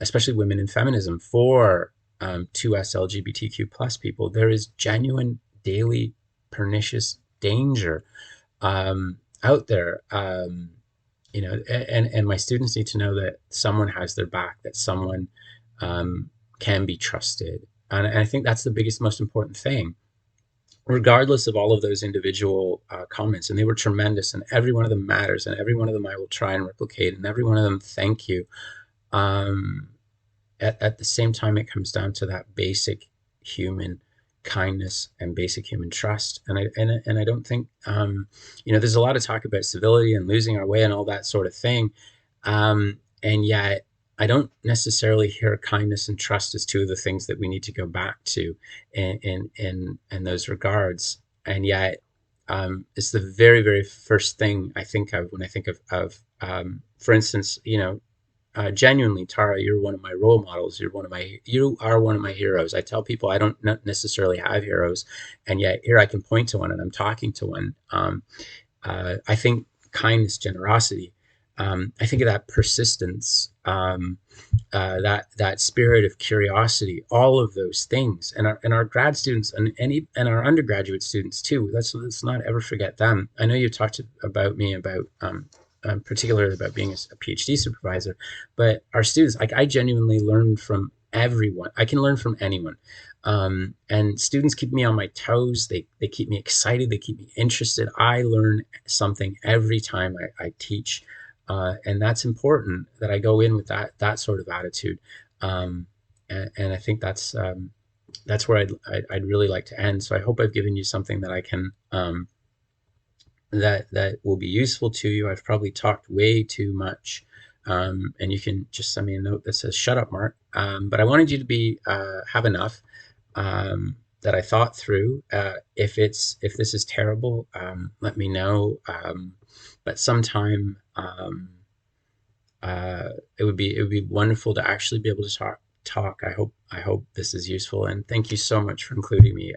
especially women in feminism, for 2S LGBTQ plus people. There is genuine daily pernicious danger out there. And my students need to know that someone has their back, that someone can be trusted. And I think that's the biggest, most important thing, regardless of all of those individual comments. And they were tremendous, and every one of them matters, and every one of them I will try and replicate, and every one of them, thank you. At the same time, it comes down to that basic human kindness and basic human trust. And I don't think there's a lot of talk about civility and losing our way and all that sort of thing, and yet I don't necessarily hear kindness and trust as two of the things that we need to go back to in those regards. And yet it's the very, very first thing I think of when I think of for instance, genuinely, Tara, you're one of my role models. You are one of my heroes. I tell people I don't necessarily have heroes, and yet here I can point to one, and I'm talking to one. I think kindness, generosity. I think of that persistence, that spirit of curiosity, all of those things, and our grad students and our undergraduate students too. Let's not ever forget them. I know you talked about me about. Particularly about being a PhD supervisor, but our students, I genuinely learn from everyone. I can learn from anyone, and students keep me on my toes. They keep me excited. They keep me interested. I learn something every time I teach, and that's important that I go in with that sort of attitude. And I think that's where I'd really like to end. So I hope I've given you something that I can. That will be useful to you. I've probably talked way too much, and you can just send me a note that says "Shut up, Mark." But I wanted you to be have enough that I thought through. If this is terrible, let me know. But sometime it would be wonderful to actually be able to talk. I hope this is useful, and thank you so much for including me.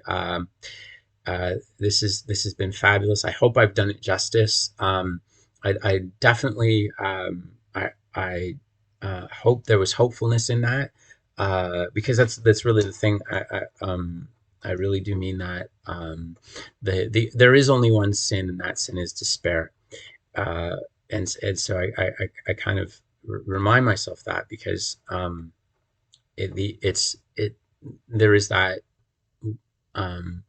This has been fabulous. I hope I've done it justice. I definitely I hope there was hopefulness in that, because that's really the thing. I really do mean that. There is only one sin, and that sin is despair. Uh, and so I kind of remind myself that, because it there is that, um,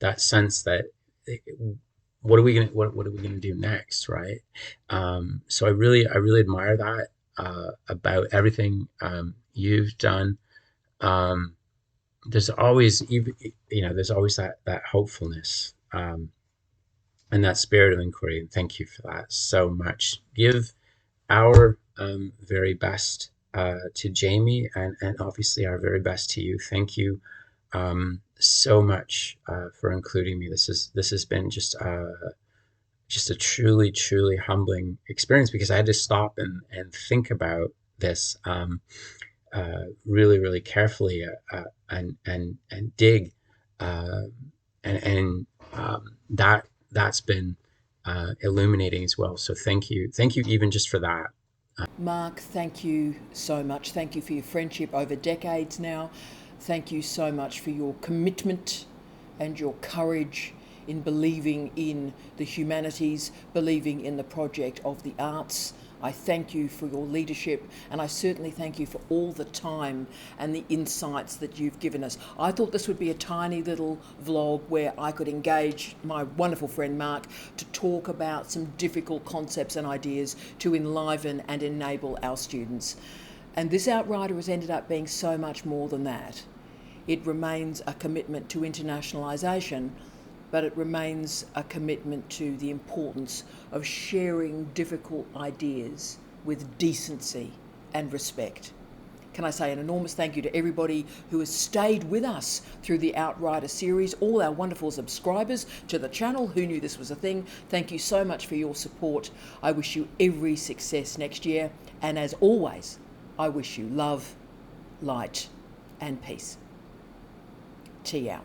that sense that, what are we gonna do next, right? So I really admire that, about everything, you've done. Um, there's always, there's always that hopefulness, and that spirit of inquiry. And thank you for that so much. Give our, very best, to Jamie, and obviously our very best to you. Thank you, so much, for including me. This has been just a truly humbling experience, because I had to stop and think about this, really carefully, and dig, uh, and that's been, illuminating as well. So thank you even just for that. Mark, thank you so much. Thank you for your friendship over decades now. Thank you so much for your commitment and your courage in believing in the humanities, believing in the project of the arts. I thank you for your leadership, and I certainly thank you for all the time and the insights that you've given us. I thought this would be a tiny little vlog where I could engage my wonderful friend Mark to talk about some difficult concepts and ideas to enliven and enable our students. And this Outrider has ended up being so much more than that. It remains a commitment to internationalisation, but it remains a commitment to the importance of sharing difficult ideas with decency and respect. Can I say an enormous thank you to everybody who has stayed with us through the Outrider series, all our wonderful subscribers to the channel who knew this was a thing. Thank you so much for your support. I wish you every success next year, and as always, I wish you love, light, and peace. Tea out.